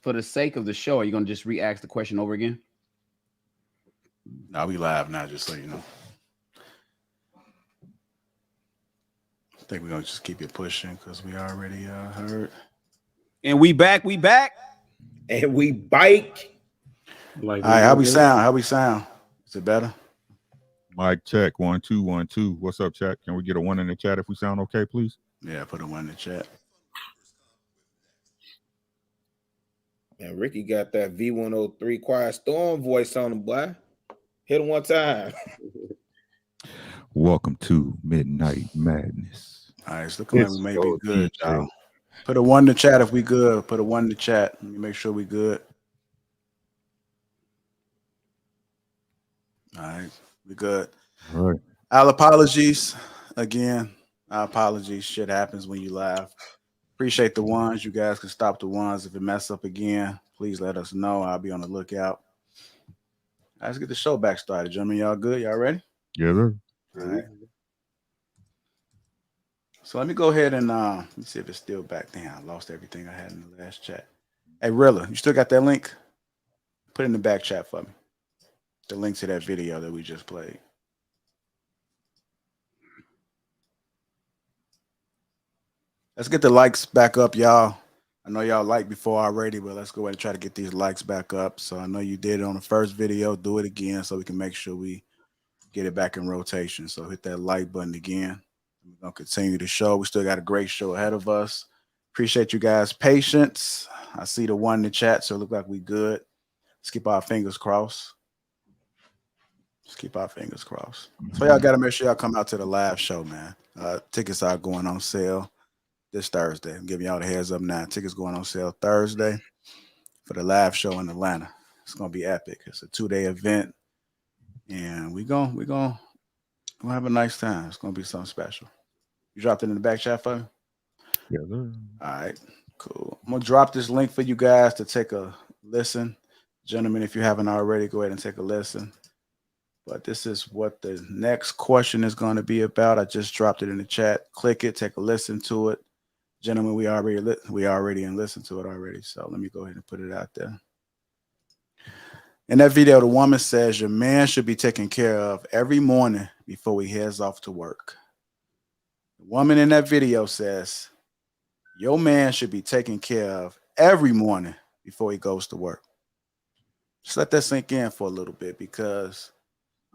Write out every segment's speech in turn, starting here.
for the sake of the show, are you gonna just re-ask the question over again? Now we live now, just so you know. I think we're gonna just keep it pushing because we already heard. And we back. And we bike. Like, all right, how we sound? How we sound? Is it better? Mic check 1 2 1 2. What's up, chat? Can we get a 1 in the chat if we sound okay, please? Yeah, put a 1 in the chat. And Ricky got that V103 Quiet Storm voice on him, boy. Hit him one time. Welcome to Midnight Madness. All right, it's looking like we may be good, y'all. Put a 1 in the chat if we good. Put a 1 in the chat. Let me make sure we good. All right, we good. All right. Our apologies again. Our apologies. Shit happens when you live. Appreciate the ones. You guys can stop the ones. If it mess up again, please let us know. I'll be on the lookout. Let's get the show back started. Gentlemen, y'all good? Y'all ready? Yeah, sir. All right. So let me go ahead and let me see if it's still back. Damn, I lost everything I had in the last chat. Hey, Rilla, you still got that link? Put it in the back chat for me. The link to that video that we just played. Let's get the likes back up, y'all. I know y'all liked before already, but let's go ahead and try to get these likes back up. So I know you did it on the first video. Do it again so we can make sure we get it back in rotation. So hit that like button again. We're going to continue the show. We still got a great show ahead of us. Appreciate you guys' patience. I see the 1 in the chat, so it look like we good. Let's keep our fingers crossed. Just keep our fingers crossed. So y'all got to make sure y'all come out to the live show, man. Tickets are going on sale this Thursday. I'm giving y'all the heads up now. Tickets going on sale Thursday for the live show in Atlanta. It's going to be epic. It's a 2-day event, and we're gonna have a nice time. It's going to be something special. You dropped it in the back chat for me? Yeah, sir. All right, cool. I'm going to drop this link for you guys to take a listen. Gentlemen, if you haven't already, go ahead and take a listen. But this is what the next question is going to be about. I just dropped it in the chat. Click it, take a listen to it. Gentlemen, we already listened to it already. So let me go ahead and put it out there. In that video, the woman says your man should be taken care of every morning before he heads off to work. The woman in that video says your man should be taken care of every morning before he goes to work. Just let that sink in for a little bit, because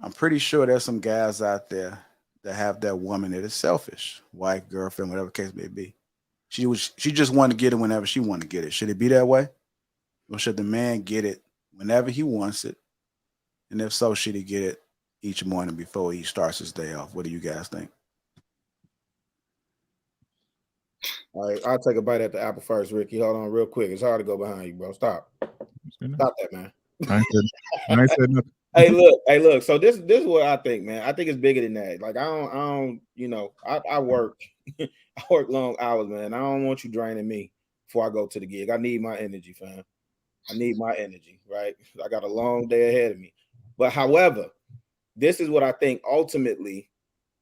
I'm pretty sure there's some guys out there that have that woman that is selfish, wife, girlfriend, whatever case may be. She just wanted to get it whenever she wanted to get it. Should it be that way? Or should the man get it whenever he wants it? And if so, should he get it each morning before he starts his day off? What do you guys think? All right, I'll take a bite at the apple first, Ricky. Hold on real quick. It's hard to go behind you, bro. Stop. Stop that, man. I ain't said nothing. Hey, look. So this is what I think, man. I think it's bigger than that. Like I don't, I work, I work long hours, man. I don't want you draining me before I go to the gig. I need my energy, fam. I need my energy, right? I got a long day ahead of me. But however, this is what I think ultimately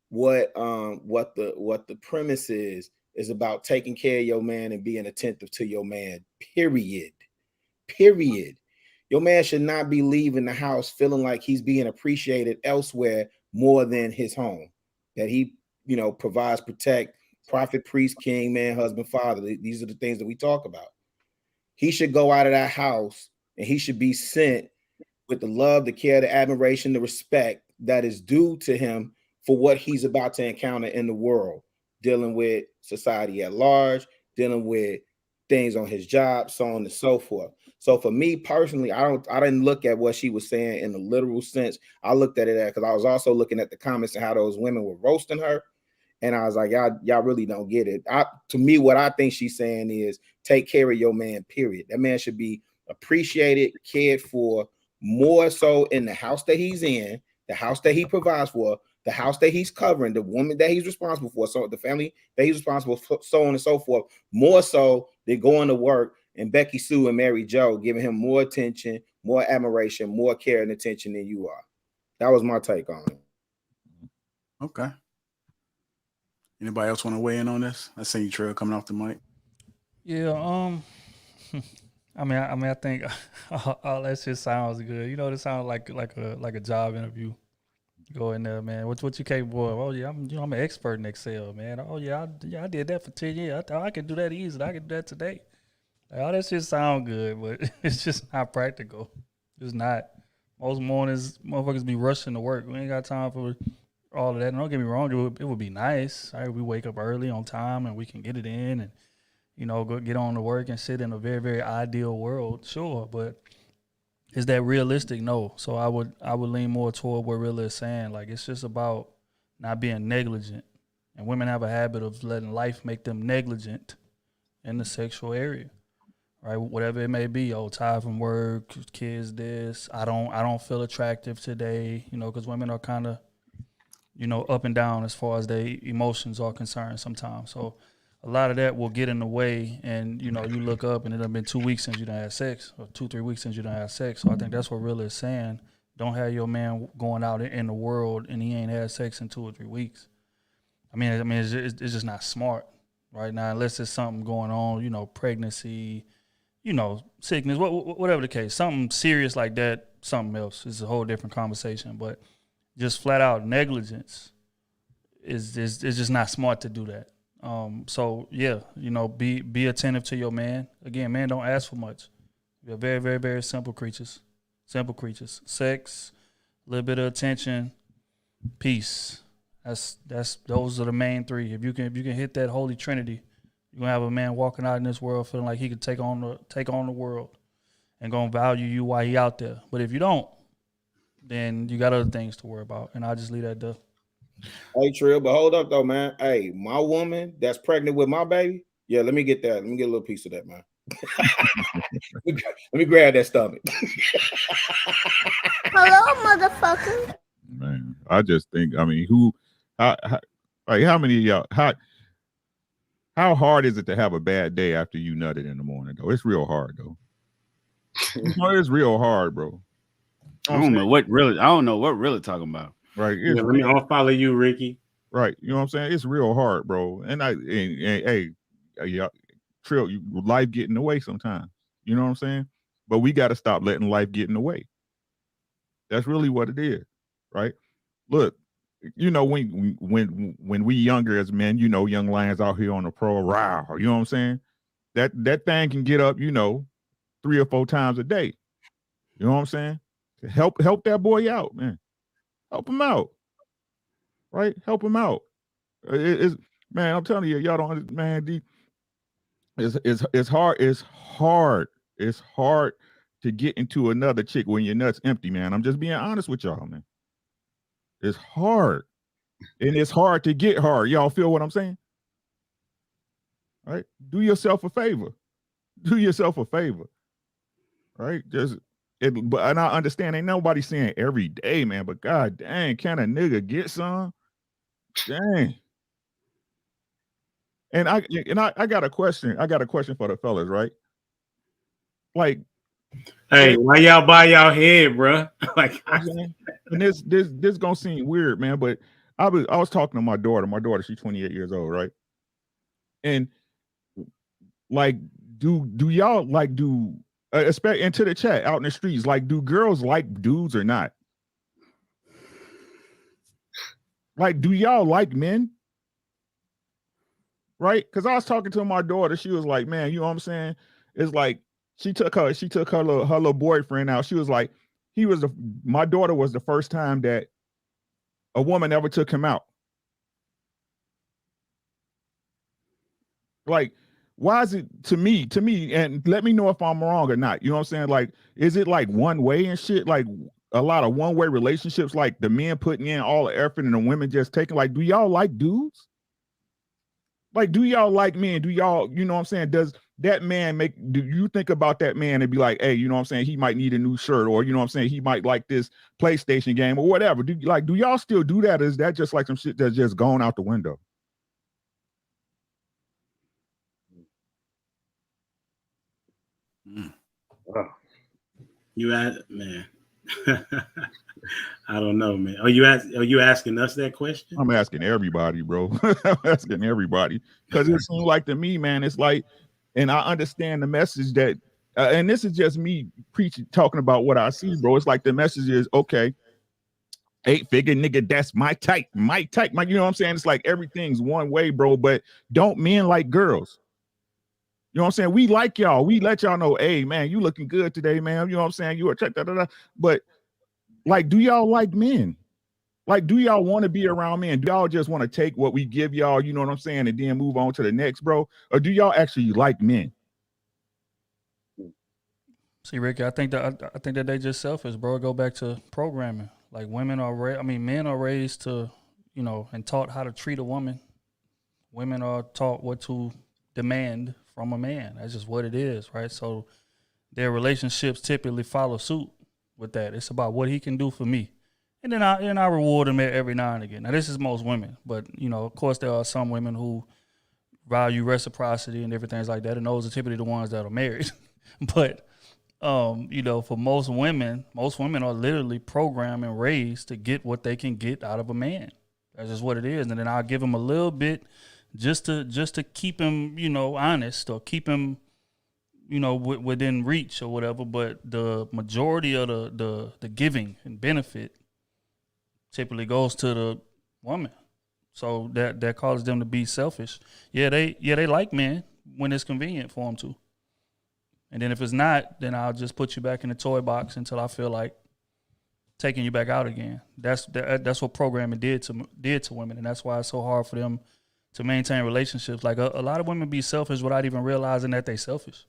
what the premise is about taking care of your man and being attentive to your man, period. Your man should not be leaving the house feeling like he's being appreciated elsewhere more than his home. That he, provides, protect, prophet, priest, king, man, husband, father. These are the things that we talk about. He should go out of that house and he should be sent with the love, the care, the admiration, the respect that is due to him for what he's about to encounter in the world, dealing with society at large, dealing with things on his job, so on and so forth. So for me personally, I didn't look at what she was saying in the literal sense. I looked at it because I was also looking at the comments and how those women were roasting her. And I was like, y'all really don't get it. To me, what I think she's saying is take care of your man, period. That man should be appreciated, cared for, more so in the house that he's in, the house that he provides for, the house that he's covering, the woman that he's responsible for, so the family that he's responsible for, so on and so forth, more so than going to work and Becky Sue and Mary Jo giving him more attention, more admiration, more care and attention than you are. That was my take on it. Okay. Anybody else want to weigh in on this? I see you, Trail, coming off the mic. Yeah, I think all that shit sounds good. You know, it sounds like a job interview. Go in there, man. What you capable of? Oh yeah, I'm an expert in Excel, man. Oh yeah, I did that for 10 years. I thought I could do that easily. I could do that today. Like, all that shit sound good, but it's just not practical. It's not. Most mornings, motherfuckers be rushing to work. We ain't got time for all of that. And don't get me wrong, it would be nice. Right? We wake up early on time and we can get it in and, go get on to work and sit in a very, very ideal world, sure. But is that realistic? No. So I would lean more toward what Rilla is saying. Like, it's just about not being negligent. And women have a habit of letting life make them negligent in the sexual area. Right, whatever it may be, tired from work, kids, this. I don't feel attractive today, because women are kind of, up and down as far as their emotions are concerned sometimes. So a lot of that will get in the way, and you look up and it done been 2 weeks since you done had sex, or 2-3 weeks since you done had sex. So I think that's what really is saying. Don't have your man going out in the world and he ain't had sex in 2 or 3 weeks. I mean, it's just not smart right now, unless there's something going on, pregnancy. Sickness, whatever the case, something serious like that, something else. It's a whole different conversation. But just flat out negligence is just not smart to do that. So yeah, be attentive to your man. Again, man, don't ask for much. We're very, very, very simple creatures. Simple creatures. Sex, a little bit of attention, peace. Those are the main three. If you can hit that holy trinity, you're gonna have a man walking out in this world feeling like he could take on the world and gonna value you while he out there. But if you don't, then you got other things to worry about. And I'll just leave that there. Hey, Trill, but hold up though, man. Hey, my woman that's pregnant with my baby, yeah, let me get that. Let me get a little piece of that, man. Let me grab that stomach. Hello, motherfucker. Man, I just think, how many of y'all, how hard is it to have a bad day after you nutted in the morning, though? It's real hard, though. It's real hard, bro. I don't know what really talking about. Right. I'll follow you, Ricky. Right. You know what I'm saying? It's real hard, bro. And hey, Trill, life get in the way sometimes. You know what I'm saying? But we got to stop letting life get in the way. That's really what it is, right? Look, when we younger as men, young lions out here on the pro row, you know what I'm saying? That thing can get up, 3 or 4 times a day. You know what I'm saying? Help that boy out, man. Help him out, right? Help him out. Man, I'm telling you, y'all don't, man. It's hard. It's hard to get into another chick when your nuts empty, man. I'm just being honest with y'all, man. It's hard, and it's hard to get hard. Y'all feel what I'm saying? Right? Do yourself a favor. Right? But and I understand ain't nobody saying every day, man. But god dang, can a nigga get some? Dang. And I got a question. I got a question for the fellas, right? Like, hey, why y'all buy y'all head, bro? Like, and this gonna seem weird, man. But I was talking to my daughter. My daughter, she's 28 years old, right? And like, do y'all like especially into the chat out in the streets, like, do girls like dudes or not? Like, do y'all like men? Right? Because I was talking to my daughter. She was like, man, you know what I'm saying? It's like she took her little boyfriend out. She was like, my daughter was the first time that a woman ever took him out. Like, why is it to me, and let me know if I'm wrong or not. You know what I'm saying? Like, is it like one way and shit? Like a lot of one-way relationships, like the men putting in all the effort and the women just taking, like, do y'all like dudes? Like, do y'all like men? Do y'all, you know what I'm saying? Does that man do you think about that man and be like, hey, you know what I'm saying? He might need a new shirt, or, you know what I'm saying? He might like this PlayStation game or whatever. Do y'all still do that? Or is that just like some shit that's just gone out the window? Wow. You ask, man. I don't know, man. Are you asking us that question? I'm asking everybody, bro. I'm asking everybody, because it seems like to me, man, it's like, and I understand the message that and this is just me preaching, talking about what I see, bro. It's like the message is, okay, 8-figure nigga, that's my type, you know what I'm saying? It's like everything's one way, bro, but don't men like girls? You know what I'm saying? We like y'all. We let y'all know, hey, man, you looking good today, man. You know what I'm saying? You are check that. But like, do y'all like men? Like, do y'all want to be around men? Do y'all just want to take what we give y'all, you know what I'm saying, and then move on to the next, bro? Or do y'all actually like men? See, Ricky, I think that they just selfish, bro. Go back to programming. Like men are raised to, you know, and taught how to treat a woman. Women are taught what to demand from a man. That's just what it is, right? So their relationships typically follow suit with that. It's about what he can do for me. And then I reward him every now and again. Now, this is most women, but, you know, of course, there are some women who value reciprocity and different things like that, and those are typically the ones that are married. But, you know, for most women are literally programmed and raised to get what they can get out of a man. That's just what it is. And then I'll give him a little bit just to keep him, you know, honest, or keep him, you know, within reach or whatever. But the majority of the giving and benefit typically goes to the woman. So that causes them to be selfish. Yeah, they like men when it's convenient for them to. And then if it's not, then I'll just put you back in the toy box until I feel like taking you back out again. That's what programming did to women, and that's why it's so hard for them to maintain relationships. Like a lot of women be selfish without even realizing that they selfish.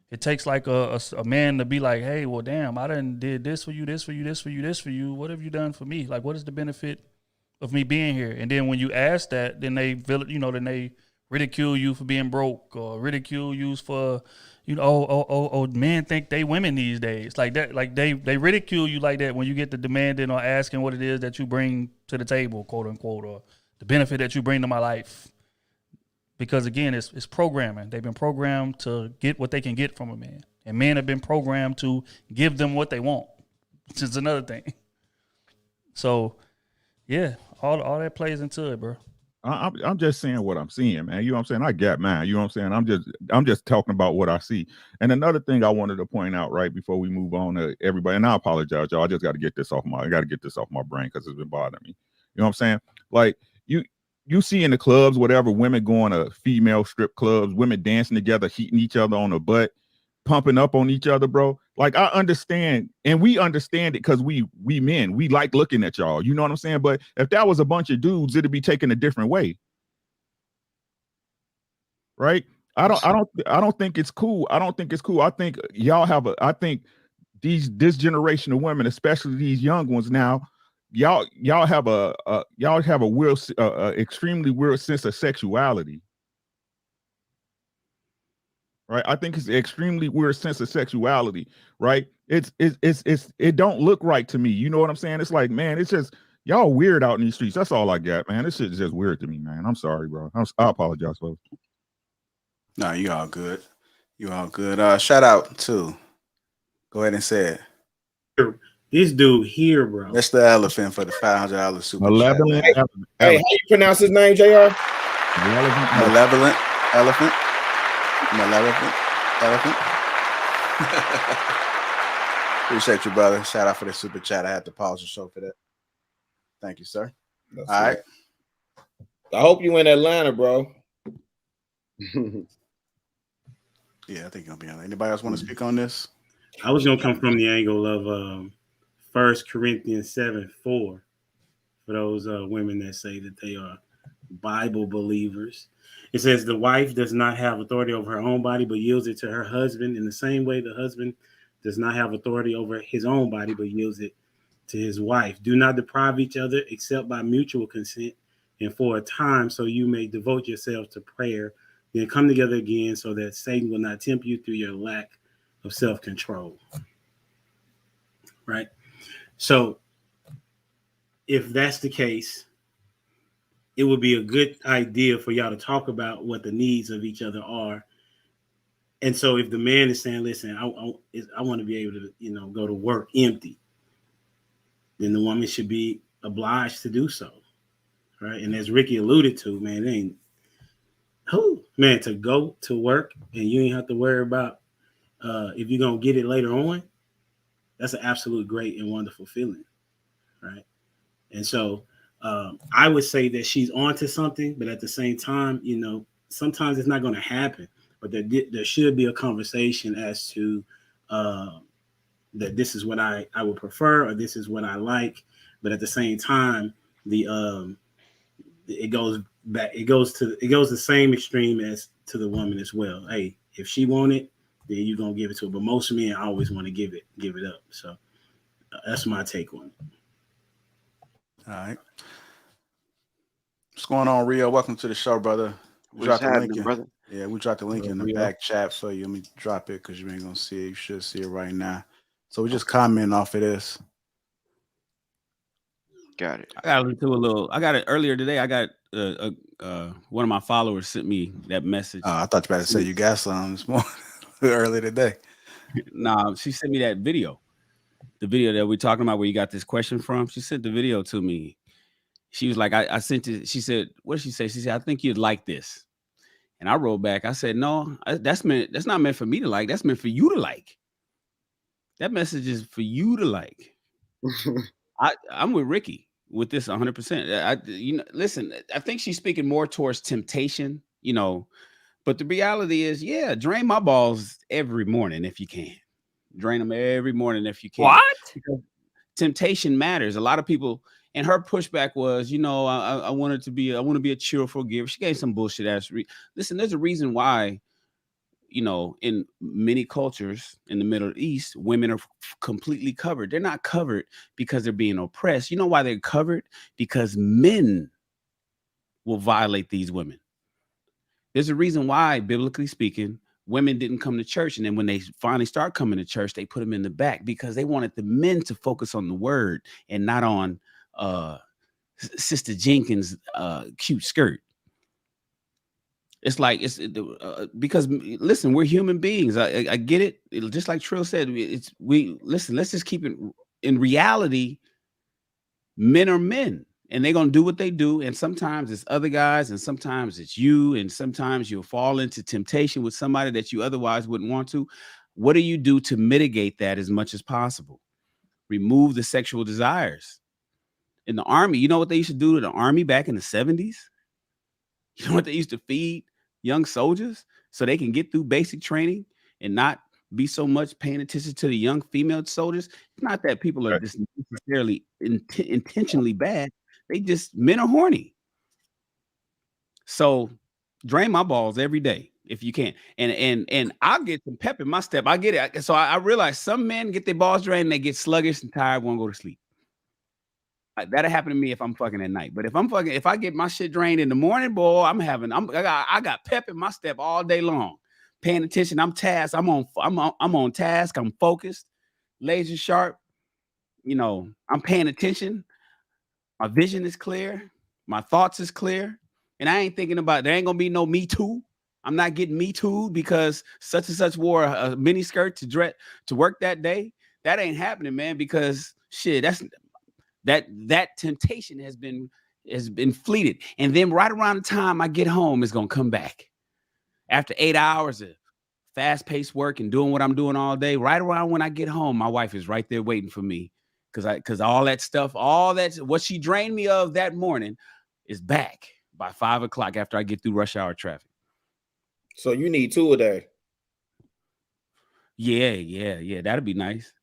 It takes like a man to be like, hey, well, damn, I done did this for you, this for you, this for you, this for you. What have you done for me? Like, what is the benefit of me being here? And then when you ask that, then they ridicule you for being broke, or ridicule you for, you know, men think they women these days. Like that, like they ridicule you like that when you get the demanding or asking what it is that you bring to the table, quote unquote, or the benefit that you bring to my life. Because again, it's programming. They've been programmed to get what they can get from a man, and men have been programmed to give them what they want, which is another thing. So, yeah, all that plays into it, bro. I'm just saying what I'm seeing, man. You know what I'm saying? I got mine. You know what I'm saying? I'm just talking about what I see. And another thing I wanted to point out right before we move on to everybody, and I apologize, y'all. I just got to get this off my brain because it's been bothering me. You know what I'm saying? Like you see in the clubs, whatever, women going to female strip clubs, women dancing together, heating each other on the butt, pumping up on each other, bro. Like, I understand, and we understand it because we men, we like looking at y'all. You know what I'm saying? But if that was a bunch of dudes, it'd be taken a different way, right? I don't think it's cool. I don't think it's cool. I think y'all have this generation of women, especially these young ones now, y'all have a weird, extremely weird sense of sexuality. Right, I think it's an extremely weird sense of sexuality. Right, it don't look right to me. You know what I'm saying? It's like, man, it's just y'all weird out in these streets. That's all I got, man. This shit is just weird to me, man. I'm sorry, bro. I apologize, folks. No, you all good. You all good. Shout out to. Go ahead and say it. This dude here, bro. Mr. Elephant for the $500 super Malevolent. chat. Hey, how you pronounce his name, JR? Malevolent elephant. Malevolent elephant. Appreciate you, brother. Shout out for the super chat. I had to pause the show for that. Thank you, sir. That's all right. I hope you in Atlanta, bro. Yeah, I think you'll be on. Anybody else want to speak on this? I was gonna come from the angle of 1 Corinthians 7:4 for those women that say that they are Bible believers. It says the wife does not have authority over her own body, but yields it to her husband. In the same way, the husband does not have authority over his own body, but yields it to his wife. Do not deprive each other except by mutual consent and for a time, so you may devote yourselves to prayer. Then come together again so that Satan will not tempt you through your lack of self-control. Right? So if that's the case, it would be a good idea for y'all to talk about what the needs of each other are. And so if the man is saying, listen, I want to be able to, go to work empty, then the woman should be obliged to do so. Right? And as Ricky alluded to, man, to go to work and you ain't have to worry about if you're gonna get it later on, that's an absolute great and wonderful feeling, right? And so I would say that she's onto something, but at the same time, you know, sometimes it's not going to happen. But there should be a conversation as to that this is what I would prefer, or this is what I like. But at the same time, it goes back. It goes the same extreme as to the woman as well. Hey, if she want it, then you're gonna give it to her. But most men always want to give it up. So that's my take on it. All right. What's going on, Rio? Welcome to the show, brother. We What's dropped the link happening, in. brother? Yeah, we dropped the link in the Rio. back chat for you. Let me drop it because you ain't gonna see it. You should see it right now. So we just commenting off of this. Got it. I got into a little. I got it earlier today. I got one of my followers sent me that message. I thought you were about to say you got some this morning, earlier today. Nah, she sent me that video. The video that we're talking about where you got this question from. She sent the video to me. She was like, I sent it. She said, what did she say? She said, I think you'd like this. And I wrote back. I said, no, that's not meant for me to like. That's meant for you to like. That message is for you to like. I'm with Ricky with this 100%. Listen, I think she's speaking more towards temptation, but the reality is, yeah, drain my balls every morning if you can. Drain them every morning if you can. What? Because temptation matters. A lot of people, and her pushback was, I want to be a cheerful giver. She gave some bullshit ass. Listen, there's a reason why, in many cultures in the Middle East, women are completely covered. They're not covered because they're being oppressed. You know why they're covered? Because men will violate these women. There's a reason why, biblically speaking, women didn't come to church. And then when they finally start coming to church, they put them in the back because they wanted the men to focus on the word and not on Sister Jenkins' cute skirt. It's like because listen, we're human beings. I get it. Just like Trill said, let's just keep it in reality. Men are men. And they're going to do what they do. And sometimes it's other guys, and sometimes it's you. And sometimes you'll fall into temptation with somebody that you otherwise wouldn't want to. What do you do to mitigate that as much as possible? Remove the sexual desires. In the army, you know what they used to do to the army back in the 70s? You know what they used to feed young soldiers so they can get through basic training and not be so much paying attention to the young female soldiers? It's not that people are just necessarily intentionally bad. Men are horny. So drain my balls every day if you can. And I'll get some pep in my step. I get it. So I realize some men get their balls drained and they get sluggish and tired, won't go to sleep. That'll happen to me if I'm fucking at night. But if I get my shit drained in the morning, boy, I got pep in my step all day long. Paying attention. I'm tasked. I'm on task. I'm focused, laser sharp. I'm paying attention. My vision is clear. My thoughts is clear. And I ain't thinking about, there ain't going to be no Me Too. I'm not getting Me Too because such and such wore a mini skirt to work that day. That ain't happening, man, because shit, that temptation has been fleeted. And then right around the time I get home, it's going to come back. After 8 hours of fast-paced work and doing what I'm doing all day, right around when I get home, my wife is right there waiting for me. Because all that stuff, what she drained me of that morning is back by 5 o'clock after I get through rush hour traffic. So you need 2 a day. Yeah. That'd be nice.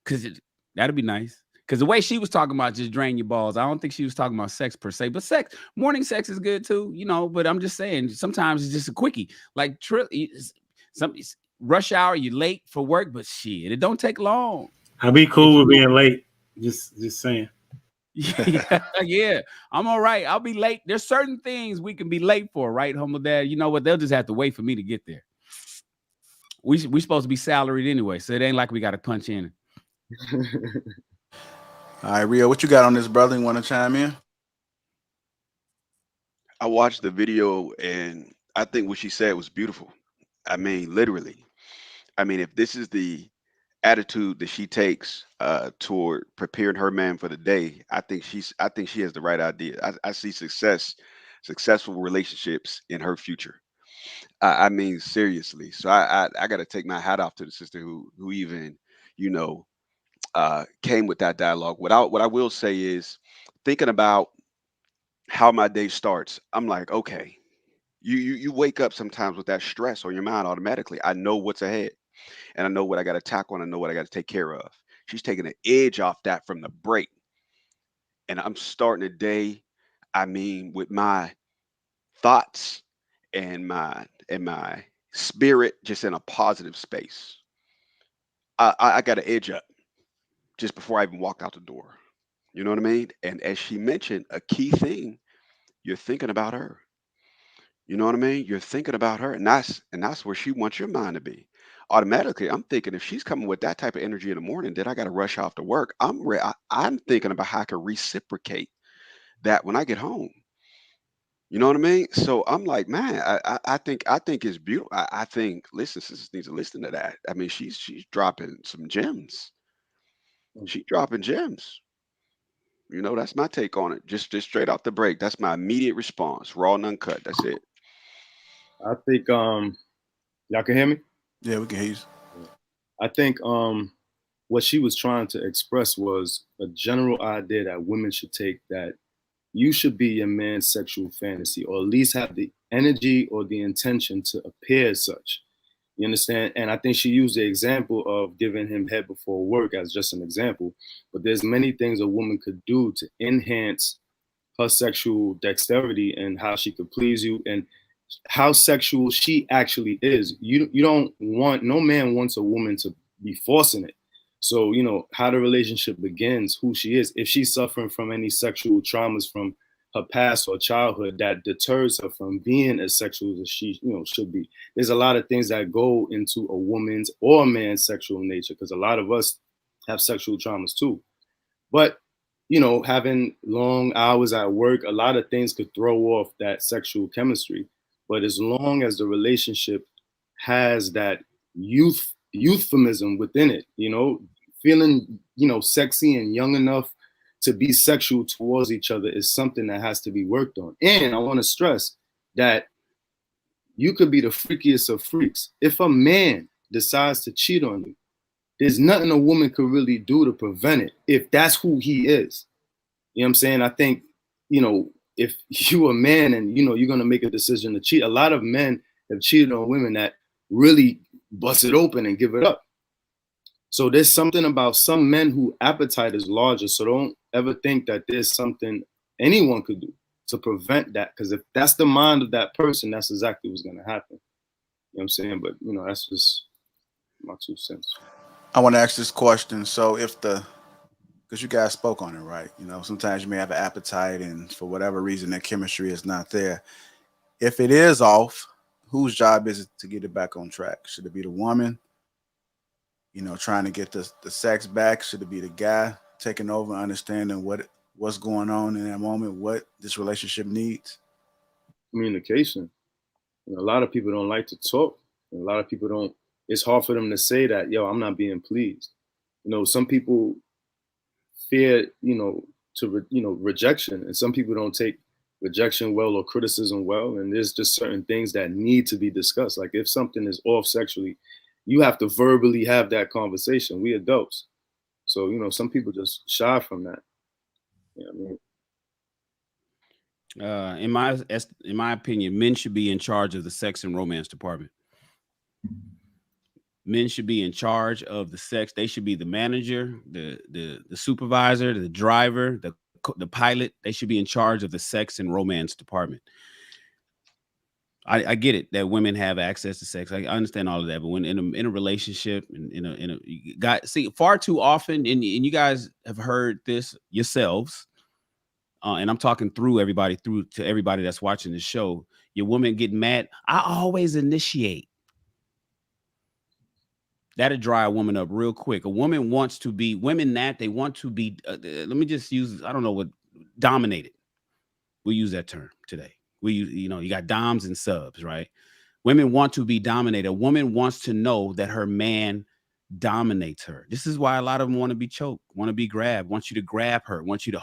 That'd be nice. Because the way she was talking about just drain your balls, I don't think she was talking about sex per se. But morning sex is good too, But I'm just saying, sometimes it's just a quickie. Like rush hour, you're late for work, but shit, it don't take long. I'll be cool with being late. Just saying. Yeah, I'm all right. I'll be late. There's certain things we can be late for, right, humble dad? You know what? They'll just have to wait for me to get there. We supposed to be salaried anyway, so it ain't like we got to punch in. All right, Rio, what you got on this, brother? You want to chime in? I watched the video and I think what she said was beautiful. I mean, literally. I mean, if this is the attitude that she takes toward preparing her man for the day, I think she has the right idea. I see successful relationships in her future. I mean, seriously. So I got to take my hat off to the sister who even, you know, came with that dialogue. What I will say is, thinking about how my day starts, I'm like, okay, you wake up sometimes with that stress on your mind automatically. I know what's ahead, and I know what I got to tackle, and I know what I got to take care of. She's taking the edge off that from the break, and I'm starting the day. I mean, with my thoughts and my spirit just in a positive space. I got to edge up just before I even walk out the door. You know what I mean? And as she mentioned, a key thing, you're thinking about her. You know what I mean? You're thinking about her, and that's where she wants your mind to be. Automatically, I'm thinking if she's coming with that type of energy in the morning, then I got to rush off to work. I'm thinking about how I can reciprocate that when I get home. You know what I mean? So I'm like, man, I think it's beautiful. I think listen, sisters need to listen to that. I mean, she's dropping some gems. She dropping gems. You know, that's my take on it. Just straight off the break. That's my immediate response. Raw and uncut. That's it. I think y'all can hear me? Yeah, we can hear you. I think what she was trying to express was a general idea that women should take, that you should be your man's sexual fantasy, or at least have the energy or the intention to appear as such. You understand? And I think she used the example of giving him head before work as just an example. But there's many things a woman could do to enhance her sexual dexterity and how she could please you and how sexual she actually is. You don't want, no man wants a woman to be forcing it. So, you know, how the relationship begins, who she is. If she's suffering from any sexual traumas from her past or childhood that deters her from being as sexual as she, you know, should be. There's a lot of things that go into a woman's or a man's sexual nature, because a lot of us have sexual traumas too. But, you know, having long hours at work, a lot of things could throw off that sexual chemistry. But as long as the relationship has that euphemism within it, you know, feeling, you know, sexy and young enough to be sexual towards each other is something that has to be worked on. And I want to stress that you could be the freakiest of freaks. If a man decides to cheat on you, there's nothing a woman could really do to prevent it if that's who he is. You know what I'm saying? I think, you know, if you're a man and, you know, you're going to make a decision to cheat, a lot of men have cheated on women that really bust it open and give it up. So there's something about some men whose appetite is larger. So don't ever think that there's something anyone could do to prevent that. Because if that's the mind of that person, that's exactly what's going to happen. You know what I'm saying? But, you know, that's just my 2 cents. I want to ask this question. So because you guys spoke on it, right? You know, sometimes you may have an appetite and for whatever reason, that chemistry is not there. If it is off, whose job is it to get it back on track? Should it be the woman, you know, trying to get the sex back? Should it be the guy taking over, understanding what's going on in that moment, what this relationship needs? Communication. You know, a lot of people don't like to talk. And a lot of people don't, it's hard for them to say that, yo, I'm not being pleased. You know, some people fear, you know, rejection. And some people don't take rejection well or criticism well. And there's just certain things that need to be discussed. Like if something is off sexually, you have to verbally have that conversation. We adults. So, you know, some people just shy from that. You know what I mean? In my opinion, men should be in charge of the sex and romance department. Men should be in charge of the sex. They should be the manager, the supervisor, the driver, the pilot. They should be in charge of the sex and romance department. I get it that women have access to sex. I understand all of that, but when in a relationship, see far too often, and you guys have heard this yourselves, and I'm talking through to everybody that's watching the show. Your woman get mad. I always initiate. That'll dry a woman up real quick. A woman wants to be they want to be. Let me just use, I don't know what, dominated. We use that term today. We use, you know, you got doms and subs, right? Women want to be dominated. A woman wants to know that her man dominates her. This is why a lot of them want to be choked, want to be grabbed, want you to grab her, want you to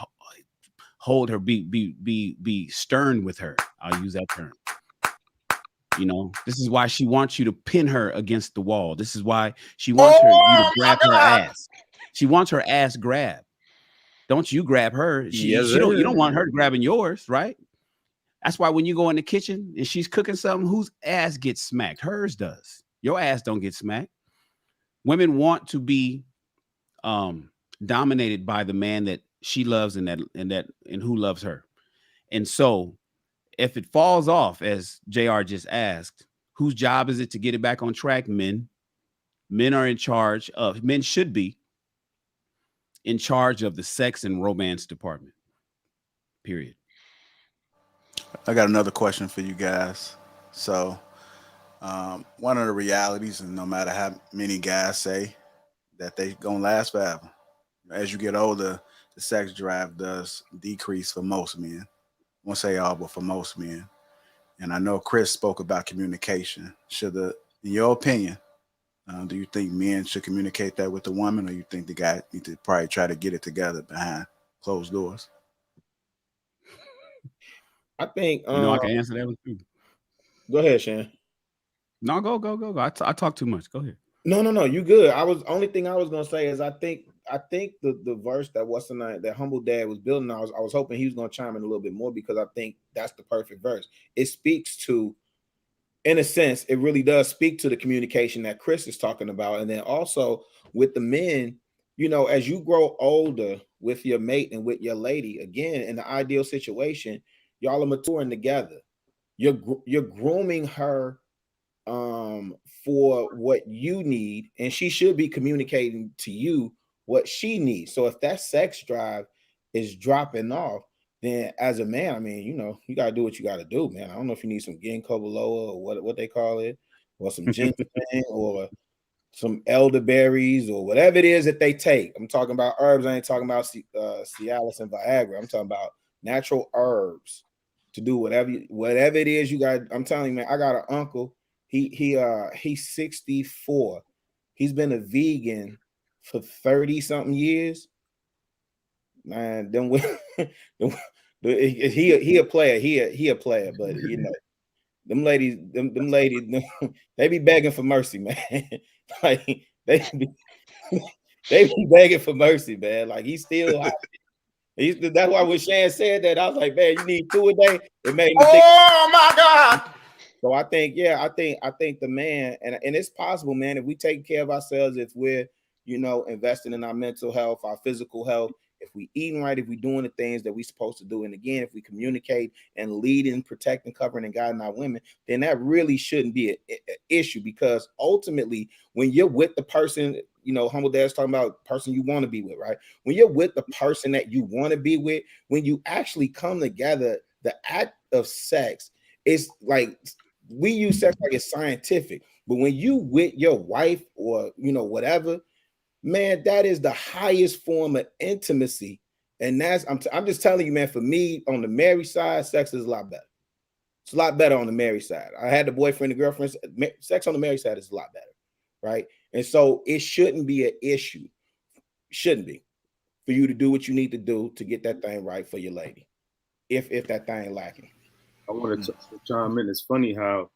hold her, be stern with her. I'll use that term. You know, this is why she wants you to pin her against the wall. This is why she wants you to grab her ass. She wants her ass grabbed. Don't you grab her. You don't want her grabbing yours, right? That's why when you go in the kitchen and she's cooking something, whose ass gets smacked? Hers does. Your ass don't get smacked. Women want to be dominated by the man that she loves and who loves her. And so if it falls off, as JR just asked, whose job is it to get it back on track? Men. Men are in charge of, men should be in charge of the sex and romance department. Period. I got another question for you guys. So, one of the realities, and no matter how many guys say that they gonna last forever, as you get older, the sex drive does decrease for most men. I won't say all, but for most men. And I know Chris spoke about communication. In your opinion, do you think men should communicate that with the woman, or you think the guy need to probably try to get it together behind closed doors? I think I can answer that one too. Go ahead, Shan. No, go. I talk too much. Go ahead. No, you good. Only thing I was gonna say is I think the verse that that Humble Dad was building, I was hoping he was gonna chime in a little bit more, because I think that's the perfect verse. It speaks to, in a sense, it really does speak to the communication that Chris is talking about. And then also with the men, as you grow older with your mate and with your lady, again, in the ideal situation, y'all are maturing together. You're grooming her for what you need, and she should be communicating to you what she needs. So if that sex drive is dropping off, then as a man, I mean, you got to do what you got to do, man. I don't know if you need some ginkgo biloba or what they call it, or some ginseng or some elderberries or whatever it is that they take. I'm talking about herbs. I ain't talking about Cialis and Viagra. I'm talking about natural herbs to do whatever it is you got. I'm telling you, man, I got an uncle. He's 64. He's been a vegan for 30 something years. Man, he a player. He a player, but them ladies, they be begging for mercy, man. Like they be begging for mercy, man. Like he's still hot. That's why when Shan said that, I was like, man, you need 2 a day. It made me think, oh my God. So I think the man, and it's possible, man, if we take care of ourselves, if we're, investing in our mental health, our physical health, if we eating right, if we doing the things that we supposed to do, and again, if we communicate and leading, protecting, covering, and guiding our women, then that really shouldn't be an issue, because ultimately, when you're with the person, Humble Dad's talking about person you want to be with, right? When you're with the person that you want to be with, when you actually come together, the act of sex is like, we use sex like it's scientific, but when you with your wife or whatever, man, that is the highest form of intimacy. And I'm just telling you, man, for me on the married side, sex is a lot better. It's a lot better on the married side. I had the boyfriend and girlfriend. Sex on the married side is a lot better, right? And so it shouldn't be an issue. Shouldn't be, for you to do what you need to do to get that thing right for your lady, if that thing lacking. I wanted to chime in. It's funny how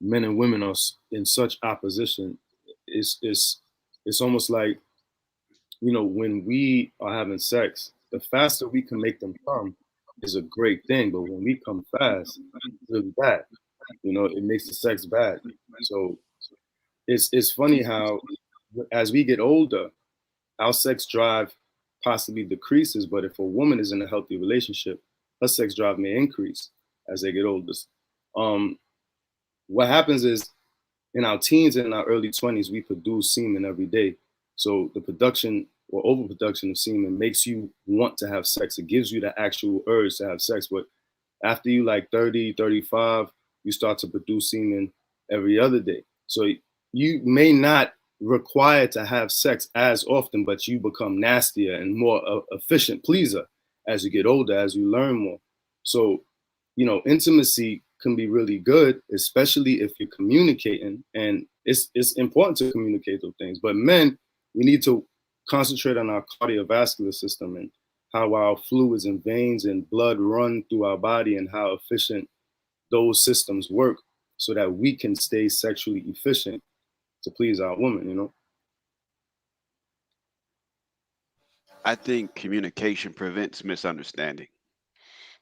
men and women are in such opposition. It's almost like, when we are having sex, the faster we can make them come is a great thing. But when we come fast, it's really bad. It makes the sex bad. So it's funny how as we get older, our sex drive possibly decreases. But if a woman is in a healthy relationship, her sex drive may increase as they get older. What happens is, in our teens and in our early 20s, we produce semen every day. So the production or overproduction of semen makes you want to have sex. It gives you the actual urge to have sex. But after you like 30, 35, you start to produce semen every other day. So you may not require to have sex as often, but you become nastier and more efficient pleaser as you get older, as you learn more. So, intimacy can be really good, especially if you're communicating, and it's important to communicate those things. But men, we need to concentrate on our cardiovascular system and how our fluids and veins and blood run through our body and how efficient those systems work. so that we can stay sexually efficient to please our woman, you know? I think communication prevents misunderstanding.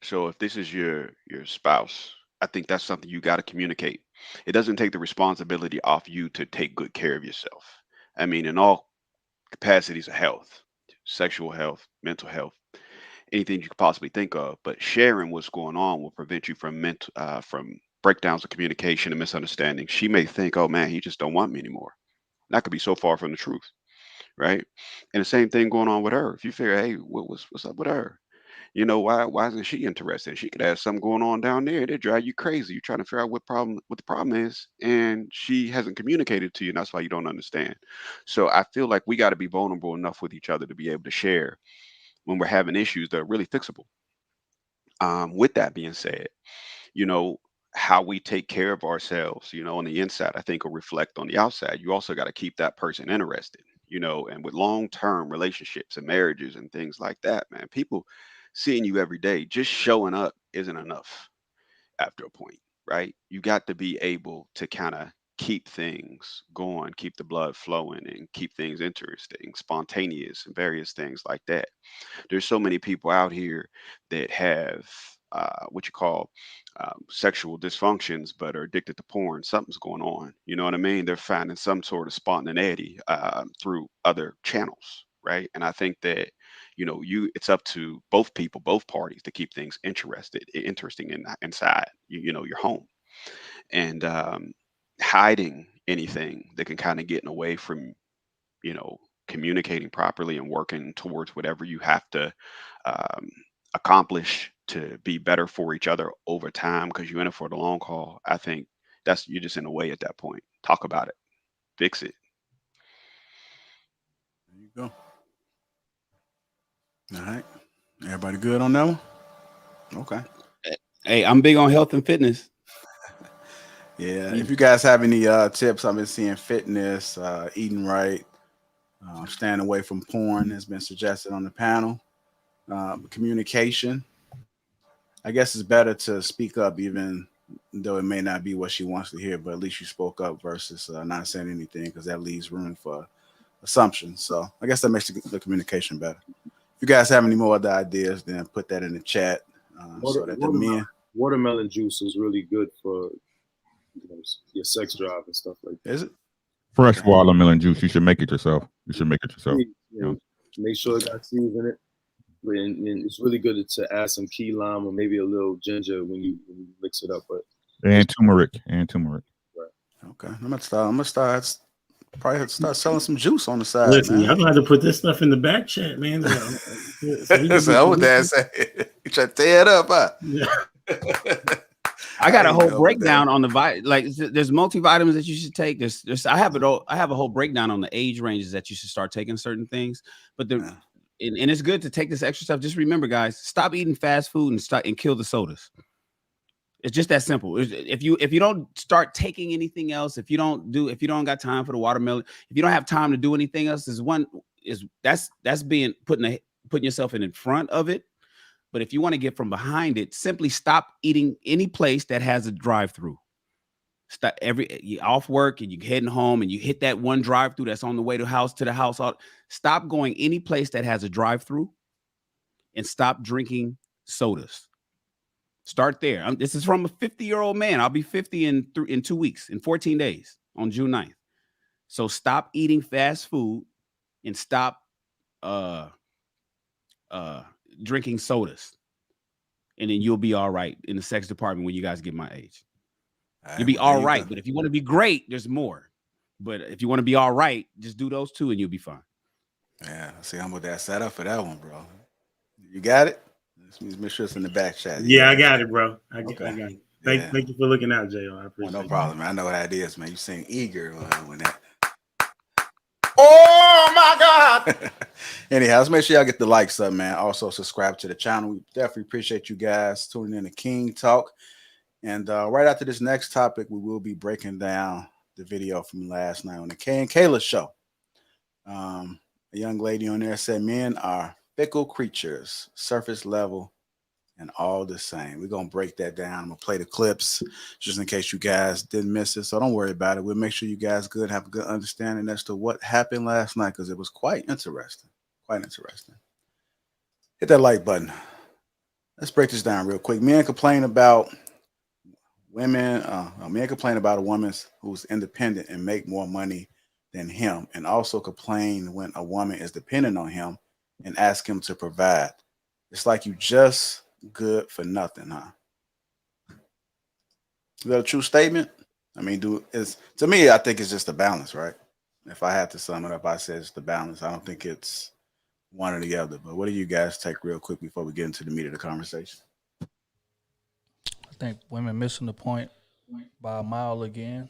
So if this is your spouse, I think that's something you got to communicate. It doesn't take the responsibility off you to take good care of yourself. I mean, in all capacities of health, sexual health, mental health, anything you could possibly think of. But sharing what's going on will prevent you from breakdowns of communication and misunderstanding. She may think, "Oh man, he just don't want me anymore." That could be so far from the truth, right? And the same thing going on with her. If you figure, "Hey, what's up with her? You know, why isn't she interested? She could have something going on down there that drive you crazy. You're trying to figure out what the problem is, and she hasn't communicated to you, and that's why you don't understand." So I feel like we got to be vulnerable enough with each other to be able to share when we're having issues that are really fixable. With that being said, you know, how we take care of ourselves, you know, on the inside, I think will reflect on the outside. You also got to keep that person interested, you know, and with long-term relationships and marriages and things like that, man, people seeing you every day, just showing up isn't enough after a point, right? You got to be able to kind of keep things going, keep the blood flowing, and keep things interesting, spontaneous, and various things like that. There's so many people out here that have what you call sexual dysfunctions, but are addicted to porn. Something's going on. You know what I mean? They're finding some sort of spontaneity through other channels, right? And I think that it's up to both people, both parties, to keep things interesting inside your home, and hiding anything that can kind of get in the way from you know, communicating properly and working towards whatever you have to um, accomplish to be better for each other over time because you're in it for the long haul. I think you're just in the way at that point. Talk about it, fix it. There you go. All right. Everybody good on that one? Okay. Hey, I'm big on health and fitness. Yeah. If you guys have any tips, I've been seeing fitness, eating right, staying away from porn has been suggested on the panel. Communication. I guess it's better to speak up, even though it may not be what she wants to hear, but at least you spoke up versus not saying anything, because that leaves room for assumptions. So I guess that makes the communication better. If you guys have any more other ideas, then put that in the chat so that the men. Watermelon juice is really good for your sex drive and stuff like that. Is it? Fresh watermelon juice. You should make it yourself. Make sure it got seeds in it. And it's really good to add some key lime or maybe a little ginger when you mix it up. And turmeric. Right. Okay. I'm gonna start selling some juice on the side. Listen, man. y'all gonna have to put this stuff in the back chat, man. So what Dad say? You try to tear it up, huh? Yeah. I got a whole breakdown on the there's multivitamins that you should take. I have a whole breakdown on the age ranges that you should start taking certain things. But and it's good to take this extra stuff. Just remember, guys, stop eating fast food and kill the sodas. It's just that simple. If you don't start taking anything else, if you don't got time for the watermelon, if you don't have time to do anything else, that's putting yourself in front of it. But if you want to get from behind it, simply stop eating any place that has a drive-through. Stop you off work and you heading home and you hit that one drive-through that's on the way to the house. Stop going any place that has a drive-through, and stop drinking sodas. Start there. This is from a 50-year-old man. I'll be 50 in 2 weeks, in 14 days, on June 9th. So stop eating fast food and stop drinking sodas, and then you'll be all right in the sex department when you guys get my age. You'll be all right. But if you want to be great, there's more. But if you want to be all right, just do those two and you'll be fine. Yeah, see, I'm with that set up for that one, bro. You got it? Let's make sure it's in the back chat. Yeah, I got it, bro. I got it. Thank you for looking out, JR. I appreciate it. No problem, man. I know how it is, man. You seem eager when that. Oh my God. Anyhow, let's make sure y'all get the likes up, man. Also subscribe to the channel. We definitely appreciate you guys tuning in to King Talk. And right after this next topic, we will be breaking down the video from last night on the Kay and Kayla Show. A young lady on there said men are fickle creatures, surface level and all the same. We're going to break that down. I'm going to play the clips just in case you guys didn't miss it. So don't worry about it. We'll make sure you guys have a good understanding as to what happened last night, because it was quite interesting. Quite interesting. Hit that like button. Let's break this down real quick. Men complain about women. Men complain about a woman who's independent and make more money than him, and also complain when a woman is dependent on him and ask him to provide. It's like you just good for nothing, huh? Is that a true statement? I mean, to me, I think it's just a balance, right? If I had to sum it up, I said it's the balance. I don't think it's one or the other. But what do you guys take real quick before we get into the meat of the conversation? I think women missing the point by a mile again.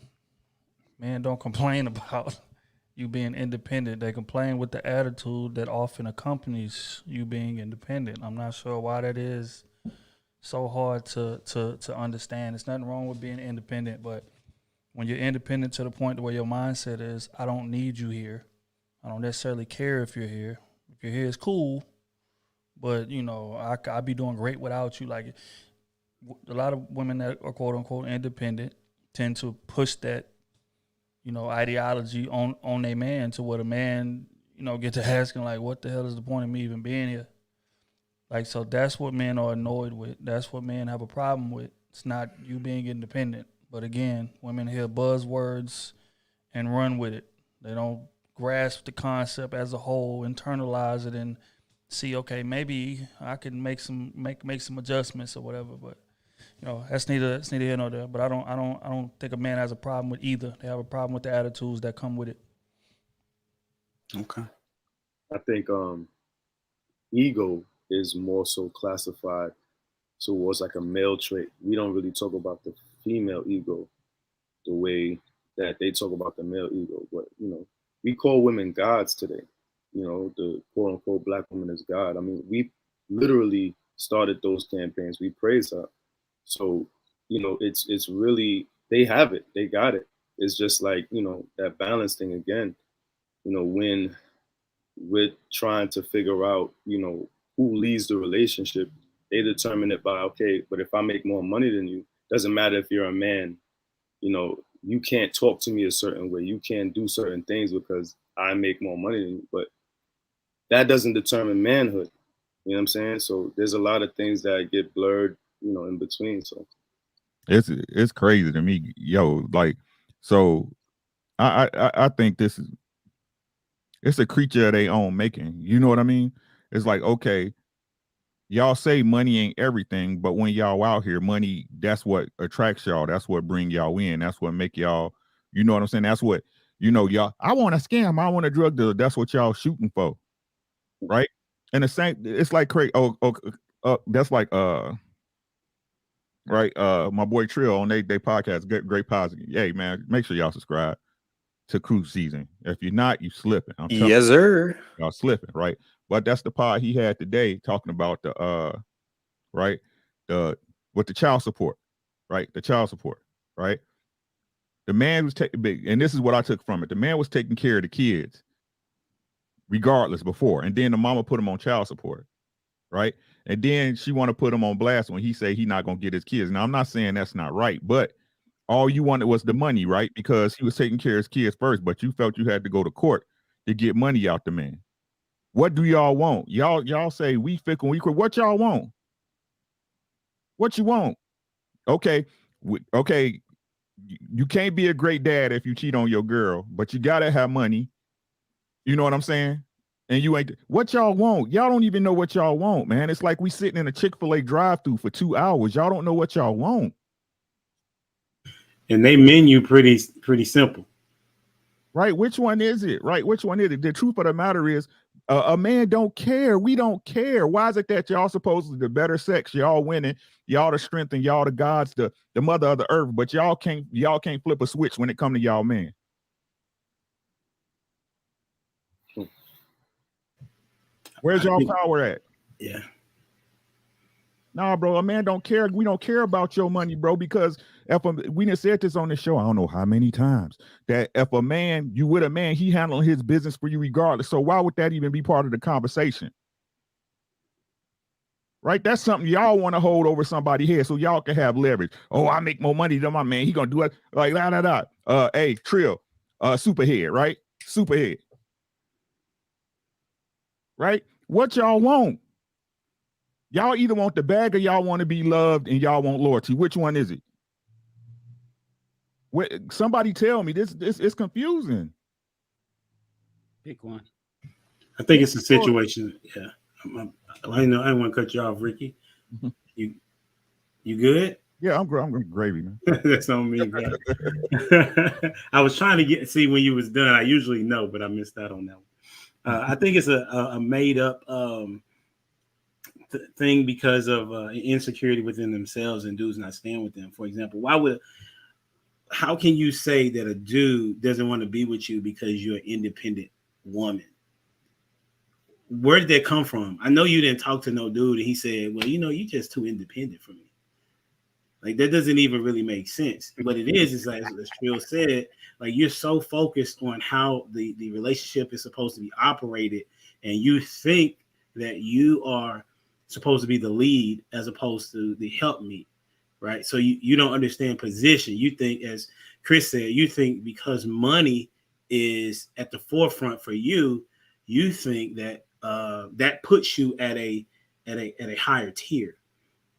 Men don't complain about you being independent. They complain with the attitude that often accompanies you being independent. I'm not sure why that is so hard to understand. There's nothing wrong with being independent, but when you're independent to the point where your mindset is, I don't need you here. I don't necessarily care if you're here. If you're here, it's cool, but you know, I'll be doing great without you. Like, a lot of women that are quote unquote independent tend to push that, you know, ideology on their man, to where the man, you know, get to asking like, what the hell is the point of me even being here? Like, so that's what men are annoyed with. That's what men have a problem with. It's not you being independent. But again, women hear buzzwords and run with it. They don't grasp the concept as a whole, internalize it, and see, okay, maybe I can make some adjustments or whatever. But you know, that's neither here nor there. But I don't think a man has a problem with either. They have a problem with the attitudes that come with it. Okay. I think ego is more so classified towards like a male trait. We don't really talk about the female ego the way that they talk about the male ego. But you know, we call women gods today. You know, the quote unquote black woman is God. I mean, we literally started those campaigns. We praise her. So, you know, it's really, they have it. They got it. It's just like, you know, that balance thing again. You know, when we're trying to figure out, you know, who leads the relationship, they determine it by, okay, but if I make more money than you, doesn't matter if you're a man, you know, you can't talk to me a certain way. You can't do certain things because I make more money than you. But that doesn't determine manhood. You know what I'm saying? So there's a lot of things that get blurred, you know, in between. So it's crazy to me, yo. Like, so I think it's a creature of their own making. You know what I mean? It's like, okay, y'all say money ain't everything, but when y'all out here, money, that's what attracts y'all. That's what bring y'all in. That's what make y'all, you know what I'm saying? That's what, you know, y'all, I want a scam. I want a drug dealer. That's what y'all shooting for. Right? And the same, it's like crazy. That's like, right. My boy Trill on they podcast, great positive. Hey man, make sure y'all subscribe to Cruise Season. If you're not, you slipping. Yes, sir. Y'all slipping, right? But that's the pod he had today talking about the right, with the child support, right? The child support, right? The man was taking big, and this is what I took from it. The man was taking care of the kids regardless before, and then the mama put him on child support, right? And then she want to put him on blast when he say he not gonna get his kids. Now I'm not saying that's not right, but all you wanted was the money, right? Because he was taking care of his kids first, but you felt you had to go to court to get money out the man. What do y'all want? Y'all say we fickle, we quit. What y'all want? What you want? Okay, okay. You can't be a great dad if you cheat on your girl, but you gotta have money. You know what I'm saying? And you ain't. What y'all want? Y'all don't even know what y'all want, man. It's like we sitting in a Chick-fil-A drive-thru for 2 hours. Y'all don't know what y'all want. And they menu pretty simple. Right? Which one is it? Right? Which one is it? The truth of the matter is, a man don't care. We don't care. Why is it that y'all supposedly the better sex? Y'all winning. Y'all the strength and y'all the gods, the mother of the earth. But y'all can't flip a switch when it come to y'all man. Where's y'all power at? Yeah. Nah, bro, a man don't care. We don't care about your money, bro, because we done said this on the show, I don't know how many times, that if a man, you with a man, he handling his business for you regardless. So why would that even be part of the conversation? right? That's something y'all want to hold over somebody's head so y'all can have leverage. Oh, I make more money than my man. He gonna do it like da. Hey, Trill, superhead, right? Superhead. Right? What y'all want? Y'all either want the bag or y'all want to be loved and y'all want loyalty. Which one is it? Somebody tell me. This is confusing. Pick one. I think it's a situation. Yeah. I know I don't want to cut you off, Ricky. You good? Yeah, I'm gravy, man. That's on me, bro. I was trying to see when you was done. I usually know, but I missed out on that one. I think it's a made up thing because of insecurity within themselves and dudes not staying with them. For example, how can you say that a dude doesn't want to be with you because you're an independent woman? Where did that come from? I know you didn't talk to no dude and he said, well, you're just too independent for me. Like, that doesn't even really make sense. What it is like, as Trill said, like, you're so focused on how the relationship is supposed to be operated, and you think that you are supposed to be the lead as opposed to the helpmeet, right? So you don't understand position. You think, as Chris said, you think because money is at the forefront for you, you think that that puts you at a higher tier,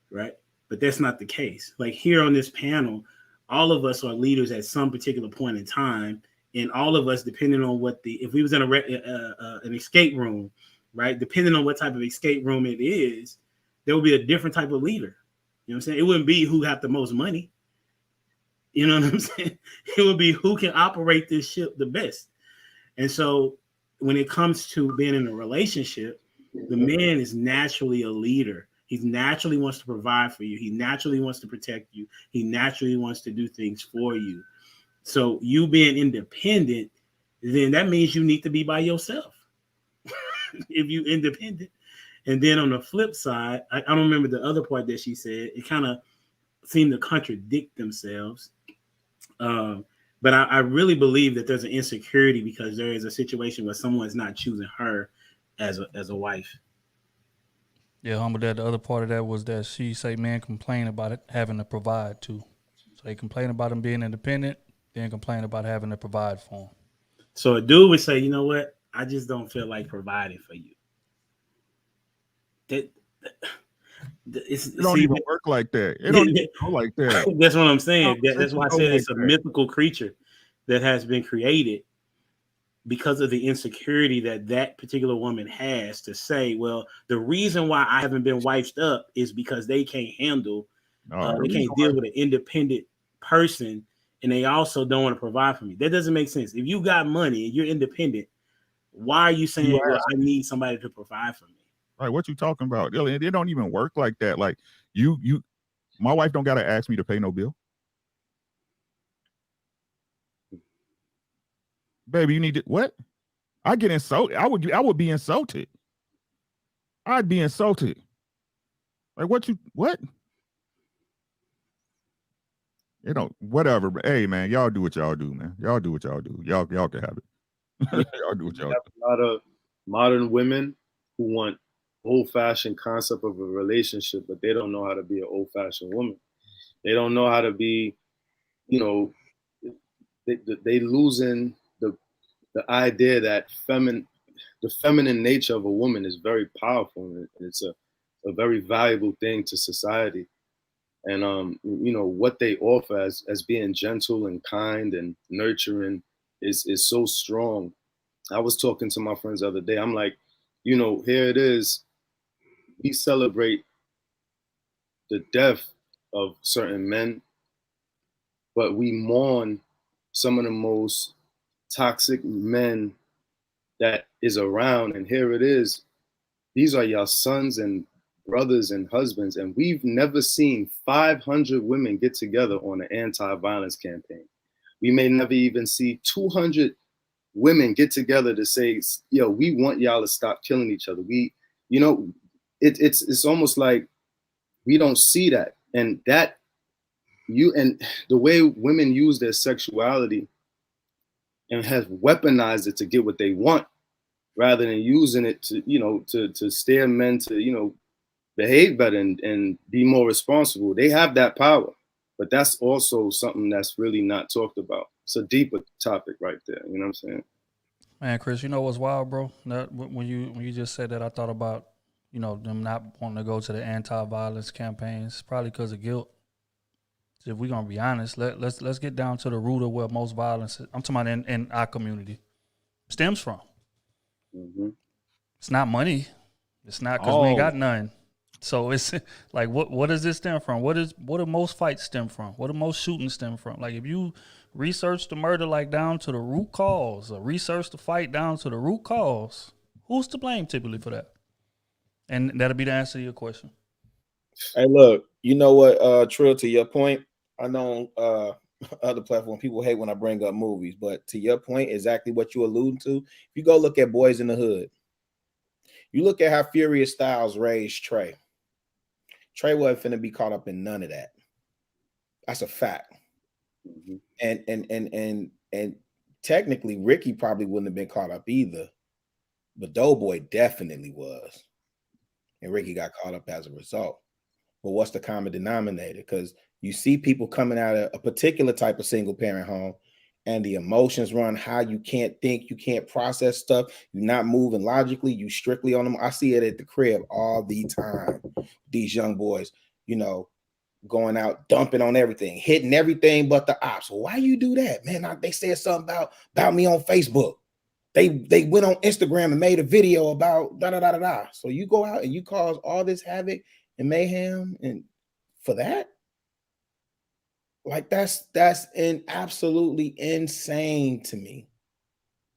right? But that's not the case. Like, here on this panel, all of us are leaders at some particular point in time, and all of us, depending on if we was in an escape room, right? Depending on what type of escape room it is, there will be a different type of leader. You know what I'm saying? It wouldn't be who got the most money. You know what I'm saying? It would be who can operate this ship the best. And so when it comes to being in a relationship, the man is naturally a leader. He naturally wants to provide for you. He naturally wants to protect you. He naturally wants to do things for you. So you being independent, then that means you need to be by yourself. If you're independent. And then on the flip side, I don't remember the other part that she said. It kind of seemed to contradict themselves. But I really believe that there's an insecurity because there is a situation where someone's not choosing her as a wife. Yeah, humble. That the other part of that was that she say men complain about it having to provide too. So they complain about them being independent, then complain about having to provide for them. So a dude would say, you know what? I just don't feel like providing for you. It don't even work like that. It don't even go like that. That's what I'm saying. That's why I said it's a mythical creature that has been created because of the insecurity that particular woman has to say, well, the reason why I haven't been wifed up is because they can't handle, they can't deal with an independent person, and they also don't want to provide for me. That doesn't make sense. If you got money and you're independent, why are you saying, well, I need somebody to provide for me? Right, what you talking about? It don't even work like that. Like my wife don't gotta ask me to pay no bill. Baby, you need to what? I get insulted. I would be insulted. I'd be insulted. Like what? You know, whatever. But hey, man, y'all do what y'all do, man. Y'all do what y'all do. Y'all can have it. Y'all do what y'all do. A lot of modern women who want old-fashioned concept of a relationship, but they don't know how to be an old-fashioned woman. They don't know how to be, they losing the idea that the feminine nature of a woman is very powerful, and it's a very valuable thing to society. And what they offer as being gentle and kind and nurturing is so strong. I was talking to my friends the other day. I'm like, here it is. We celebrate the death of certain men, but we mourn some of the most toxic men that is around. And here it is. These are your sons and brothers and husbands. And we've never seen 500 women get together on an anti-violence campaign. We may never even see 200 women get together to say, yo, we want y'all to stop killing each other. It's almost like we don't see that. And the way women use their sexuality and have weaponized it to get what they want, rather than using it to steer men to, behave better and be more responsible. They have that power, but that's also something that's really not talked about. It's a deeper topic right there. You know what I'm saying? Man, Chris, you know what's wild, bro? That when you just said that, I thought about, you know, them not wanting to go to the anti-violence campaigns. It's probably because of guilt. So if we're gonna be honest, let's get down to the root of where most violence, I'm talking about in our community, stems from. Mm-hmm. It's not money. It's not because we ain't got none. So it's like, what does this stem from? What do most fights stem from? What do most shootings stem from? Like, if you research the murder like down to the root cause, or research the fight down to the root cause, who's to blame typically for that? And that'll be the answer to your question. Hey, look, you know what, Trill, to your point, I know other platform people hate when I bring up movies, but to your point, exactly what you alluding to, if you go look at Boys in the Hood, you look at how Furious Styles raised Trey. Trey wasn't finna be caught up in none of that. That's a fact. Mm-hmm. And technically, Ricky probably wouldn't have been caught up either, but Doughboy definitely was, and Ricky got caught up as a result. But what's the common denominator? Because you see people coming out of a particular type of single parent home, and the emotions run high. You can't think, you can't process stuff. You're not moving logically. You strictly on them. I see it at the crib all the time. These young boys, you know, going out, dumping on everything, hitting everything but the ops. Well, why you do that, man? They said something about me on Facebook. They went on Instagram and made a video about da da da da da. So you go out and you cause all this havoc and mayhem, and for that, like that's absolutely insane to me.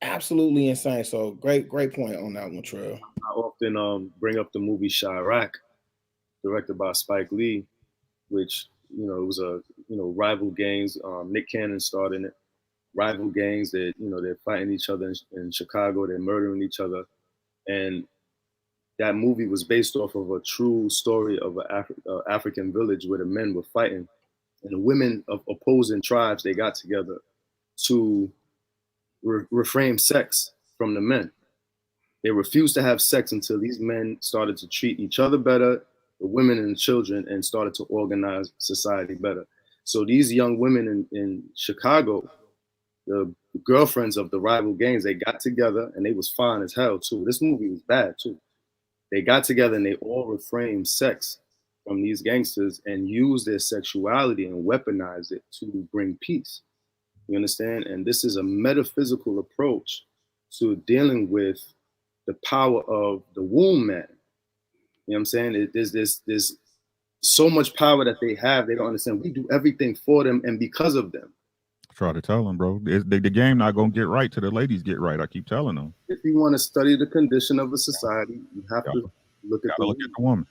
Absolutely insane. So great point on that one, Trell. I often bring up the movie Chirac, directed by Spike Lee, which, you know, it was a, you know, rival gangs. Nick Cannon starred in it. Rival gangs that, you know, they're fighting each other in Chicago. They're murdering each other, and that movie was based off of a true story of an African village where the men were fighting, and the women of opposing tribes, they got together to refrain sex from the men. They refused to have sex until these men started to treat each other better, the women and the children, and started to organize society better. So these young women in Chicago, the girlfriends of the rival gangs, they got together, and they was fine as hell too. This movie was bad too. They got together and they all refrained sex from these gangsters and used their sexuality and weaponized it to bring peace. You understand? And this is a metaphysical approach to dealing with the power of the womb man. You know what I'm saying? There's so much power that they have. They don't understand. We do everything for them and because of them. I try to tell them, bro. The game not gonna get right till the ladies get right. I keep telling them. If you want to study the condition of a society, you have to look at the woman.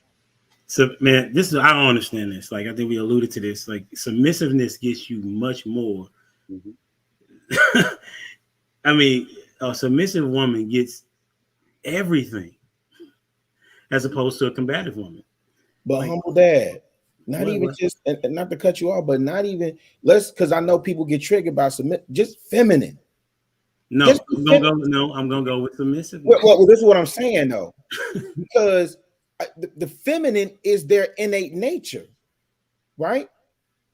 So, man, I don't understand this. Like, I think we alluded to this. Like, submissiveness gets you much more. Mm-hmm. I mean, a submissive woman gets everything, as opposed to a combative woman. But like, humble dad, just, and not to cut you off, but not even because I know people get triggered by just feminine. No, I'm gonna go with submissive. Well, this is what I'm saying though, because the feminine is their innate nature, right?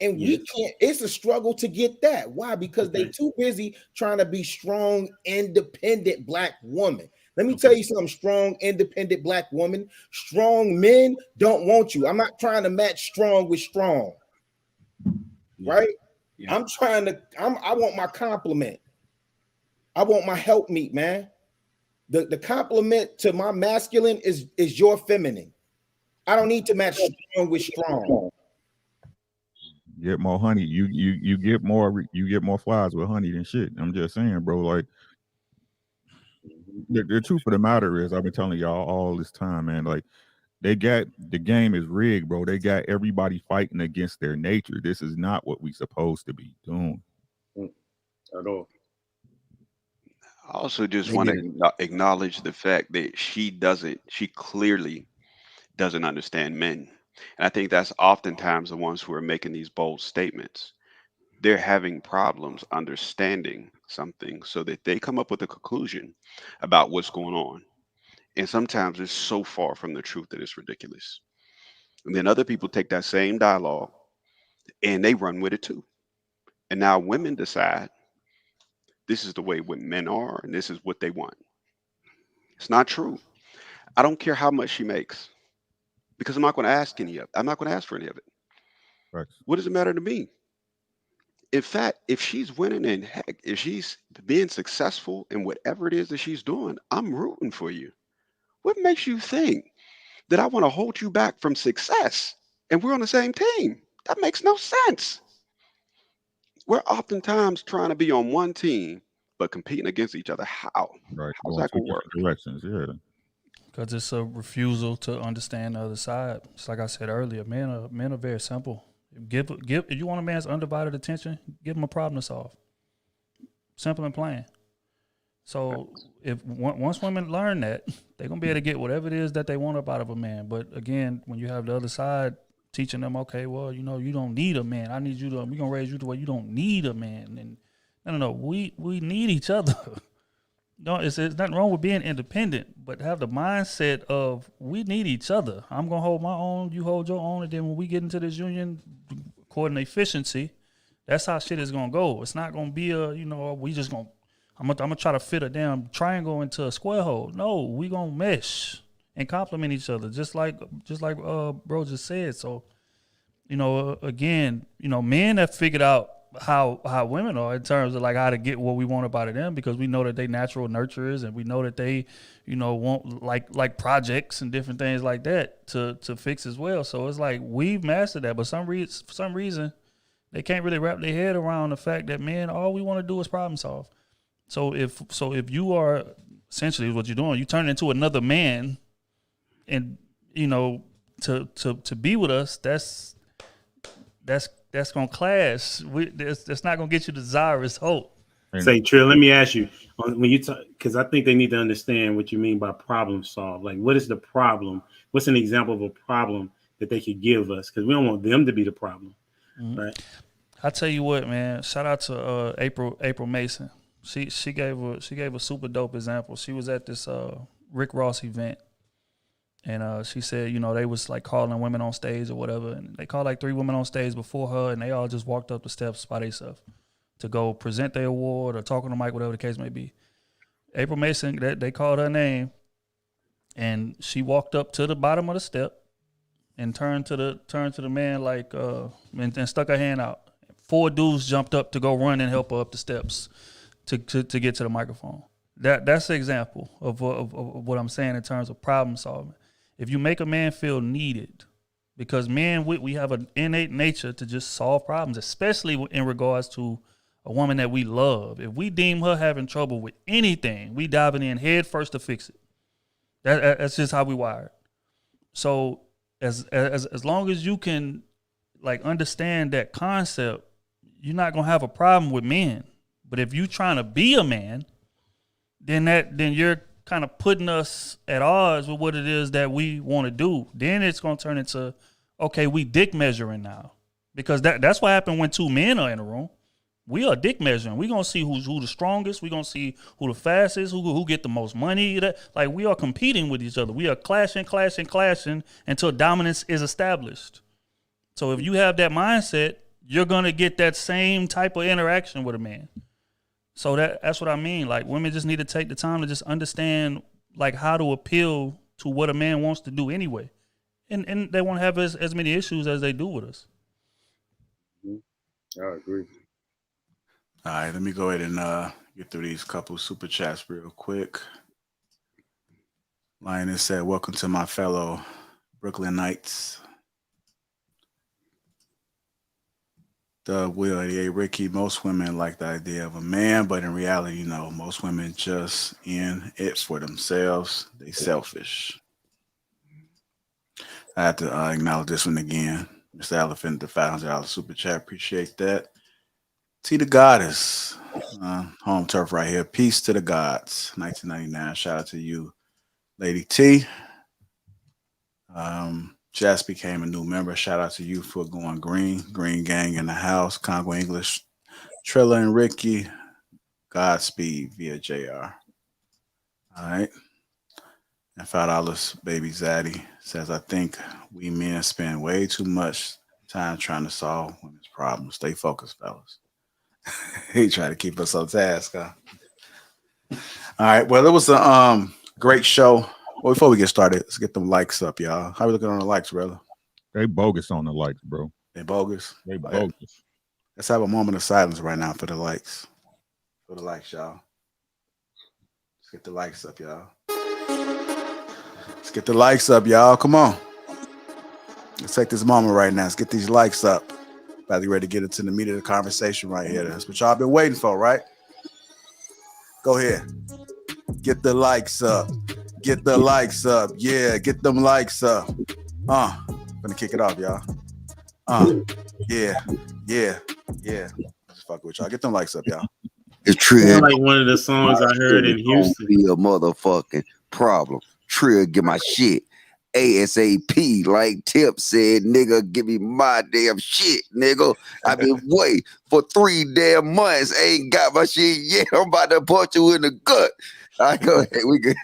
And we can't. It's a struggle to get that. Why? Because they too busy trying to be strong, independent Black woman. Let me tell you something, strong, independent Black woman. Strong men don't want you. I'm not trying to match strong with strong, right? Yeah. I want my compliment. I want my helpmeet, man. The compliment to my masculine is your feminine. I don't need to match strong with strong. Get more honey. You get more flies with honey than shit. I'm just saying, bro. Like, the truth of the matter is, I've been telling y'all all this time, man. Like, the game is rigged, bro. They got everybody fighting against their nature. This is not what we supposed to be doing at all. I also just want to acknowledge the fact that she clearly doesn't understand men. And I think that's oftentimes the ones who are making these bold statements. They're having problems understanding something so that they come up with a conclusion about what's going on. And sometimes it's so far from the truth that it's ridiculous. And then other people take that same dialogue and they run with it too. And now women decide this is the way men are and this is what they want. It's not true. I don't care how much she makes because I'm not going to ask I'm not going to ask for any of it. Right. What does it matter to me? In fact, if she's winning and heck, if she's being successful in whatever it is that she's doing, I'm rooting for you. What makes you think that I want to hold you back from success and we're on the same team? That makes no sense. We're oftentimes trying to be on one team, but competing against each other. How? Right. How's Going that two going to work? different directions. Yeah. Because it's a refusal to understand the other side. It's like I said earlier, men are very simple. Give if you want a man's undivided attention, give him a problem to solve. Simple and plain. So if once women learn that, they're gonna be able to get whatever it is that they want up out of a man. But again, when you have the other side teaching them, okay, well, you know, you don't need a man. I need you to. We're gonna raise you to where you don't need a man. And no, we need each other. No, it's nothing wrong with being independent, but have the mindset of we need each other. I'm gonna hold my own, you hold your own, and then when we get into this union, according to efficiency, that's how shit is gonna go. It's not gonna be we just gonna. I'm gonna try to fit a damn triangle into a square hole. No, we gonna mesh and complement each other, just like bro just said. So, again, men have figured out how women are in terms of like how to get what we want about them, because we know that they natural nurturers and we know that they, want like projects and different things like that to fix as well. So it's like we've mastered that, but for some reason they can't really wrap their head around the fact that men, all we want to do is problem solve. So if you are essentially what you're doing, you turn into another man, and to be with us, that's gonna clash. That's not gonna get you the desirous hope. Say, Trill, let me ask you, when you talk, because I think they need to understand what you mean by problem solve. Like, what is the problem? What's an example of a problem that they could give us? Because we don't want them to be the problem, right? I tell you what, man. Shout out to April Mason. She gave a super dope example. She was at this Rick Ross event. And she said, they was like calling women on stage or whatever. And they called like 3 women on stage before her, and they all just walked up the steps by themselves to go present their award or talk on the mic, whatever the case may be. April Mason, they called her name, and she walked up to the bottom of the step and turned to the man like and stuck her hand out. 4 dudes jumped up to go run and help her up the steps to get to the microphone. That's the example of what I'm saying in terms of problem solving. If you make a man feel needed, because men, we have an innate nature to just solve problems, especially in regards to a woman that we love. If we deem her having trouble with anything, we diving in head first to fix it. That's just how we wired. So as long as you can like understand that concept, you're not gonna have a problem with men. But if you trying to be a man, then you're kind of putting us at odds with what it is that we want to do. Then it's going to turn into, okay, we dick measuring now. Because that's what happened when 2 men are in a room. We are dick measuring. We're going to see who the strongest. We're going to see who the fastest, who get the most money. Like, we are competing with each other. We are clashing until dominance is established. So if you have that mindset, you're going to get that same type of interaction with a man. So that's what I mean. Like, women just need to take the time to just understand like how to appeal to what a man wants to do anyway. And they won't have as many issues as they do with us. I agree. All right, let me go ahead and get through these couple super chats real quick. Lioness said, welcome to my fellow Brooklyn Knights. Ricky, most women like the idea of a man, but in reality, most women just in it for themselves. They selfish. I have to acknowledge this one again. Mr. Elephant, the $500 super chat. Appreciate that. T the Goddess. Home turf right here. Peace to the gods. 1999. Shout out to you, Lady T. Jess became a new member. Shout out to you for going green. Green gang in the house. Congo English. Trilla and Ricky. Godspeed via JR. All right. And $5 baby Zaddy says, I think we men spend way too much time trying to solve women's problems. Stay focused, fellas. He tried to keep us on task, huh? All right. Well, it was a great show. Well, before we get started, let's get them likes up, y'all. How we looking on the likes, brother? They bogus on the likes, bro. They bogus. They All bogus. right. Let's have a moment of silence right now for the likes. For the likes, y'all. Let's get the likes up, y'all. Let's get the likes up, y'all. Come on. Let's take this moment right now. Let's get these likes up. About to be ready to get into the meat of the conversation right here. That's what y'all been waiting for, right? Go ahead. Get the likes up. Get the likes up. Yeah, get them likes up. Gonna kick it off, y'all. Yeah. Just fuck with y'all. Get them likes up, y'all. It's Trill. Like one of the songs I heard in Houston. Be a motherfucking problem. Trill, get my shit ASAP. Like Tip said, nigga, give me my damn shit, nigga. I've been waiting for 3 damn months. Ain't got my shit yet. I'm about to punch you in the gut. All right, go ahead. We good.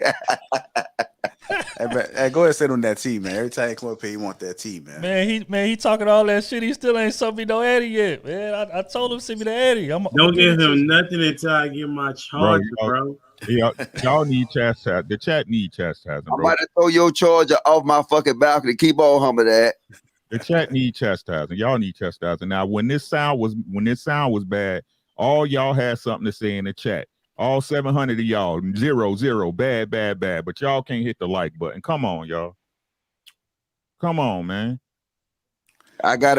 Hey, go ahead and sit on that tea, man. Every time you come up here, you want that tea, man. Man, he talking all that shit. He still ain't sent me no Eddie yet, man. I told him to send me the Eddie. Don't give him nothing until I get my charger, bro. Y'all need chastisement. The chat need chastisement, bro. I'm about to throw your charger off my fucking balcony. Keep on humming that. The chat need chastisement. Y'all need chastisement. Now, when this sound was bad, all y'all had something to say in the chat. All 700 of y'all, 0, bad. But y'all can't hit the like button. Come on, y'all. Come on, man. We got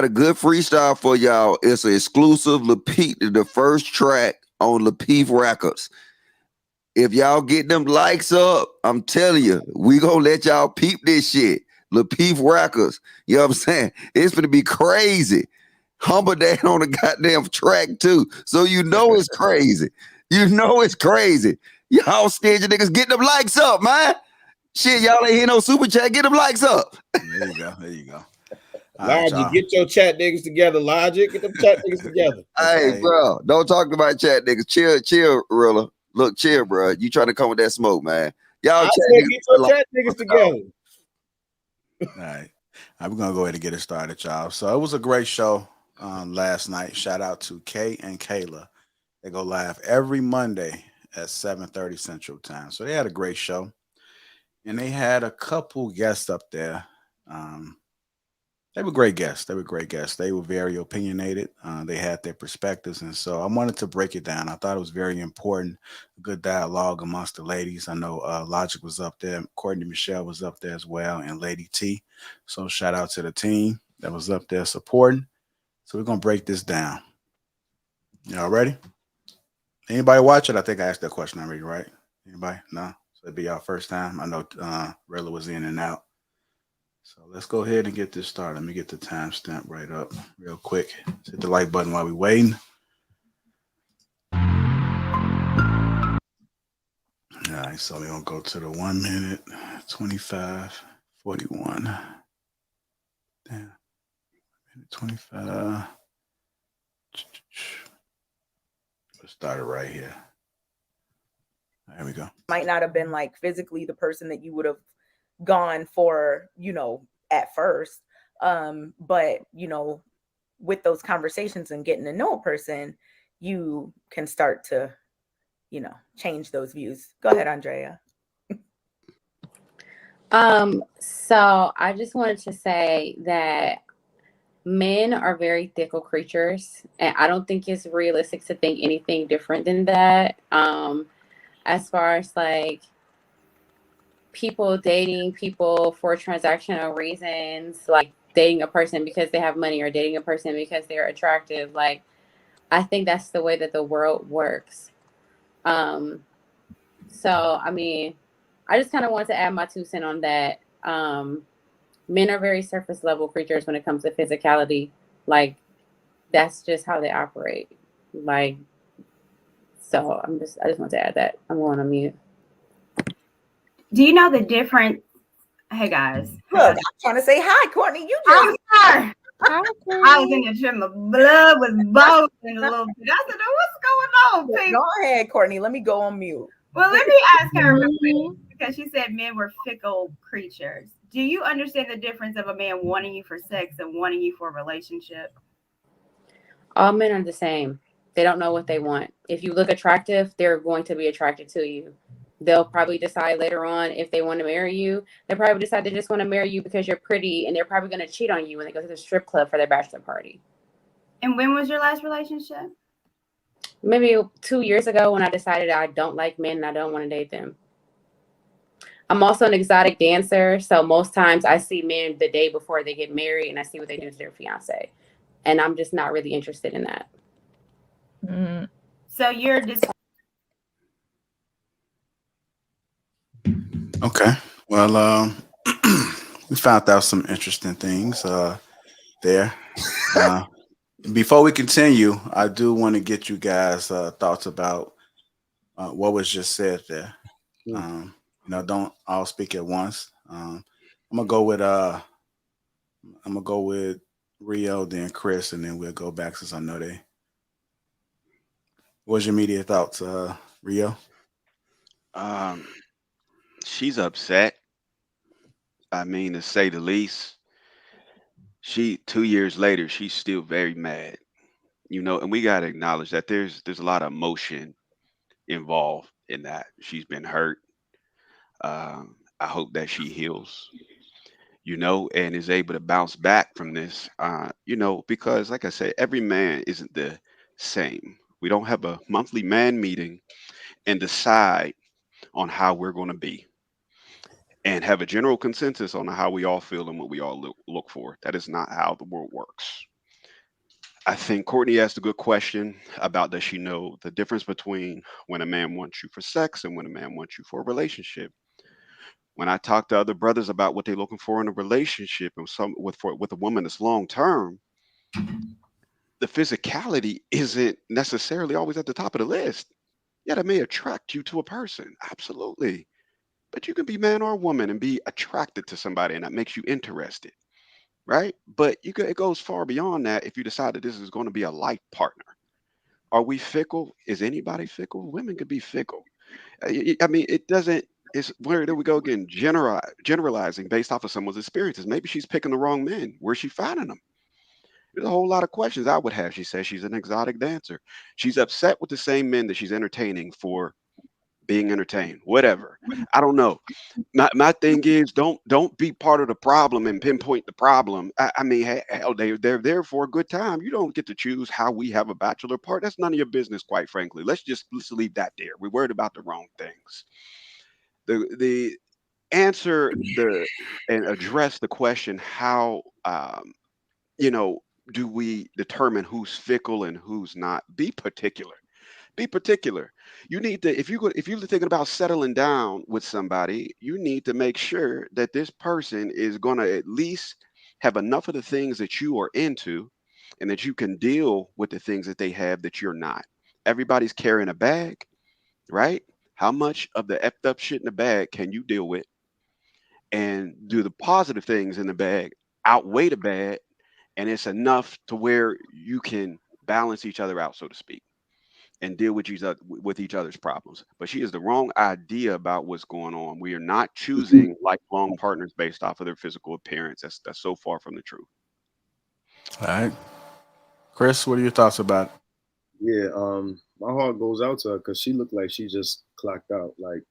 a good freestyle for y'all. It's an exclusive Lapeef, the first track on Lapeef Records. If y'all get them likes up, I'm telling you, we gonna let y'all peep this shit. Lapeef Records. You know what I'm saying? It's gonna be crazy. Humble that on the goddamn track too. So you know it's crazy. You know it's crazy. Y'all scared your niggas. Get them likes up, man. Shit, y'all ain't hear no super chat. Get them likes up. There you go. Logic, right, get your chat niggas together. Logic, get them chat niggas together. Hey, bro, don't talk about chat niggas. Chill, Rilla. Look, chill, bro. You trying to come with that smoke, man. Y'all get your chat niggas together. All right. We're going to go ahead and get it started, y'all. So it was a great show last night. Shout out to Kay and Kayla. They go live every Monday at 7:30 Central Time. So they had a great show. And they had a couple guests up there. They were great guests. They were very opinionated. They had their perspectives. And so I wanted to break it down. I thought it was very important. A good dialogue amongst the ladies. I know Logic was up there. Courtney Michelle was up there as well. And Lady T. So shout out to the team that was up there supporting. So we're going to break this down. Y'all ready? Anybody watch it? I think I asked that question already, right? Anybody? No? So it'd be our first time. I know Rella was in and out. So let's go ahead and get this started. Let me get the timestamp right up real quick. Hit the like button while we're waiting. All right, so we're going to go to the 1 minute, 25:41. Damn. 25. Let's start it right here. There we go. Might not have been like physically the person that you would have gone for, at first. But, with those conversations and getting to know a person, you can start to, change those views. Go ahead, Andrea. So I just wanted to say that men are very fickle creatures, and I don't think it's realistic to think anything different than that. As far as like people dating people for transactional reasons, like dating a person because they have money or dating a person because they're attractive, like I think that's the way that the world works. So I mean, I just kind of want to add my 2 cents on that. Men are very surface level creatures when it comes to physicality. Like that's just how they operate. Like, so I just want to add that. I'm going on mute. Do you know the difference? Hey guys. Look, I'm trying to say hi, Courtney. You just I'm sorry. I was in the gym. My blood was bubbling a little bit. I said, "What's going on, people?" Go ahead, Courtney. Let me go on mute. Well, let me ask her real quick, because she said men were fickle creatures. Do you understand the difference of a man wanting you for sex and wanting you for a relationship? All men are the same. They don't know what they want. If you look attractive, they're going to be attracted to you. They'll probably decide later on if they want to marry you. They probably decide they just want to marry you because you're pretty, and they're probably going to cheat on you when they go to the strip club for their bachelor party. And when was your last relationship? Maybe 2 years ago when I decided I don't like men and I don't want to date them. I'm also an exotic dancer, so most times I see men the day before they get married and I see what they do to their fiance. And I'm just not really interested in that. So you're just Okay. Well, we found out some interesting things there. Before we continue, I do want to get you guys thoughts about what was just said there. Don't all speak at once. I'm gonna go with Rio, then Chris, and then we'll go back since I know they. What's your immediate thoughts, Rio? She's upset. I mean, to say the least. 2 years later, she's still very mad. And we gotta acknowledge that there's a lot of emotion involved in that. She's been hurt. I hope that she heals, and is able to bounce back from this, because like I said, every man isn't the same. We don't have a monthly man meeting and decide on how we're going to be and have a general consensus on how we all feel and what we all look for. That is not how the world works. I think Courtney asked a good question about, does she know the difference between when a man wants you for sex and when a man wants you for a relationship? When I talk to other brothers about what they're looking for in a relationship and with a woman that's long term, the physicality isn't necessarily always at the top of the list. Yeah, that may attract you to a person, absolutely. But you can be man or woman and be attracted to somebody, and that makes you interested, right? But it goes far beyond that. If you decide that this is going to be a life partner, are we fickle? Is anybody fickle? Women could be fickle. I mean, it doesn't. It's where do we go again? Generalizing based off of someone's experiences. Maybe she's picking the wrong men. Where's she finding them? There's a whole lot of questions I would have. She says she's an exotic dancer. She's upset with the same men that she's entertaining for being entertained. Whatever. I don't know. My thing is, don't be part of the problem and pinpoint the problem. I mean, hell, they're there for a good time. You don't get to choose how we have a bachelor party. That's none of your business, quite frankly. Let's leave that there. We're worried about the wrong things. The answer and address the question, how do we determine who's fickle and who's not? Be particular. Be particular. You need to, if you're thinking about settling down with somebody, you need to make sure that this person is going to at least have enough of the things that you are into and that you can deal with the things that they have that you're not. Everybody's carrying a bag, right? How much of the effed up shit in the bag can you deal with? And do the positive things in the bag outweigh the bad? And it's enough to where you can balance each other out, so to speak, and deal with each other's problems. But she has the wrong idea about what's going on. We are not choosing lifelong partners based off of their physical appearance. That's so far from the truth. All right. Chris, what are your thoughts about it? Yeah, my heart goes out to her because she looked like she just clocked out. Like,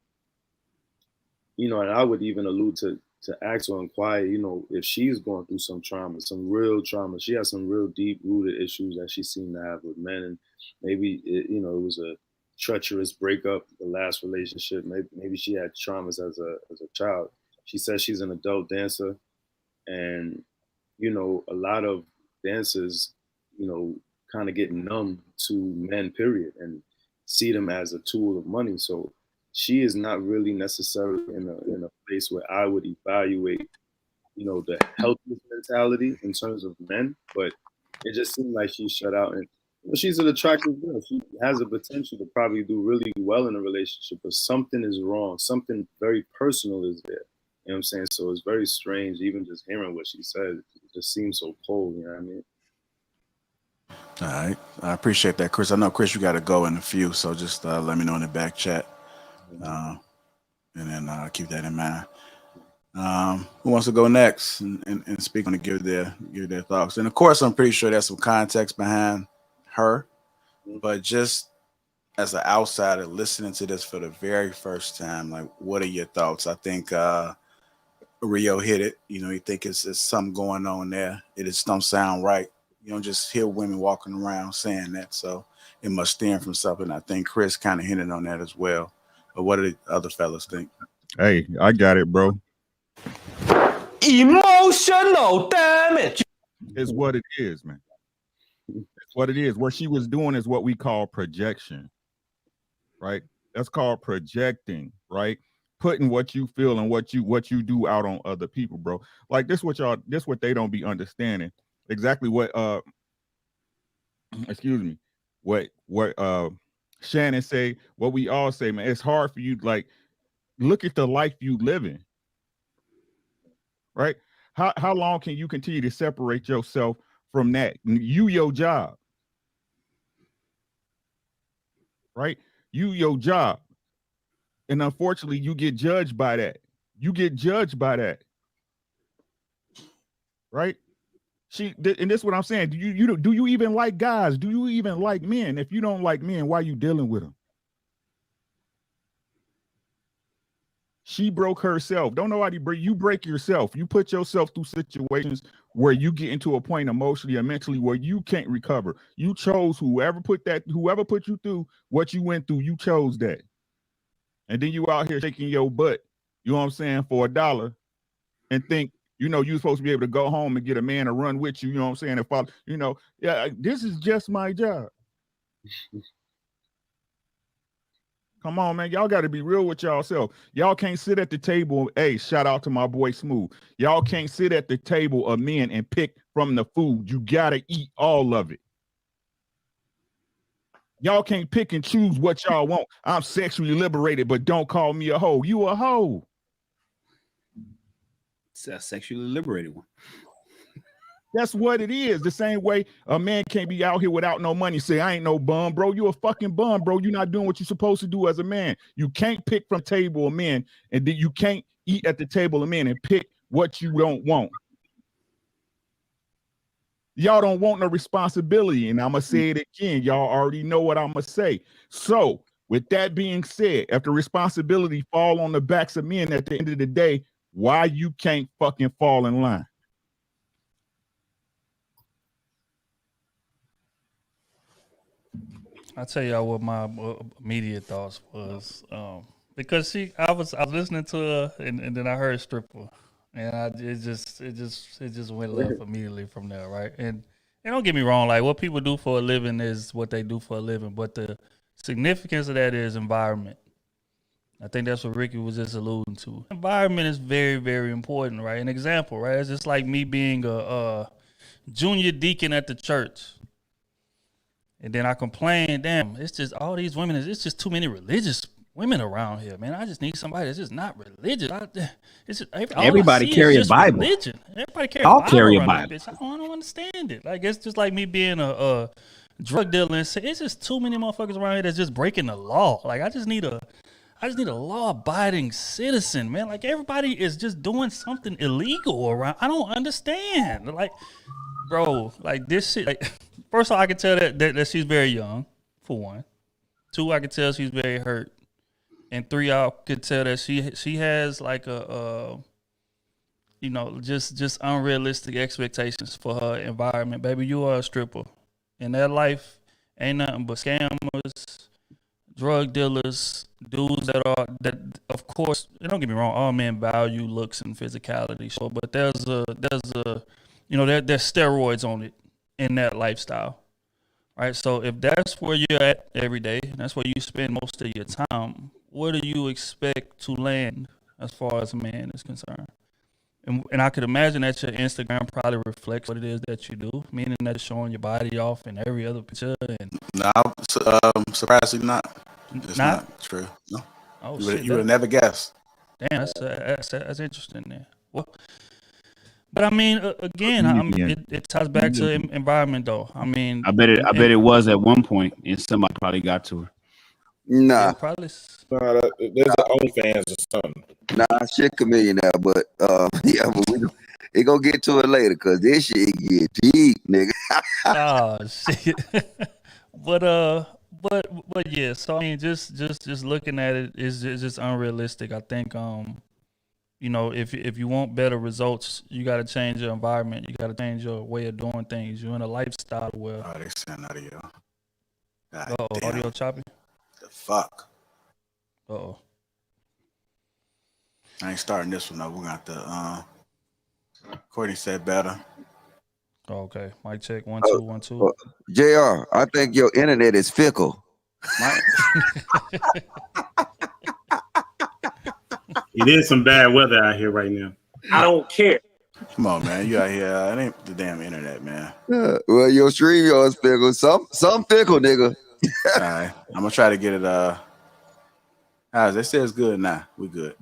and I would even allude to ask or inquire, if she's going through some trauma, some real trauma. She has some real deep rooted issues that she seemed to have with men. And maybe, it was a treacherous breakup, the last relationship. Maybe she had traumas as a child. She says she's an adult dancer. And, a lot of dancers, kind of get numb to men, period, and see them as a tool of money. So she is not really necessarily in a place where I would evaluate, the healthiest mentality in terms of men, but it just seemed like she's shut out. And she's an attractive girl. She has the potential to probably do really well in a relationship, but something is wrong. Something very personal is there. You know what I'm saying? So it's very strange, even just hearing what she said. It just seems so cold, you know what I mean? All right. I appreciate that, Chris. I know, Chris, you got to go in a few, so just let me know in the back chat. And and then keep that in mind. Who wants to go next and speak on to give their thoughts? And of course, I'm pretty sure there's some context behind her, but just as an outsider listening to this for the very first time, like, what are your thoughts? I think Rio hit it. You know, you think it's something going on there. It just don't sound right. You don't just hear women walking around saying that, so it must stem from something. I think Chris kind of hinted on that as well. But what do the other fellas think? Hey, I got it, bro. Emotional damage is what it is, man. It's what it is. What she was doing is what we call projection, right? That's called projecting, right? Putting what you feel and what you do out on other people, bro. Like this what they don't be understanding. Exactly what excuse me, what Shannon say, what we all say, man. It's hard for you, like, look at the life you living. Right? How long can you continue to separate yourself from that? Your job. Right? Your job. And unfortunately, you get judged by that. You get judged by that. Right? And this is what I'm saying. Do you even like guys? Do you even like men? If you don't like men, why are you dealing with them? She broke herself. Don't nobody break. You break yourself. You put yourself through situations where you get into a point emotionally or mentally where you can't recover. You chose whoever put you through what you went through. You chose that, and then you out here shaking your butt. You know what I'm saying, for $1, and think you're supposed to be able to go home and get a man to run with you. You know what I'm saying? If this is just my job. Come on, man. Y'all got to be real with y'allself. Y'all can't sit at the table. Hey, shout out to my boy Smooth. Y'all can't sit at the table of men and pick from the food. You got to eat all of it. Y'all can't pick and choose what y'all want. I'm sexually liberated, but don't call me a hoe. You a hoe. It's a sexually liberated one. That's what it is. The same way a man can't be out here without no money. Say, I ain't no bum, bro. You a fucking bum, bro. You're not doing what you're supposed to do as a man. You can't pick from table of men, and then you can't eat at the table of men and pick what you don't want. Y'all don't want no responsibility, and I'm going to say it again. Y'all already know what I'm going to say. So with that being said, if the responsibility fall on the backs of men at the end of the day, why you can't fucking fall in line? I'll tell y'all what my immediate thoughts was, because I was listening to her and then I heard stripper, and it just went left immediately from there, right? And don't get me wrong, like what people do for a living is what they do for a living, but the significance of that is environment. I think that's what Ricky was just alluding to. Environment is very, very important, right? An example, right? It's just like me being a junior deacon at the church. And then I complain, damn, it's just all these women, it's just too many religious women around here, man. I just need somebody that's just not religious. Everybody carry a Bible. Religion. Everybody carry I'll a Bible. Carry a Bible. Bitch. I don't understand it. Like, it's just like me being a drug dealer and say, it's just too many motherfuckers around here that's just breaking the law. Like, I just need a law-abiding citizen, man. Like, everybody is just doing something illegal around. I don't understand. Like, bro, like this shit, like, first of all, I can tell that she's very young, for one. 2, I can tell she's very hurt. And 3, I could tell that she has like just unrealistic expectations for her environment. Baby, you are a stripper. And that life ain't nothing but scammers, drug dealers, dudes that of course, don't get me wrong, all men value looks and physicality. So, but there's steroids on it in that lifestyle, right? So if that's where you're at every day, and that's where you spend most of your time, what do you expect to land as far as a man is concerned? And I could imagine that your Instagram probably reflects what it is that you do, meaning that it's showing your body off in every other picture. And No, surprisingly not. It's not true. No. Oh, You would never guess. Damn, that's interesting there. Well, but I mean, again, it ties back to environment, though. I mean, I bet it was at one point, and somebody probably got to her. Nah, Probably. There's an OnlyFans or something. nah, shit chameleon now, but yeah, but we gonna get to it later because this shit get deep, nigga. Oh shit. but yeah. So I mean, just looking at it is just unrealistic. I think you know, if you want better results, you got to change your environment. You got to change your way of doing things. You're in a lifestyle where. Oh, they send audio. God Oh, damn. audio choppy. The fuck. Oh. I ain't starting this one though. We're gonna have to Courtney said better. Okay. Mic check 1 2 1 2. JR, I think your internet is fickle. It is some bad weather out here right now. I don't care. Come on, man. You out here. It ain't the damn internet, man. Well, your stream yours fickle. Some fickle, nigga. All right. I'm gonna try to get it they say it's good now. We good.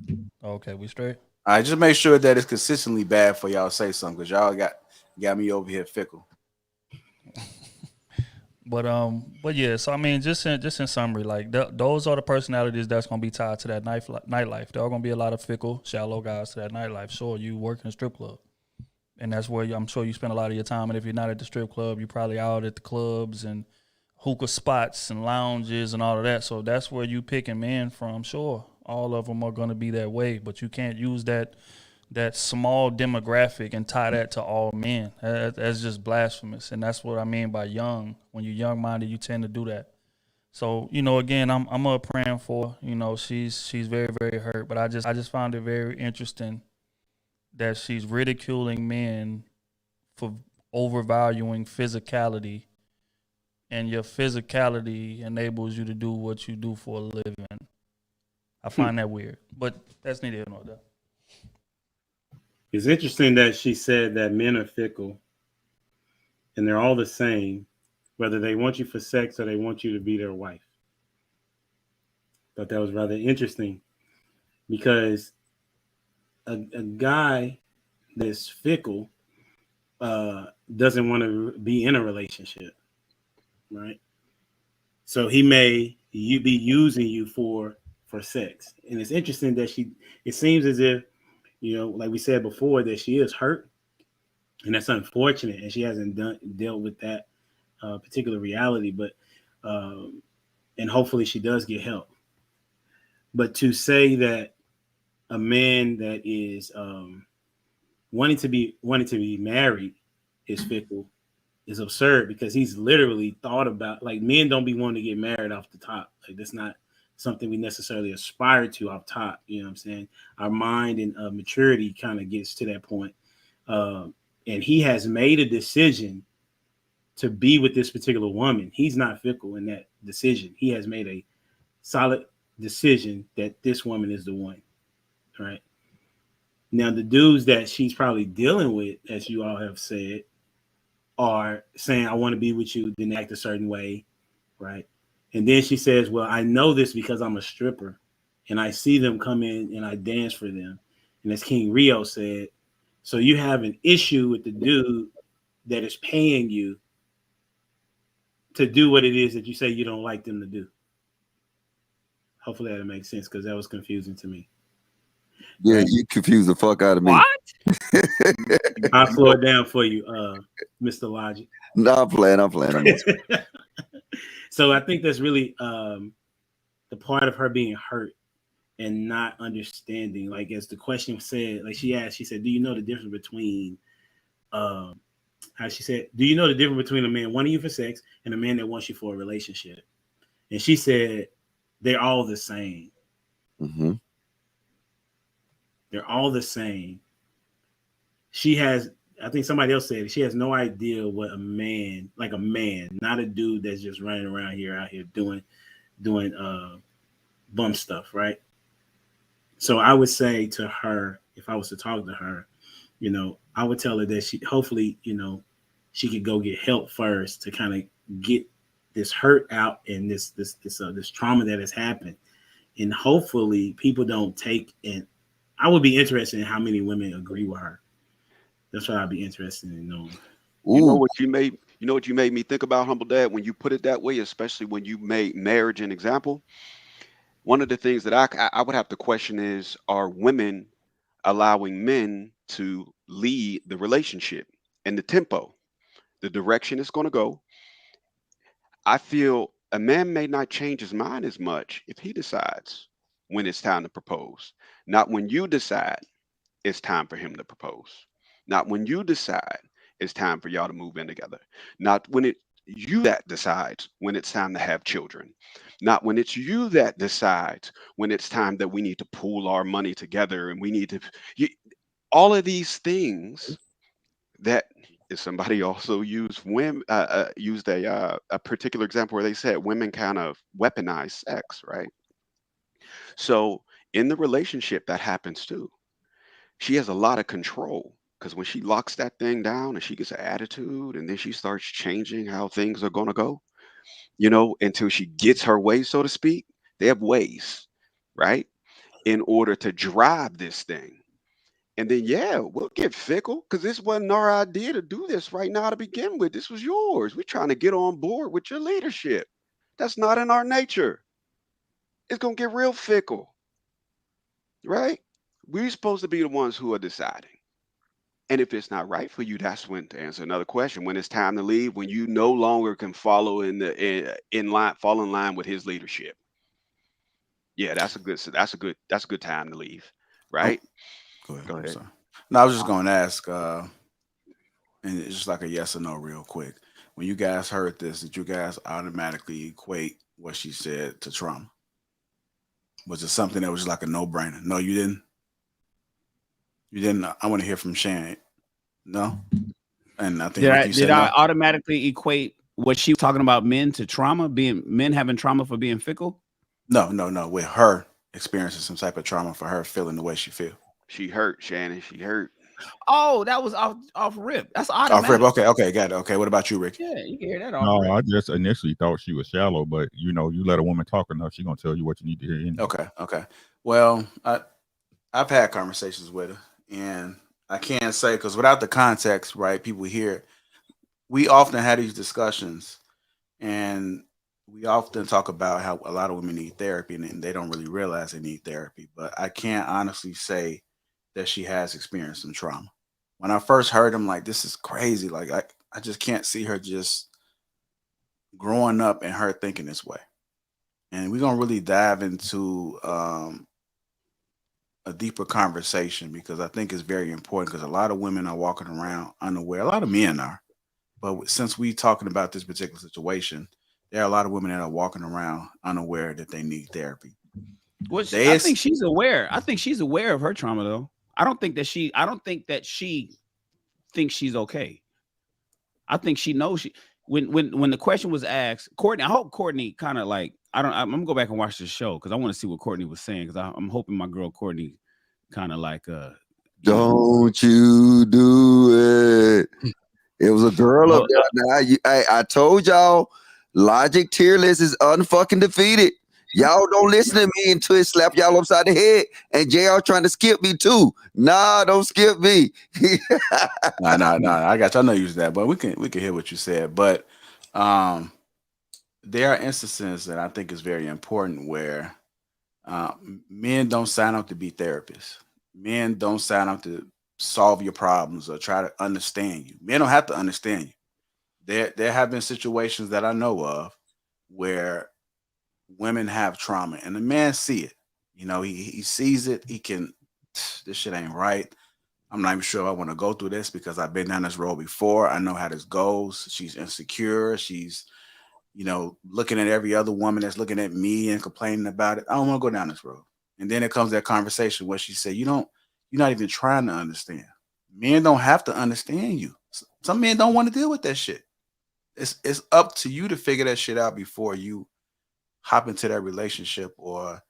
Okay, we straight. All right, just make sure that it's consistently bad for y'all to say something, because y'all got me over here fickle. But yeah, so I mean, just in summary, like those are the personalities that's gonna be tied to that nightlife. There are gonna be a lot of fickle, shallow guys to that nightlife. Sure, you work in a strip club, and that's where I'm sure you spend a lot of your time. And if you're not at the strip club, you're probably out at the clubs and hookah spots and lounges and all of that. So that's where you picking men from. Sure, all of them are gonna be that way, but you can't use that small demographic and tie that to all men. That's just blasphemous. And that's what I mean by young. When you're young-minded, you tend to do that. So, you know, again, I'm praying for, you know, she's very, very hurt. But I just found it very interesting that she's ridiculing men for overvaluing physicality, and your physicality enables you to do what you do for a living. I find that weird. But that's neither here nor there. It's interesting that she said that men are fickle and they're all the same, whether they want you for sex or they want you to be their wife. Thought that was rather interesting, because a guy that's fickle doesn't want to be in a relationship, right? So he may be using you for sex. And it's interesting that it seems as if, you know, like we said before, that she is hurt, and that's unfortunate, and she hasn't dealt with that particular reality. But and hopefully she does get help. But to say that a man that is wanting to be married is fickle is absurd, because he's literally thought about, like, men don't be wanting to get married off the top. Like, that's not something we necessarily aspire to off top. You know what I'm saying? Our mind and maturity kind of gets to that point. And he has made a decision to be with this particular woman. He's not fickle in that decision. He has made a solid decision that this woman is the one. Right? Now, the dudes that she's probably dealing with, as you all have said, are saying, I want to be with you, then act a certain way. Right? And then she says, well, I know this because I'm a stripper and I see them come in and I dance for them. And as King Rio said, so you have an issue with the dude that is paying you to do what it is that you say you don't like them to do. Hopefully that makes sense, because that was confusing to me. Yeah, you confused the fuck out of me. What? I'll slow it down for you, Mr. Logic. No, I'm playing. So I think that's really the part of her being hurt and not understanding. Like, as the question said, like she said, do you know the difference between how she said, do you know the difference between a man wanting you for sex and a man that wants you for a relationship? And she said, they're all the same. Mm-hmm. They're all the same. I think somebody else said it, she has no idea what a man, not a dude that's just running around here out here doing bum stuff, right? So I would say to her, if I was to talk to her, you know, I would tell her that she hopefully, you know, she could go get help first to kind of get this hurt out and this trauma that has happened. And hopefully people don't take, and I would be interested in how many women agree with her. That's what I'd be interested in knowing. You know what You know what you made me think about, Humble Dad, when you put it that way, especially when you made marriage an example. One of the things that I would have to question is, are women allowing men to lead the relationship and the tempo, the direction it's going to go? I feel a man may not change his mind as much if he decides when it's time to propose, not when you decide it's time for him to propose, not when you decide it's time for y'all to move in together, not when it you that decides when it's time to have children, not when it's you that decides when it's time that we need to pool our money together and we need to you, all of these things that is somebody also used women used a particular example where they said women kind of weaponize sex, right? So in the relationship that happens too. She has a lot of control because when she locks that thing down and she gets an attitude and then she starts changing how things are going to go, until she gets her way, so to speak. They have ways, right, in order to drive this thing. And then, yeah, we'll get fickle because this wasn't our idea to do this right now to begin with. This was yours. We're trying to get on board with your leadership. That's not in our nature. It's going to get real fickle, right? We're supposed to be the ones who are deciding. And if it's not right for you, that's when, to answer another question, when it's time to leave, when you no longer can follow fall in line with his leadership. Yeah, that's a good time to leave, Oh, right? go ahead. Go I'm ahead. sorry. No, I was just going to ask, and it's just like a yes or no, real quick. When you guys heard this, did you guys automatically equate what she said to trauma? Was it something that was just like a no-brainer? No, you didn't. You didn't. I want to hear from Shannon. No, and I think Did Ricky said I no. automatically equate what she was talking about men to trauma, being men having trauma for being fickle? No. With her experiencing some type of trauma for her feeling the way she feel. She hurt, Shannon. She hurt. Oh, that was off rip. That's Off automatic. rip. Okay, got it. Okay, what about you, Ricky? Yeah, you can hear that off No, rip. I just initially thought she was shallow, but you let a woman talk enough, she's gonna tell you what you need to hear. Anyway. Okay. Well, I've had conversations with her, and I can't say because without the context, right? People hear. We often have these discussions, and we often talk about how a lot of women need therapy, and they don't really realize they need therapy. But I can't honestly say that she has experienced some trauma. When I first heard him, like, this is crazy. Like, I just can't see her just growing up and her thinking this way. And we're gonna really dive into a deeper conversation because I think it's very important because a lot of women are walking around unaware. A lot of men are, but since we talking about this particular situation, there are a lot of women that are walking around unaware that they need therapy. I think she's aware. I think she's aware of her trauma, though. I don't think that she thinks she's okay. I think she knows she. When the question was asked, Courtney, I hope Courtney kind of like I'm gonna go back and watch the show because I want to see what Courtney was saying because I'm hoping my girl Courtney kind of like don't you do it. It was a girl up there. Now I told y'all Logic tier list is unfucking defeated. Y'all don't listen to me until it slap y'all upside the head. And JR trying to skip me too. Nah, don't skip me. No. I got you. I know you use that, but we can hear what you said. But there are instances that I think is very important where men don't sign up to be therapists. Men don't sign up to solve your problems or try to understand you. Men don't have to understand you. There have been situations that I know of where women have trauma and the man see it. He sees it. He can, this shit ain't right. I'm not even sure if I want to go through this because I've been down this road before. I know how this goes. She's insecure. She's, looking at every other woman that's looking at me and complaining about it. I don't want to go down this road. And then it comes that conversation where she said, you're not even trying to understand. Men don't have to understand you. Some men don't want to deal with that shit. It's up to you to figure that shit out before you hop into that relationship or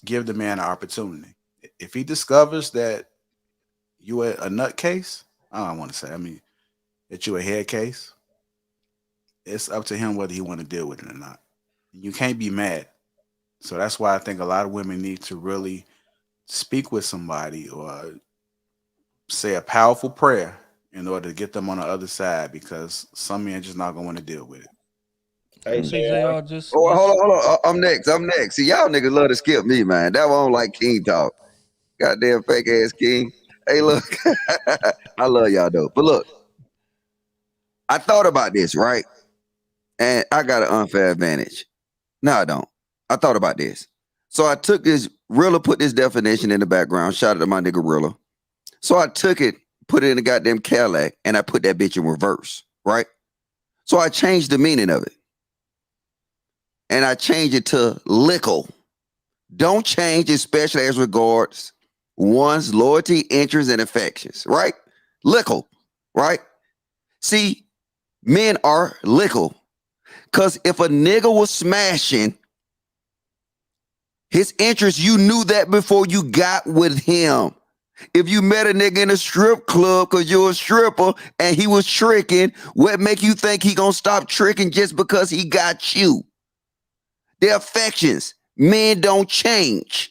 give the man an opportunity. If he discovers that you a nutcase, I don't want to say, that you a head case, it's up to him whether he want to deal with it or not. You can't be mad. So that's why I think a lot of women need to really speak with somebody or say a powerful prayer in order to get them on the other side, because some men just not gonna want to deal with it. Hey, CJR, just Oh, hold on. I'm next. See, y'all niggas love to skip me, man. That one like King talk. Goddamn fake ass King. Hey, look, I love y'all though. But look, I thought about this, right? And I got an unfair advantage. No, I don't. I thought about this. So I took this, Rilla put this definition in the background. Shout out to my nigga Rilla. So I took it, put it in the goddamn Cadillac, and I put that bitch in reverse, right? So I changed the meaning of it. And I changed it to lickle. Don't change, especially as regards one's loyalty, interests, and affections, right? Lickle, right? See, men are lickle. Because if a nigga was smashing his interest, you knew that before you got with him. If you met a nigga in a strip club because you're a stripper and he was tricking, what make you think he gonna stop tricking just because he got you? Their affections. Men don't change.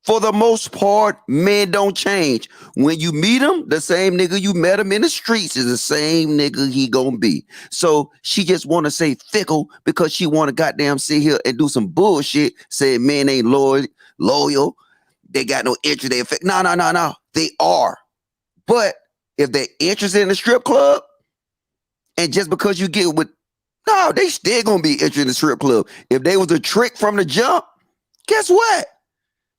For the most part, men don't change. When you meet him, the same nigga you met him in the streets is the same nigga he gonna be. So she just want to say fickle because she want to goddamn sit here and do some bullshit, say men ain't loyal, they got no interest, they affect. No. They are. But if they're interested in the strip club, and just because you get with, no, they still gonna be interested in the strip club. If they was a trick from the jump, guess what?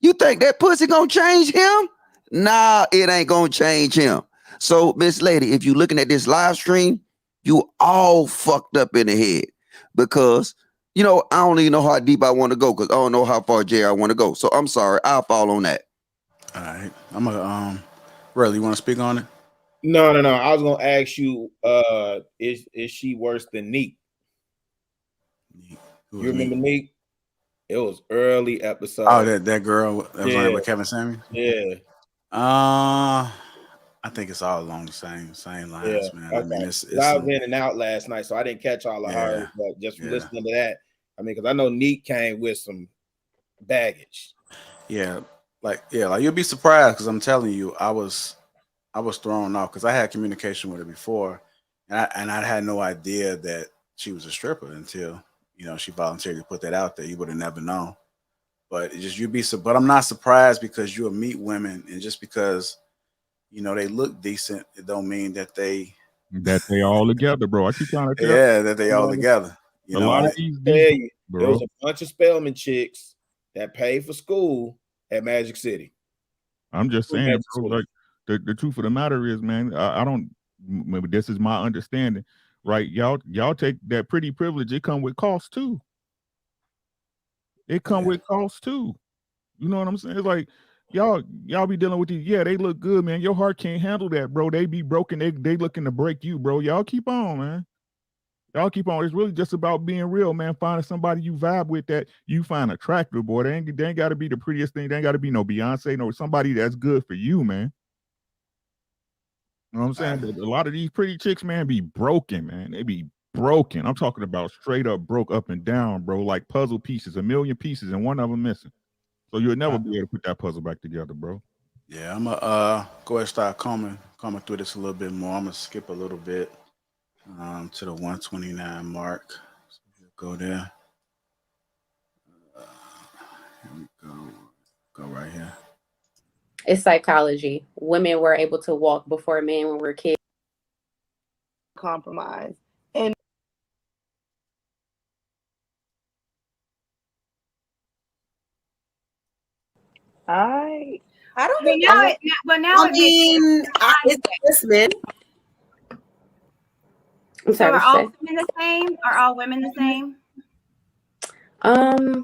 You think that pussy gonna change him? Nah, it ain't gonna change him. So, Miss Lady, if you looking at this live stream, you all fucked up in the head because, you know, I don't even know how deep I want to go because I don't know how far JR want to go. So I'm sorry, I'll fall on that. All right, I'm gonna Really, you want to speak on it? No. I was gonna ask you, is she worse than Neek? You remember Neek? It was early episode. Oh, that girl that was on it with Kevin Samuels? Yeah. I think it's all along the same lines, man. Okay. I mean, it's I was in and out last night, so I didn't catch all of hers, but just from listening to that, I mean, because I know Neek came with some baggage. Yeah, like you'll be surprised because I'm telling you, I was thrown off because I had communication with her before, and I had no idea that she was a stripper until, you know, she voluntarily put that out there. You would have never known. But it just but I'm not surprised because you'll meet women, and just because, you know, they look decent, it don't mean that they all together, bro. I keep trying to tell that they all together. You know, lot of there bro. was a bunch of Spelman chicks that paid for school at Magic City. I'm just saying, bro, like the truth of the matter is, man, I don't, maybe this is my understanding, right? Y'all take that pretty privilege, it come with cost too. It come with cost too. You know what I'm saying? It's like y'all be dealing with these. Yeah, they look good, man. Your heart can't handle that, bro. They be broken. They looking to break you, bro. Y'all keep on, man. Y'all keep on. It's really just about being real, man. Finding somebody you vibe with that you find attractive, boy. They ain't got to be the prettiest thing. They ain't got to be no Beyonce, no somebody that's good for you, man. You know what I'm saying? But a lot of these pretty chicks, man, be broken, man. They be broken. I'm talking about straight up broke up and down, bro. Like puzzle pieces, 1,000,000 pieces, and one of them missing. So you'll never be able to put that puzzle back together, bro. Yeah, I'm gonna go ahead and start coming through this a little bit more. I'm gonna skip a little bit to the 129 mark. So we'll go there. Here we go. Go right here. It's psychology. Women were able to walk before men when we were kids. Compromise. And I don't But think now it makes it's this men. I'm So sorry, are what all you women the same? Are all women the same? say?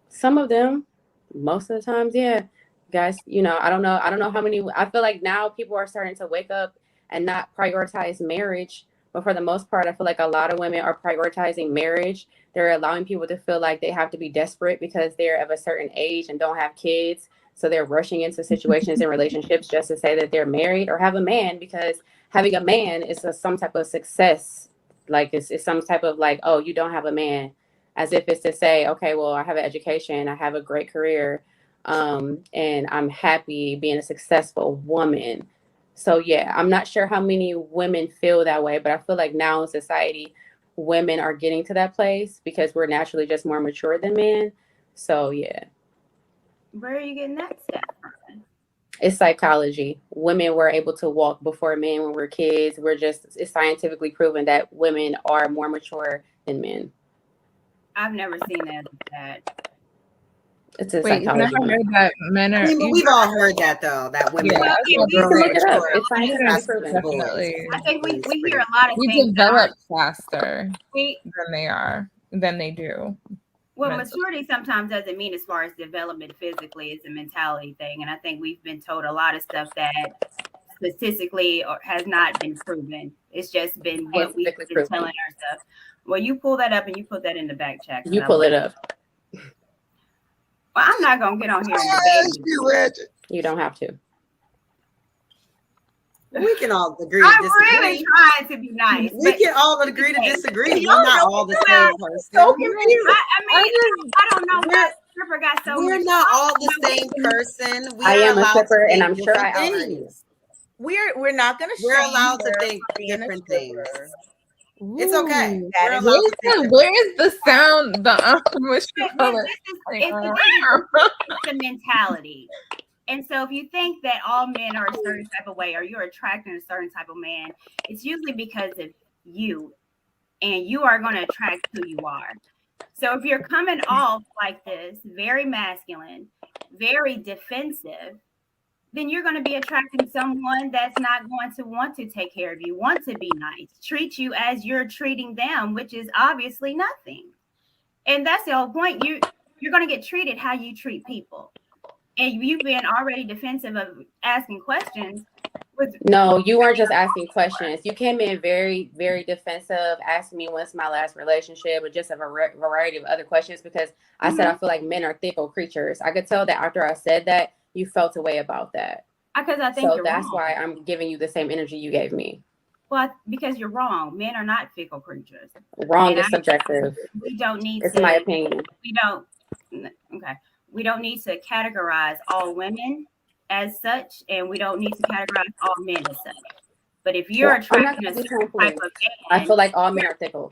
Some of them, most of the times, yeah. Guys, you know, I don't know how many. I feel like now people are starting to wake up and not prioritize marriage. But for the most part, I feel like a lot of women are prioritizing marriage. They're allowing people to feel like they have to be desperate because they're of a certain age and don't have kids. So they're rushing into situations and relationships just to say that they're married or have a man, because having a man is some type of success. Like it's some type of like, oh, you don't have a man, as if it's to say, okay, well, I have an education, I have a great career, and I'm happy being a successful woman. So yeah, I'm not sure how many women feel that way, but I feel like now in society, women are getting to that place because we're naturally just more mature than men. So yeah. Where are you getting that step from? It's psychology. Women were able to walk before men when we're kids. It's scientifically proven that women are more mature than men. I've never seen that. It's a Wait, you've psychology. never heard that men are. I mean, but we've all heard that though. That women Yeah, you can look it up. It's scientifically proven. definitely. I think we hear a lot of We things that develop aren't- faster than they do. Well, mentally. maturity sometimes doesn't mean as far as development physically. It's a mentality thing, and I think we've been told a lot of stuff that statistically has not been proven. It's just been what we've been telling ourselves. Well, you pull that up and you put that in the back chat. You pull it up. Well, I'm not gonna get on here and debate. You don't have to. We can all agree to I'm disagree. really trying to be nice. We can all agree to disagree. We're not all the same person. So confused. I don't know why stripper got so. We're not all the same person. We I are am a allowed stripper, to and think I'm sure I different outlined things. We're not gonna. We're shame allowed to her think for being a different stripper. things. It's okay. Ooh, We're allowed to think where's the sound? What you call it? It's a mentality. And so if you think that all men are a certain type of way or you're attracting a certain type of man, it's usually because of you, and you are going to attract who you are. So if you're coming off like this, very masculine, very defensive, then you're going to be attracting someone that's not going to want to take care of you, want to be nice, treat you as you're treating them, which is obviously nothing. And that's the whole point. You're going to get treated how you treat people. And you've been already defensive of asking questions. No, you weren't just asking questions. You came in very, very defensive, asking me when's my last relationship, or just a variety of other questions because I said I feel like men are fickle creatures. I could tell that after I said that, you felt a way about that. Because I think so you're that's wrong. why I'm giving you the same energy you gave me. Well, because you're wrong. Men are not fickle creatures. Wrong is subjective. We don't need It's to. my opinion. We don't. Okay. We don't need to categorize all women as such, and we don't need to categorize all men as such. But if you're attracting a certain type of man, I feel like all men are fickle.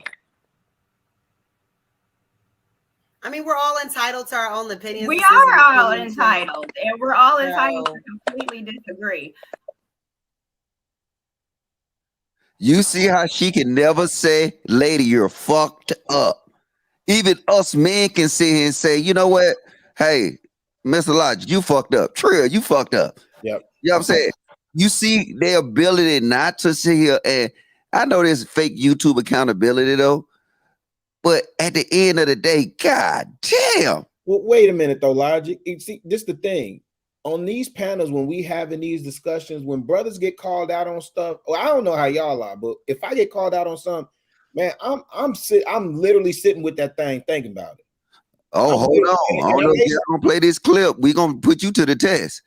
I mean, we're all entitled to our own opinions. We This isn't are all opinion entitled, and we're all So- entitled to completely disagree. You see how she can never say, lady, you're fucked up. Even us men can sit here and say, you know what? Hey, Mr. Logic, you fucked up. Trill, you fucked up. Yep. You know what I'm saying? You see their ability not to sit here, and I know there's fake YouTube accountability though, but at the end of the day, god damn. Well, wait a minute though, Logic. You see, this is the thing. On these panels, when we having these discussions, when brothers get called out on stuff, well, I don't know how y'all are, but if I get called out on something, man, I'm literally sitting with that thing thinking about it. Oh, hold on. I don't know if you're gonna play this clip. We're gonna put you to the test.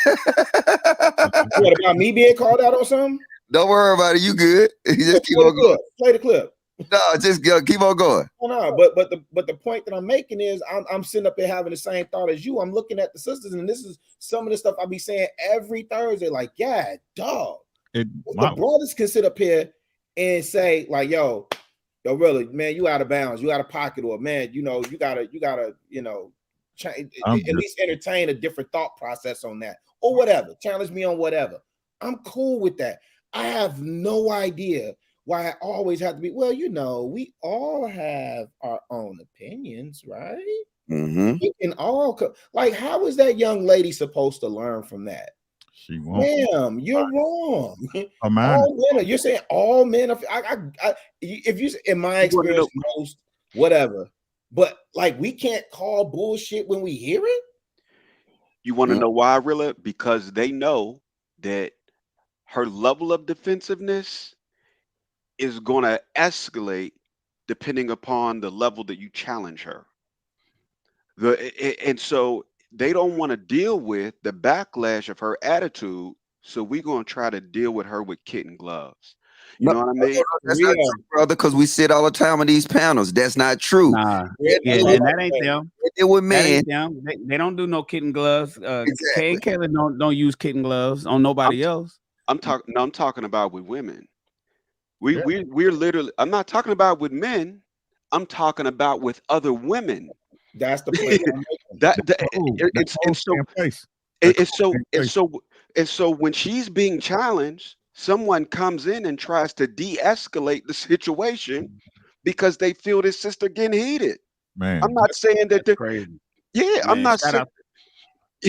What about me being called out on something? Don't worry about it. You good. Just keep on going. Play the clip. No, just keep on going. No, but the point that I'm making is I'm sitting up there having the same thought as you. I'm looking at the sisters, and this is some of the stuff I be saying every Thursday. Like, yeah, dog. The brothers can sit up here and say, like, yo, really, man, you out of bounds, you out of pocket, or man, you gotta, at least entertain a different thought process on that, or whatever. Challenge me on whatever. I'm cool with that. I have no idea why I always have to be, well, we all have our own opinions, right? Mm-hmm. We can all, like, how is that young lady supposed to learn from that? She won't. Ma'am, you're wrong. Man. All men are, you're saying all men are, if you, in my experience, most, whatever, but like, we can't call bullshit when we hear it. You want to know why, Rilla? Because they know that her level of defensiveness is going to escalate depending upon the level that you challenge her. And so they don't want to deal with the backlash of her attitude. So we're going to try to deal with her with kitten gloves. You know what I mean? That's not true, brother, because we sit all the time on these panels. That's not true. Nah, and that ain't them. It with men. That ain't them. They don't do no kitten gloves. Kay and Kayla don't use kitten gloves on nobody else. I'm talking about with women. Yeah. We're literally. I'm not talking about with men. I'm talking about with other women. That's the point. So when she's being challenged, someone comes in and tries to de-escalate the situation because they feel their sister getting heated. Man, I'm not saying that they're crazy. yeah, I'm Man, not shout saying out,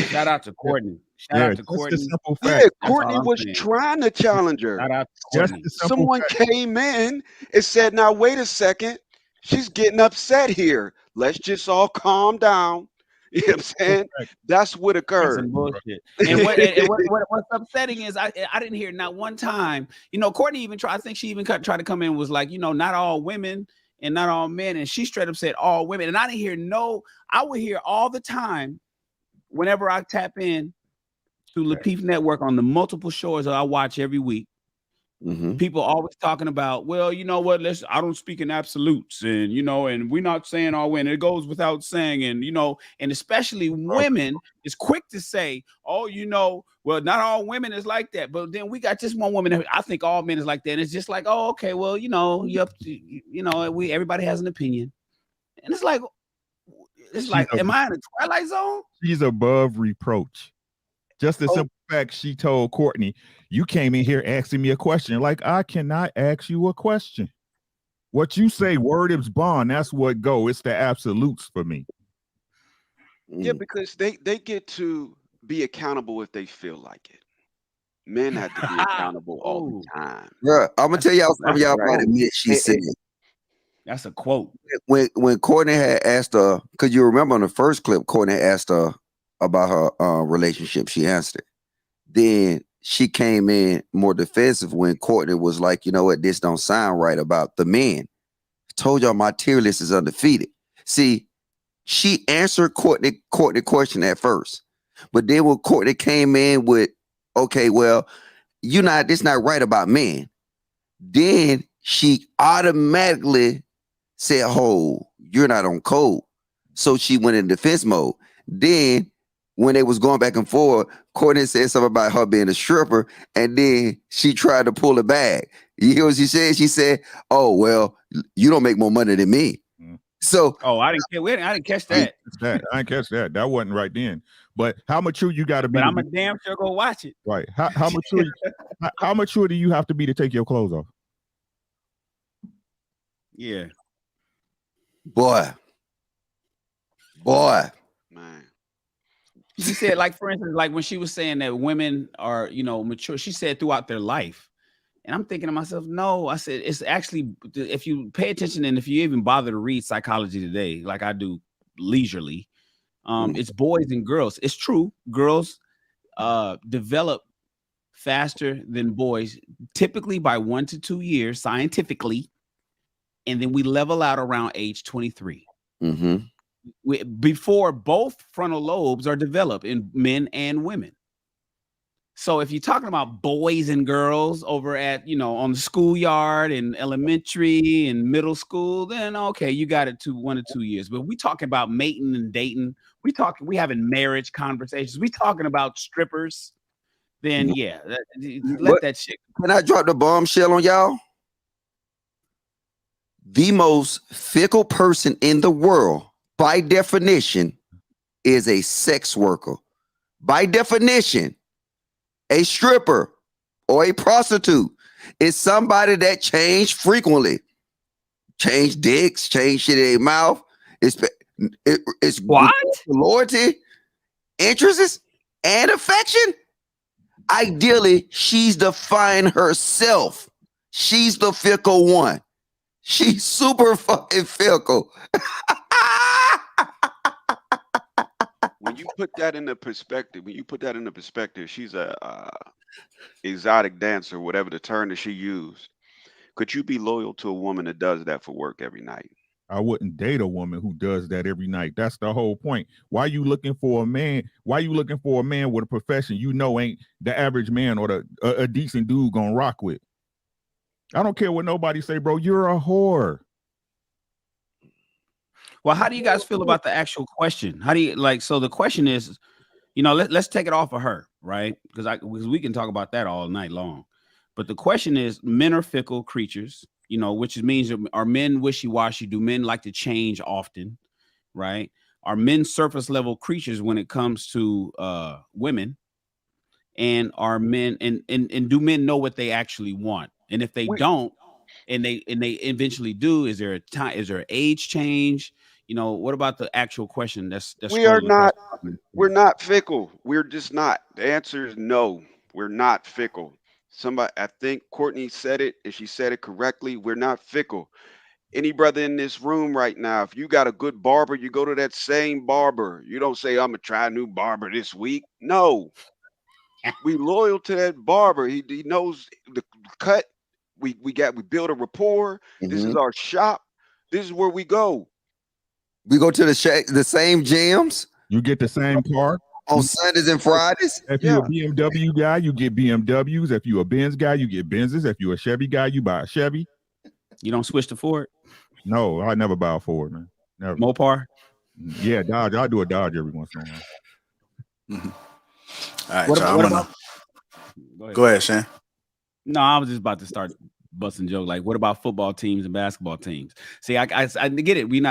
shout out to Courtney. Shout yeah, out to just the Courtney. simple yeah, fact. That's Courtney all I'm was saying. trying to challenge her. Shout out to Just Courtney. the simple Someone fact. came in and said, "Now wait a second, she's getting upset here. Let's just all calm down." You know what I'm saying? That's what That's occurred. some bullshit. And what's upsetting is I didn't hear not one time. You know, Courtney even tried. I think she even tried to come in and was like, you know, not all women and not all men, and she straight up said all women. And I didn't hear no. I would hear all the time whenever I tap in to Lapeef Network on the multiple shows that I watch every week. People always talking about, well, you know what? I don't speak in absolutes, and you know, and we're not saying all women. It goes without saying, and you know, and especially women is quick to say, oh, you know, well, not all women is like that, but then we got just one woman. I think all men is like that, and it's just like, oh, okay, well, you know, you know, everybody has an opinion, and it's like, am I in a Twilight Zone? She's above reproach. Just the simple fact she told Courtney, you came in here asking me a question. Like, I cannot ask you a question. What you say, word is bond. That's what go. It's the absolutes for me. Yeah, because they get to be accountable if they feel like it. Men have to be accountable all the time. Bruh, I'm gonna tell y'all something y'all might admit she said. That's a quote. When Courtney had asked her, because you remember on the first clip, Courtney asked her about her relationship. She answered it. Then she came in more defensive when Courtney was like, you know what, this don't sound right about the men. I told y'all my tier list is undefeated. See, she answered Courtney question at first, but then when Courtney came in with, okay, well, this not right about men. Then she automatically said, oh, you're not on code. So she went in defense mode. Then when they was going back and forth, Courtney said something about her being a stripper, and then she tried to pull it back. You hear what she said? She said, oh, well, you don't make more money than me. So I didn't catch that. I didn't catch that. That wasn't right then. But how mature you got to be? But I'm a damn sure go watch it. Right. How mature? How mature do you have to be to take your clothes off? Yeah. Boy. Man. She said, like, for instance, like when she was saying that women are, you know, mature, she said throughout their life. And I'm thinking to myself, no, I said, it's actually, if you pay attention and if you even bother to read Psychology Today, like I do leisurely, it's boys and girls. It's true. Girls develop faster than boys, typically by 1 to 2 years, scientifically. And then we level out around age 23. Before both frontal lobes are developed in men and women. So if you're talking about boys and girls over at, you know, on the schoolyard and elementary and middle school, then okay, you got it to 1 to 2 years. But we talking about mating and dating. We having marriage conversations. We talking about strippers. Then yeah, let that shit. Can I drop the bombshell on y'all? The most fickle person in the world, by definition, is a sex worker. By definition, a stripper or a prostitute is somebody that change frequently. Change dicks, change shit in their mouth. It's what? Loyalty, interests, and affection. Ideally, she's defined herself. She's the fickle one. She's super fucking fickle. When you put that into perspective, she's a exotic dancer, whatever the term that she used. Could you be loyal to a woman that does that for work every night? I wouldn't date a woman who does that every night. That's the whole point. Why are you looking for a man? Why are you looking for a man with a profession you know ain't the average man or a decent dude gonna rock with? I don't care what nobody say, bro. You're a whore. Well, how do you guys feel about the actual question? How do you like? So the question is, you know, let's take it off of her, right? Because we can talk about that all night long. But the question is, men are fickle creatures, you know, which means are men wishy-washy? Do men like to change often, right? Are men surface level creatures when it comes to women? And are men and do men know what they actually want? And if they don't, and they eventually do, is there an age change? You know, what about the actual question that's We are scrolling not. across the We're not fickle. We're just not. The answer is no. We're not fickle. Somebody, I think Courtney said it, and she said it correctly. We're not fickle. Any brother in this room right now, if you got a good barber, you go to that same barber. You don't say, I'm gonna try a new barber this week. No. We loyal to that barber. He knows the cut. We build a rapport. This is our shop. This is where we go. We go to the same gyms. You get the same car on Sundays and Fridays. If you're a BMW guy, you get BMWs. If you're a Benz guy, you get Benzes. If you're a Chevy guy, you buy a Chevy. You don't switch to Ford? No, I never buy a Ford, man. Never. Mopar? Yeah, Dodge. I do a Dodge every once in a while. All right, so go ahead, Shane. No, I was just about to start busting joke. Like, what about football teams and basketball teams? See, I get it. We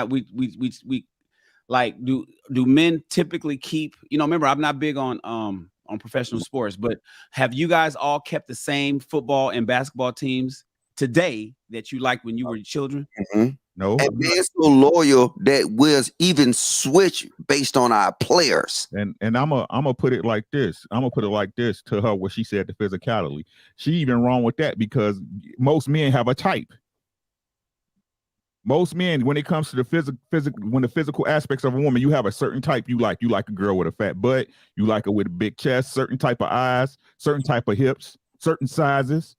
like, do men typically keep? You know, remember, I'm not big on professional sports, but have you guys all kept the same football and basketball teams today that you liked when you were children? Mm-hmm. No, and being so loyal that we'll even switch based on our players. And I'm gonna put it like this. I'm gonna put it like this to her, what she said, the physicality. She even wrong with that, because most men have a type. Most men, when it comes to the physical aspects of a woman, you have a certain type you like. You like a girl with a fat butt. You like her with a big chest, certain type of eyes, certain type of hips, certain sizes.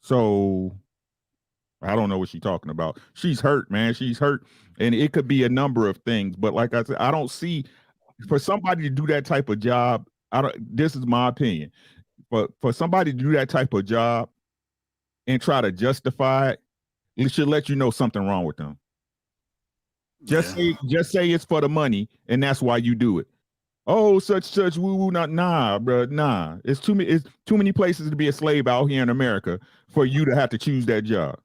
So I don't know what she's talking about. She's hurt, man. She's hurt. And it could be a number of things. But like I said, I don't see, for somebody to do that type of job, this is my opinion. But for somebody to do that type of job and try to justify it, it should let you know something wrong with them. Just say it's for the money, and that's why you do it. Oh, such woo, nah, bro, nah. It's too many places to be a slave out here in America for you to have to choose that job.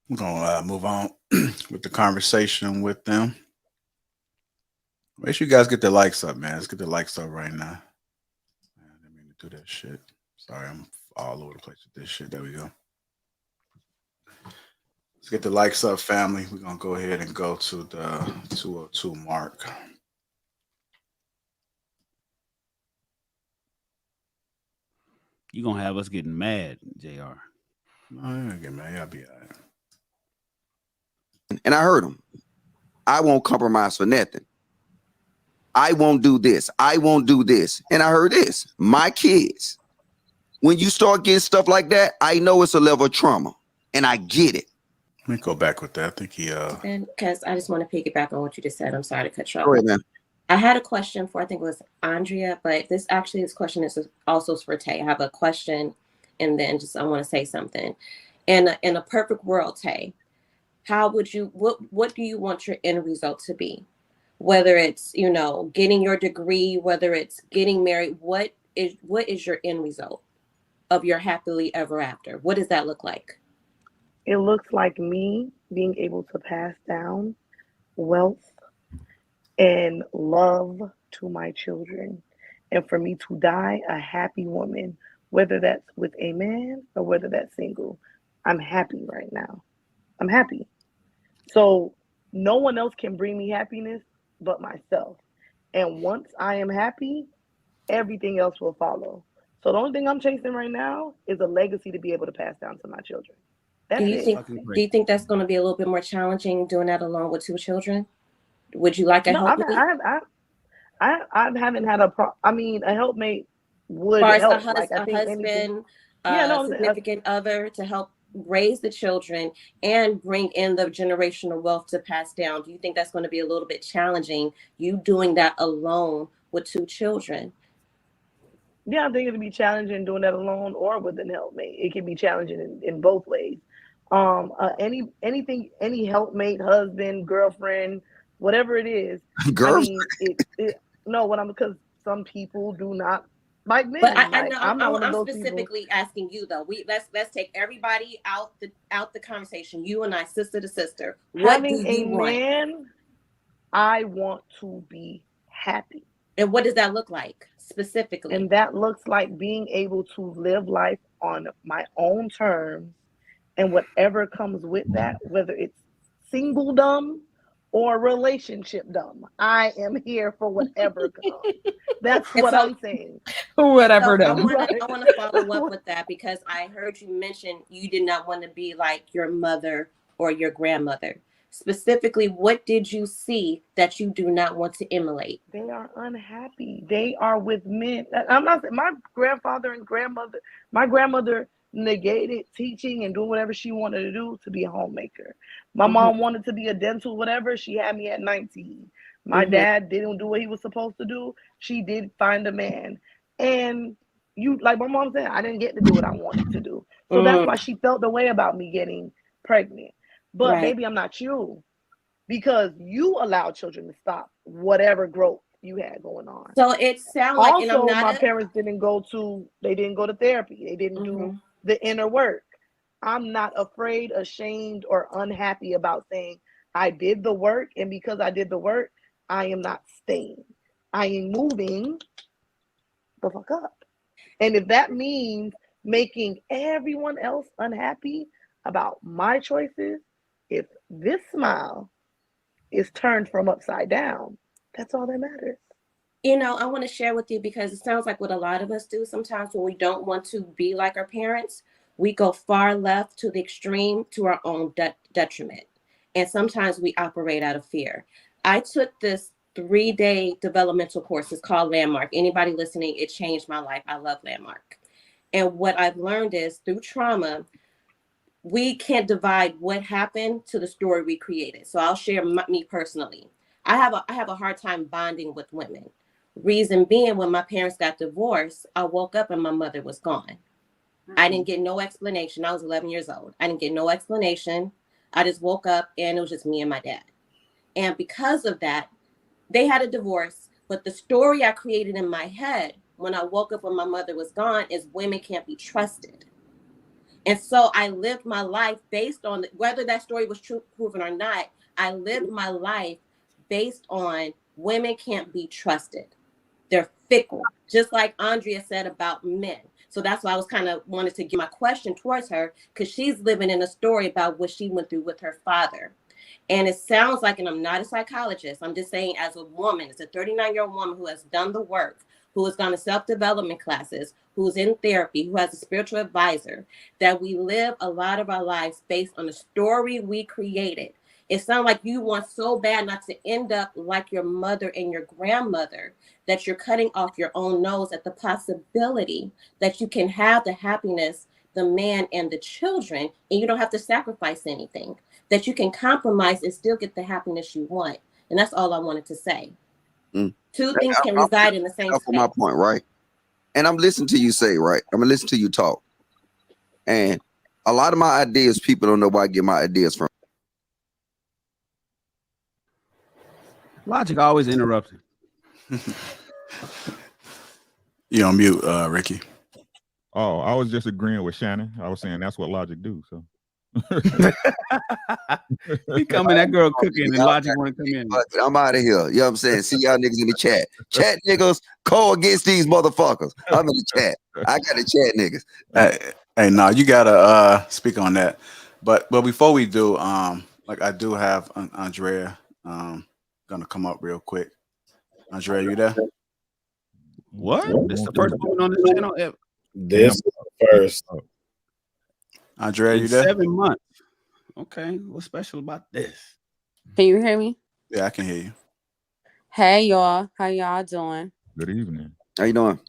We're gonna move on with the conversation with them. Make sure you guys get the likes up, man. Let's get the likes up right now. Man, I didn't mean to do that shit. Sorry, I'm all over the place with this shit. There we go. Let's get the likes up, family. We're gonna go ahead and go to the 202 mark. You're gonna have us getting mad, JR. No, I ain't get mad. I'll be all right. And I heard him. I won't compromise for nothing. I won't do this. I won't do this. And I heard this. My kids. When you start getting stuff like that, I know it's a level of trauma. And I get it. Let me go back with that. I think he because I just want to piggyback on what you just said. I'm sorry to cut you off. Go ahead, man. I had a question for, I think it was Andrea, but this question is also for Tay. I have a question, and then I want to say something. In a perfect world, Tay, how would you, what do you want your end result to be? Whether it's, getting your degree, whether it's getting married, what is your end result of your happily ever after? What does that look like? It looks like me being able to pass down wealth and love to my children, and for me to die a happy woman, whether that's with a man or whether that's single. I'm happy right now. I'm happy. So no one else can bring me happiness but myself. And once I am happy, everything else will follow. So the only thing I'm chasing right now is a legacy to be able to pass down to my children. That's do you think that's going to be a little bit more challenging doing that along with 2 children? Would you like a helpmate? I haven't had a helpmate would as help. a husband, significant other to help raise the children and bring in the generational wealth to pass down. Do you think that's going to be a little bit challenging, you doing that alone with 2 children? Yeah, I think it'd be challenging doing that alone or with an helpmate. It can be challenging in both ways. Anything, any helpmate, husband, girlfriend, whatever it is. Girl, I mean, because some people do not like men. But I Like, know I'm not one of I'm those people. specifically asking you though. Let's take everybody out the conversation. You and I, sister to sister. What do Having you a want? man, I want to be happy. And what does that look like specifically? And that looks like being able to live life on my own terms, and whatever comes with that, whether it's singledom or relationship dumb, I am here for whatever comes. That's what I'm saying. Whatever. So I want to follow up with that, because I heard you mention you did not want to be like your mother or your grandmother. Specifically, what did you see that you do not want to emulate? They are unhappy. They are with men. I'm not saying my grandfather and grandmother. My grandmother negated teaching and doing whatever she wanted to do to be a homemaker. My mom wanted to be a dental whatever. She had me at 19. My dad didn't do what he was supposed to do. She did find a man. And like my mom said, I didn't get to do what I wanted to do. So that's why she felt the way about me getting pregnant. But baby, I'm not you, because you allow children to stop whatever growth you had going on. So it sounds like, also, and I'm not my parents didn't go to therapy. They didn't do the inner work. I'm not afraid, ashamed, or unhappy about saying I did the work, and because I did the work, I am not staying. I am moving the fuck up. And if that means making everyone else unhappy about my choices, if this smile is turned from upside down, that's all that matters. You know, I want to share with you, because it sounds like what a lot of us do sometimes when we don't want to be like our parents, we go far left to the extreme to our own detriment. And sometimes we operate out of fear. I took this 3-day developmental course. It's called Landmark. Anybody listening, it changed my life. I love Landmark. And what I've learned is through trauma, we can't divide what happened to the story we created. So I'll share me personally. I have a hard time bonding with women. Reason being, when my parents got divorced, I woke up and my mother was gone. I didn't get no explanation. I was 11 years old. I didn't get no explanation. I just woke up and it was just me and my dad. And because of that, they had a divorce. But the story I created in my head when I woke up when my mother was gone is women can't be trusted. And so I lived my life based on whether that story was true, proven or not. I lived my life based on women can't be trusted. They're fickle, just like Andrea said about men. So that's why I was kind of wanted to give my question towards her, because she's living in a story about what she went through with her father. And it sounds like, and I'm not a psychologist, I'm just saying as a woman, as a 39-year-old woman who has done the work, who has gone to self-development classes, who's in therapy, who has a spiritual advisor, that we live a lot of our lives based on the story we created. It sounds like you want so bad not to end up like your mother and your grandmother that you're cutting off your own nose at the possibility that you can have the happiness, the man and the children, and you don't have to sacrifice anything, that you can compromise and still get the happiness you want. And that's all I wanted to say. Two things can reside in the same space. For my point, right? And I'm listening to you say, right? I'm gonna listen to you talk. And a lot of my ideas, people don't know where I get my ideas from. Logic always interrupting. You're on mute, Ricky. Oh, I was just agreeing with Shannon. I was saying that's what Logic do. So he coming, that girl cooking, and Logic want to come in. I'm out of here. You know what I'm saying? See y'all niggas in the chat. Chat niggas, call against these motherfuckers. I'm in the chat. I got the chat niggas. Hey, no, you gotta speak on that. But before we do, like I do have Andrea gonna come up real quick. Andrea, you there? What? This is the first woman on this channel ever. This first. Andrea, you there? 7 months. Okay, what's special about this? Can you hear me? Yeah, I can hear you. Hey y'all, how y'all doing? Good evening. How you doing?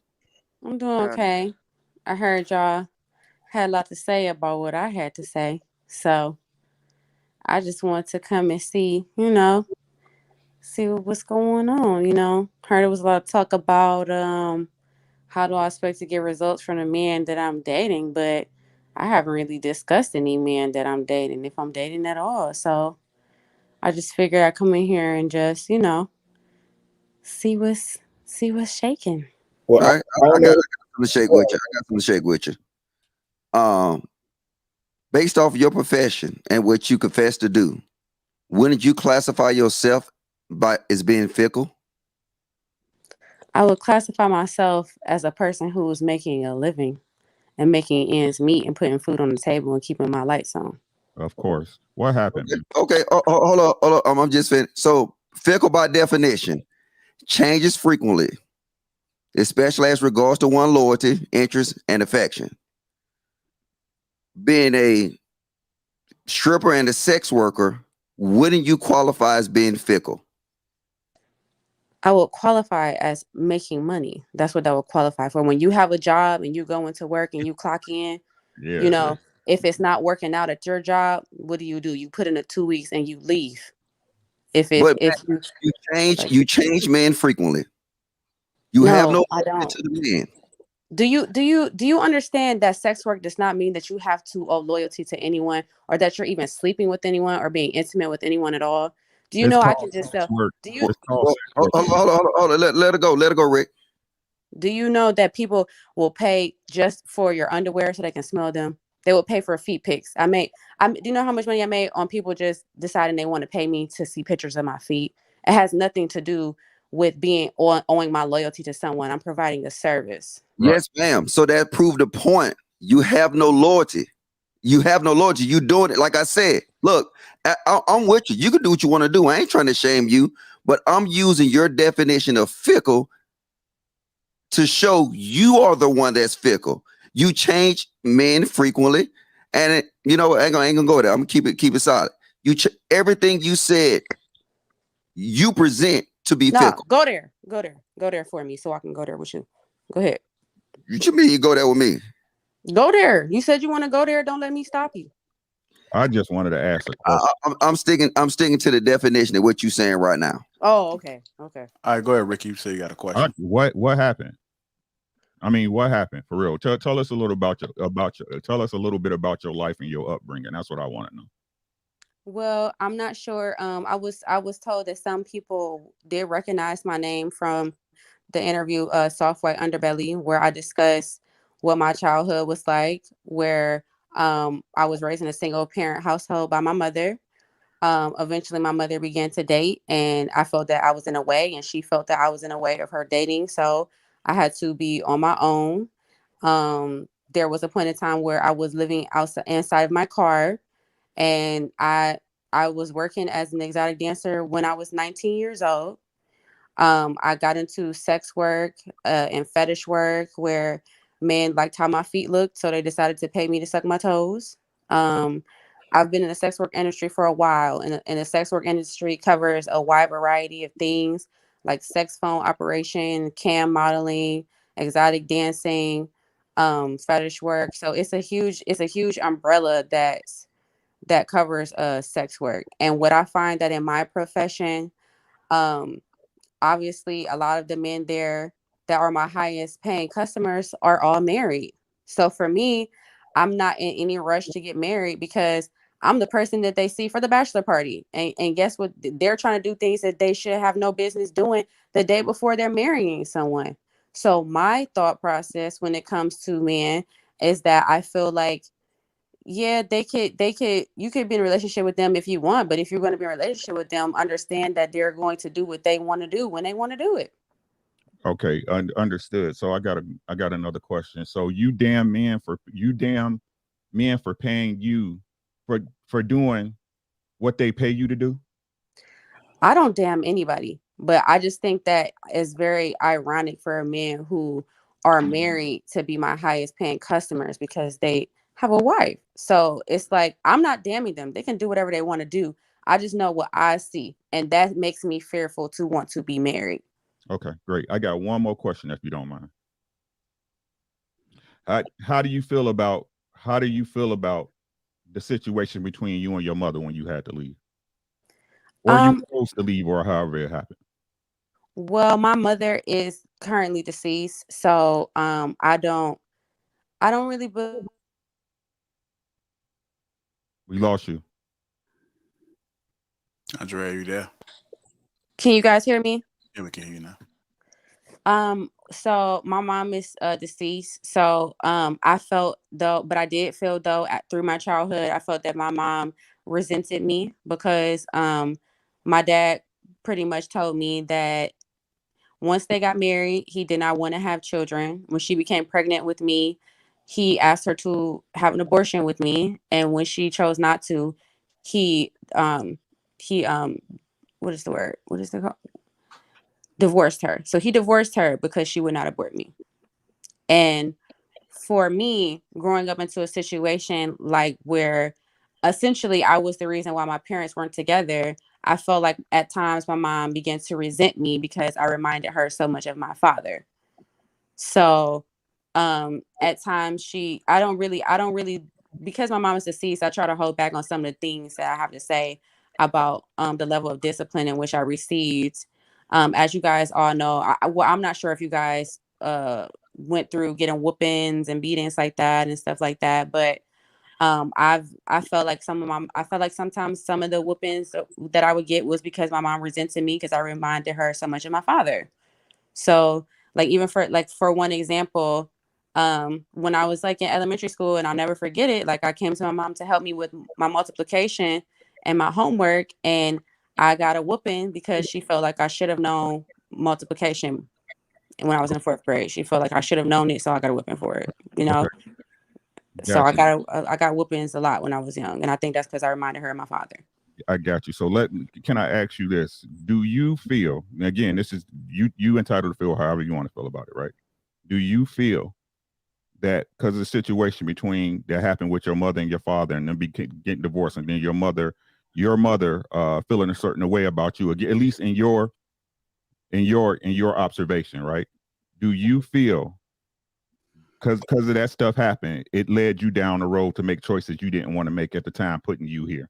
I'm doing okay. I heard y'all had a lot to say about what I had to say, so I just wanted to come and see, see what's going on. Heard there was a lot of talk about how do I expect to get results from the man that I'm dating, but I haven't really discussed any men that I'm dating, if I'm dating at all. So I just figured I'd come in here and just, see what's shaking. Well, All right, I got something to shake with you. I got something to shake with you. Based off your profession and what you confess to do, wouldn't you classify yourself as being fickle? I would classify myself as a person who is making a living and making ends meet and putting food on the table and keeping my lights on. Of course. What happened? Okay. Hold on. I'm just finished. So fickle by definition changes frequently, especially as regards to one loyalty, interest, and affection. Being a stripper and a sex worker, wouldn't you qualify as being fickle? I would qualify as making money. That's what that would qualify for. When you have a job and you go into work and you clock in, if it's not working out at your job, what do? You put in a 2 weeks and you leave. You change men frequently. You have no loyalty to the men. Do you understand that sex work does not mean that you have to owe loyalty to anyone, or that you're even sleeping with anyone or being intimate with anyone at all? Do you know I can just sell? Do you? Hold on. Let it go. Let it go, Rick. Do you know that people will pay just for your underwear so they can smell them? They will pay for feet pics. Do you know how much money I made on people just deciding they want to pay me to see pictures of my feet? It has nothing to do with owing my loyalty to someone. I'm providing a service. Yes, ma'am. So that proved the point. You have no loyalty. You have no loyalty. You doing it. Like I said, look, I'm with you. You can do what you want to do. I ain't trying to shame you, but I'm using your definition of fickle to show you are the one that's fickle. You change men frequently, and I ain't gonna go there. I'm gonna keep it solid. Everything you said, you present to be fickle. Go there for me, so I can go there with you. Go ahead. You mean you go there with me? Go there. You said you want to go there. Don't let me stop you. I just wanted to ask a question. I'm sticking to the definition of what you're saying right now. Oh, okay. All right, go ahead, Ricky. You say you got a question. What happened? I mean, what happened for real? Tell us a little tell us a little bit about your life and your upbringing. That's what I want to know. Well, I'm not sure. I was told that some people did recognize my name from the interview, Soft White Underbelly, where I discussed what my childhood was like, where I was raised in a single parent household by my mother. Eventually my mother began to date, and I felt that I was in a way, and she felt that I was in a way of her dating. So I had to be on my own. There was a point in time where I was living inside of my car, and I was working as an exotic dancer when I was 19 years old. I got into sex work and fetish work where men liked how my feet looked, so they decided to pay me to suck my toes. I've been in the sex work industry for a while, and the sex work industry covers a wide variety of things like sex phone operation, cam modeling, exotic dancing, fetish work. So it's a huge umbrella that covers sex work. And what I find that in my profession, obviously a lot of the men there that are my highest paying customers are all married. So for me, I'm not in any rush to get married because I'm the person that they see for the bachelor party. And guess what? They're trying to do things that they should have no business doing the day before they're marrying someone. So my thought process when it comes to men is that I feel like, yeah, you could be in a relationship with them if you want, but if you're going to be in a relationship with them, understand that they're going to do what they want to do when they want to do it. Okay, understood. So I got another question. So you damn men for paying you for doing what they pay you to do? I don't damn anybody, but I just think that it's very ironic for men who are married to be my highest paying customers because they have a wife. So it's like, I'm not damning them. They can do whatever they want to do. I just know what I see, and that makes me fearful to want to be married. Okay, great. I got one more question, if you don't mind. How do you feel about the situation between you and your mother when you had to leave, or you were supposed to leave, or however it happened? Well, my mother is currently deceased, so I don't really believe We lost you. Andrea, are you there? Can you guys hear me? Yeah, we can hear you now. So my mom is deceased. So I felt though, but I did feel though through my childhood, I felt that my mom resented me because my dad pretty much told me that once they got married, he did not want to have children. When she became pregnant with me, he asked her to have an abortion with me, and when she chose not to, he what is the word? What is the called? Divorced her. So he divorced her because she would not abort me. And for me, growing up into a situation like where essentially I was the reason why my parents weren't together, I felt like at times my mom began to resent me because I reminded her so much of my father. So at times I don't really, because my mom is deceased, I try to hold back on some of the things that I have to say about the level of discipline in which I received. As you guys all know, I'm not sure if you guys went through getting whoopings and beatings like that and stuff like that, but I felt like sometimes some of the whoopings that I would get was because my mom resented me because I reminded her so much of my father. So like even for one example, when I was like in elementary school, and I'll never forget it, like I came to my mom to help me with my multiplication and my homework, and I got a whooping because she felt like I should have known multiplication when I was in 4th grade. She felt like I should have known it, so I got a whooping for it, you know. Okay. So I Gotcha. got whoopings a lot when I was young, and I think that's because I reminded her of my father. I got you. So can I ask you this? Do you feel, again, this is you entitled to feel however you want to feel about it, right? Do you feel that because of the situation between that happened with your mother and your father, and then getting divorced, and then your mother feeling a certain way about you, at least in your observation, right? Do you feel because of that stuff happened, it led you down the road to make choices you didn't want to make at the time, putting you here?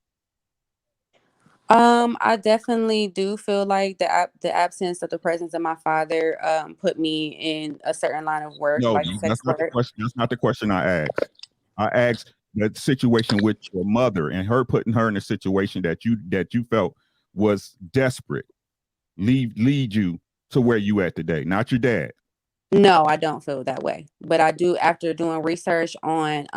I definitely do feel like the absence of the presence of my father put me in a certain line of work, No, like that's sex not the work. question. That's not the question I asked. I asked the situation with your mother and her putting her in a situation that you felt was desperate, lead you to where you at today, not your dad. No, I don't feel that way, but I do after doing research on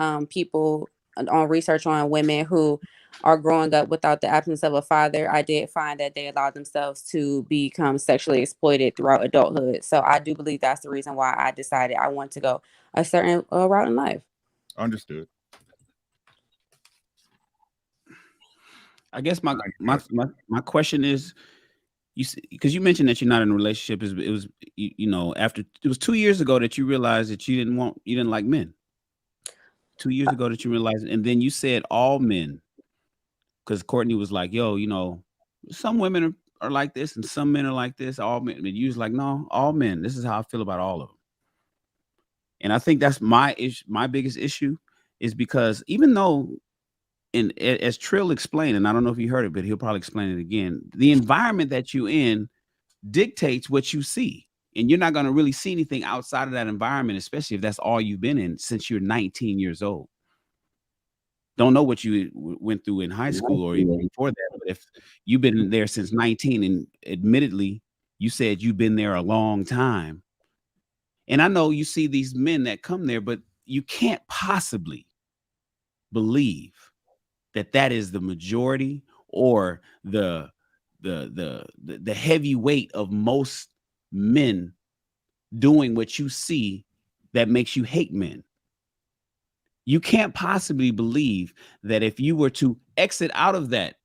research on women who are growing up without the absence of a father. I did find that they allow themselves to become sexually exploited throughout adulthood. So I do believe that's the reason why I decided I want to go a certain route in life. Understood. I guess my question is, because you mentioned that you're not in a relationship, it was after it was 2 years ago that you realized that you didn't like men. 2 years ago that you realized, and then you said all men, because Courtney was like, yo, some women are like this and some men are like this, all men. And you was like, no, all men. This is how I feel about all of them. And I think that's my biggest issue, is because even though, and as Trill explained, and I don't know if you heard it, but he'll probably explain it again, the environment that you in dictates what you see. And you're not going to really see anything outside of that environment, especially if that's all you've been in since you're 19 years old. Don't know what you went through in high school or even before that, but if you've been there since 19, and admittedly, you said you've been there a long time. And I know you see these men that come there, but you can't possibly believe that is the majority or the heavy weight of most men doing what you see that makes you hate men. You can't possibly believe that if you were to exit out of that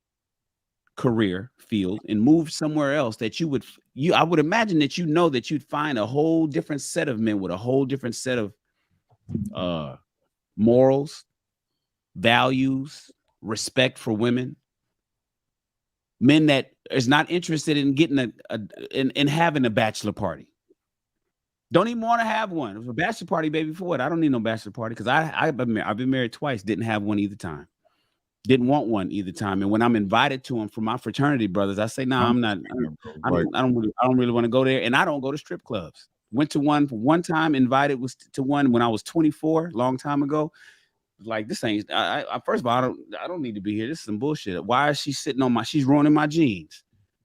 career field and move somewhere else, that I would imagine that that you'd find a whole different set of men with a whole different set of morals, values, respect for women. Men that is not interested in getting in having a bachelor party. Don't even want to have one. It was a bachelor party, baby, for what? I don't need no bachelor party because I've been married twice, didn't have one either time. Didn't want one either time. And when I'm invited to them from my fraternity brothers, I say, I'm not. I don't really want to go there. And I don't go to strip clubs. Went to one for one time, invited was to one when I was 24, long time ago. Like this ain't. I first of all, I don't need to be here. This is some bullshit. Why is she sitting on my? She's ruining my jeans.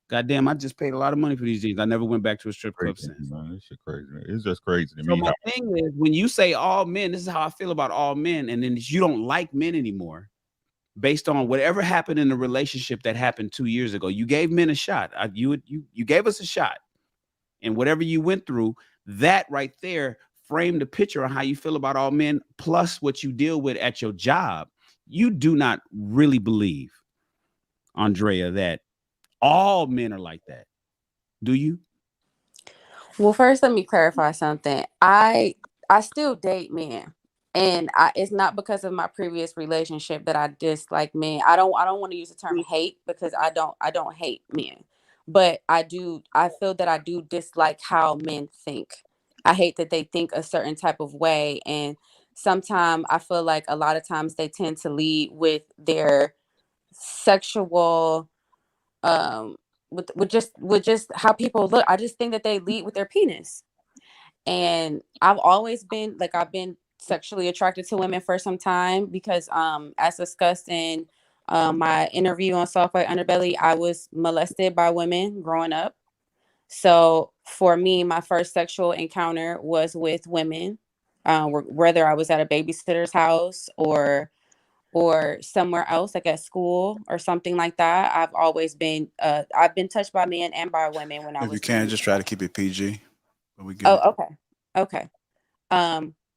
Goddamn, I just paid a lot of money for these jeans. I never went back to a strip club Crazy, since. man. This shit crazy. Man. It's just crazy to So me. my thing is, when you say all men, this is how I feel about all men, and then you don't like men anymore, based on whatever happened in the relationship that happened 2 years ago. You gave men a shot. You gave us a shot, and whatever you went through, that right there framed the picture on how you feel about all men, plus what you deal with at your job. You do not really believe, Andrea, that all men are like that, do you? Well, first, let me clarify something. I still date men, and it's not because of my previous relationship that I dislike men. I don't want to use the term hate because I don't hate men, but I feel that I do dislike how men think. I hate that they think a certain type of way, and sometimes I feel like a lot of times they tend to lead with their sexual with just how people look. I just think that they lead with their penis. And I've always been like, I've been sexually attracted to women for some time because as discussed in my interview on Soft White Underbelly, I was molested by women growing up. So for me, my first sexual encounter was with women, whether I was at a babysitter's house or somewhere else, like at school or something like that. I've always been I've been touched by men and by women when I If was you can, young. just try to keep it PG. But we get it. Oh, okay.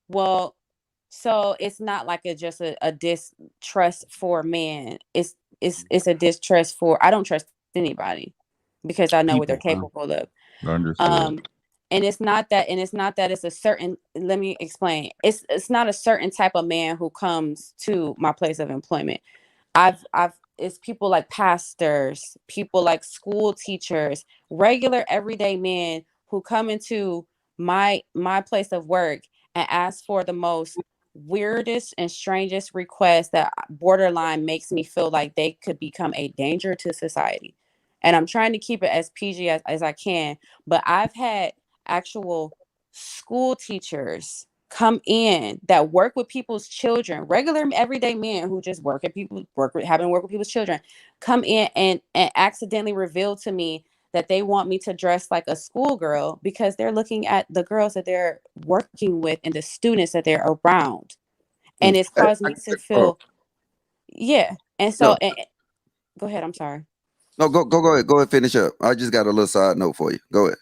Well, so it's not like just a distrust for men. It's a distrust for, I don't trust anybody because I know what they're People, capable of. understood. And it's not that it's a certain, let me explain. It's not a certain type of man who comes to my place of employment. It's people like pastors, people like school teachers, regular everyday men who come into my place of work and ask for the most weirdest and strangest requests that borderline makes me feel like they could become a danger to society. And I'm trying to keep it as PG as I can, but I've had actual school teachers come in that work with people's children, regular everyday men who just work with people's children, come in and accidentally reveal to me that they want me to dress like a schoolgirl because they're looking at the girls that they're working with and the students that they're around. And it's caused me to feel, yeah. And so, go ahead. I'm sorry. No, go ahead. Go ahead, finish up. I just got a little side note for you. Go ahead.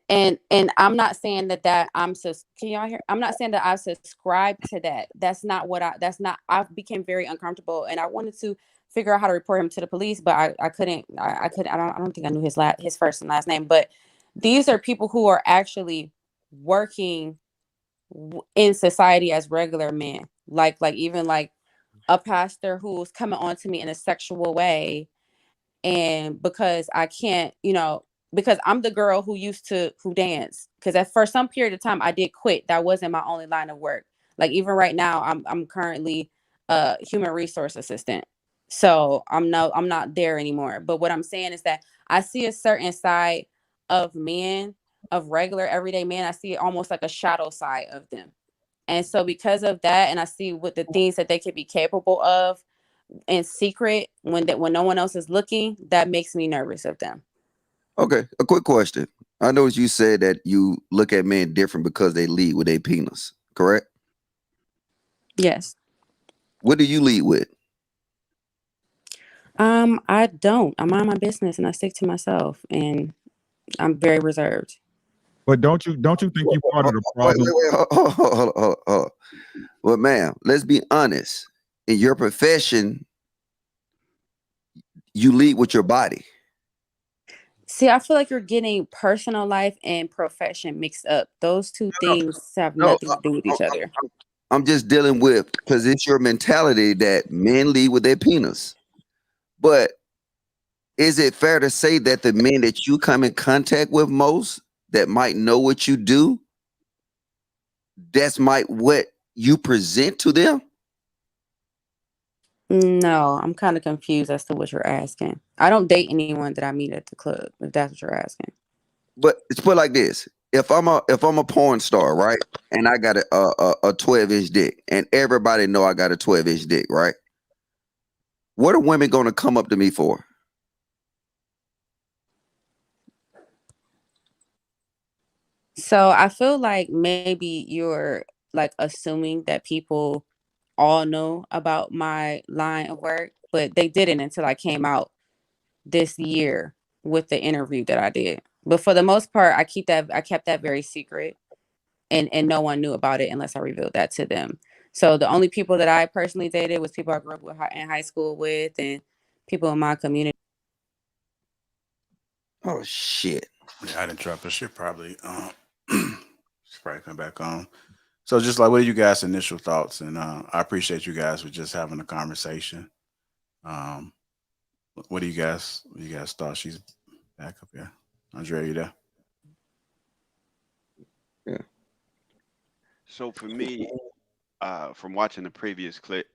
And I'm not saying that can y'all hear? I'm not saying that I've subscribed to that. That's not what I became very uncomfortable and I wanted to figure out how to report him to the police, but I couldn't. I don't think I knew his first and last name, but these are people who are actually working in society as regular men, like even like a pastor who's coming on to me in a sexual way. And because I can't, because I'm the girl who dance. Because for some period of time I did quit. That wasn't my only line of work. Like even right now, I'm currently a human resource assistant. So I'm not there anymore. But what I'm saying is that I see a certain side of men, of regular everyday men. I see almost like a shadow side of them. And so because of that, and I see what the things that they could be capable of in secret when no one else is looking, that makes me nervous of them. Okay, a quick question. I noticed you said that you look at men different because they lead with a penis, correct? Yes. What do you lead with? I don't. I mind my business and I stick to myself, and I'm very reserved. But don't you think you're part of the problem? Wait, hold on. Well, ma'am, let's be honest. In your profession, you lead with your body. See, I feel like you're getting personal life and profession mixed up. Those two things have nothing to do with each other. I'm just dealing with, because it's your mentality that men lead with their penis. But is it fair to say that the men that you come in contact with most that might know what you do, what you present to them? No, I'm kind of confused as to what you're asking. I don't date anyone that I meet at the club, if that's what you're asking. But it's put like this: if I'm a porn star, right, and I got a 12-inch dick, and everybody know I got a 12-inch dick, right? What are women gonna come up to me for? So I feel like maybe you're like assuming that people all know about my line of work, but they didn't until I came out this year with the interview that I did. But for the most part, I kept that very secret, and no one knew about it unless I revealed that to them. So the only people that I personally dated was people I grew up with in high school with, and people in my community. Oh shit! Yeah, I didn't drop her. She probably she's probably come back on. So just like, what are you guys' initial thoughts? And I appreciate you guys for just having a conversation. What do you guys thought? She's back up here. Andrea, you there? Yeah. So for me, from watching the previous clip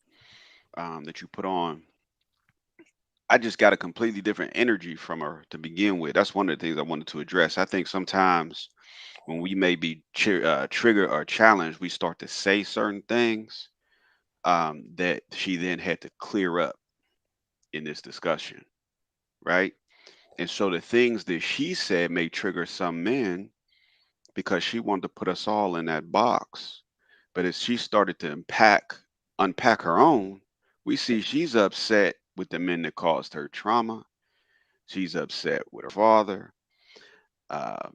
that you put on, I just got a completely different energy from her to begin with. That's one of the things I wanted to address. I think sometimes when we may be triggered or challenged, we start to say certain things that she then had to clear up in this discussion, right? And so the things that she said may trigger some men because she wanted to put us all in that box. But as she started to unpack her own, we see she's upset with the men that caused her trauma. She's upset with her father, uh,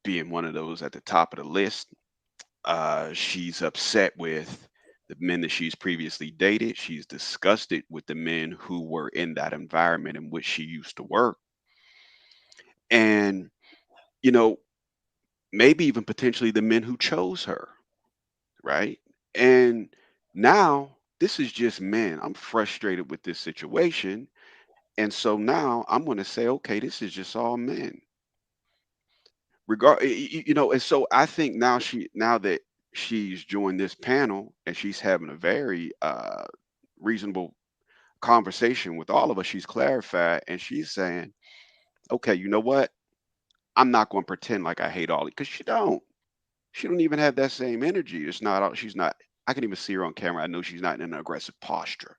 being one of those at the top of the list. She's upset with the men that she's previously dated. She's disgusted with the men who were in that environment in which she used to work. And, you know, maybe even potentially the men who chose her, right? And now this is just men. I'm frustrated with this situation. And so now I'm going to say, okay, this is just all men. And so I think now that she's joined this panel and she's having a very reasonable conversation with all of us, she's clarified and she's saying, okay, you know what? I'm not going to pretend like I hate Ollie because she don't even have that same energy. She's not, I can even see her on camera. I know she's not in an aggressive posture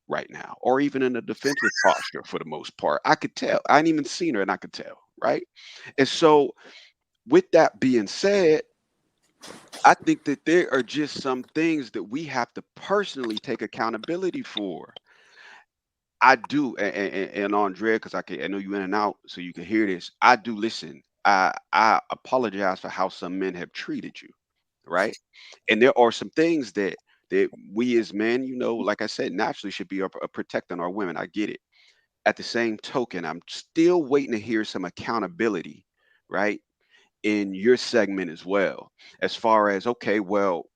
right now, or even in a defensive posture for the most part. I could tell. I ain't even seen her and I could tell, right? And so with that being said, I think that there are just some things that we have to personally take accountability for. I do, and Andrea, because I know you in and out, so you can hear this. I do listen. I apologize for how some men have treated you, right? And there are some things that we as men, like I said, naturally should be protecting our women. I get it. At the same token, I'm still waiting to hear some accountability, right, in your segment as well, as far as, okay, well,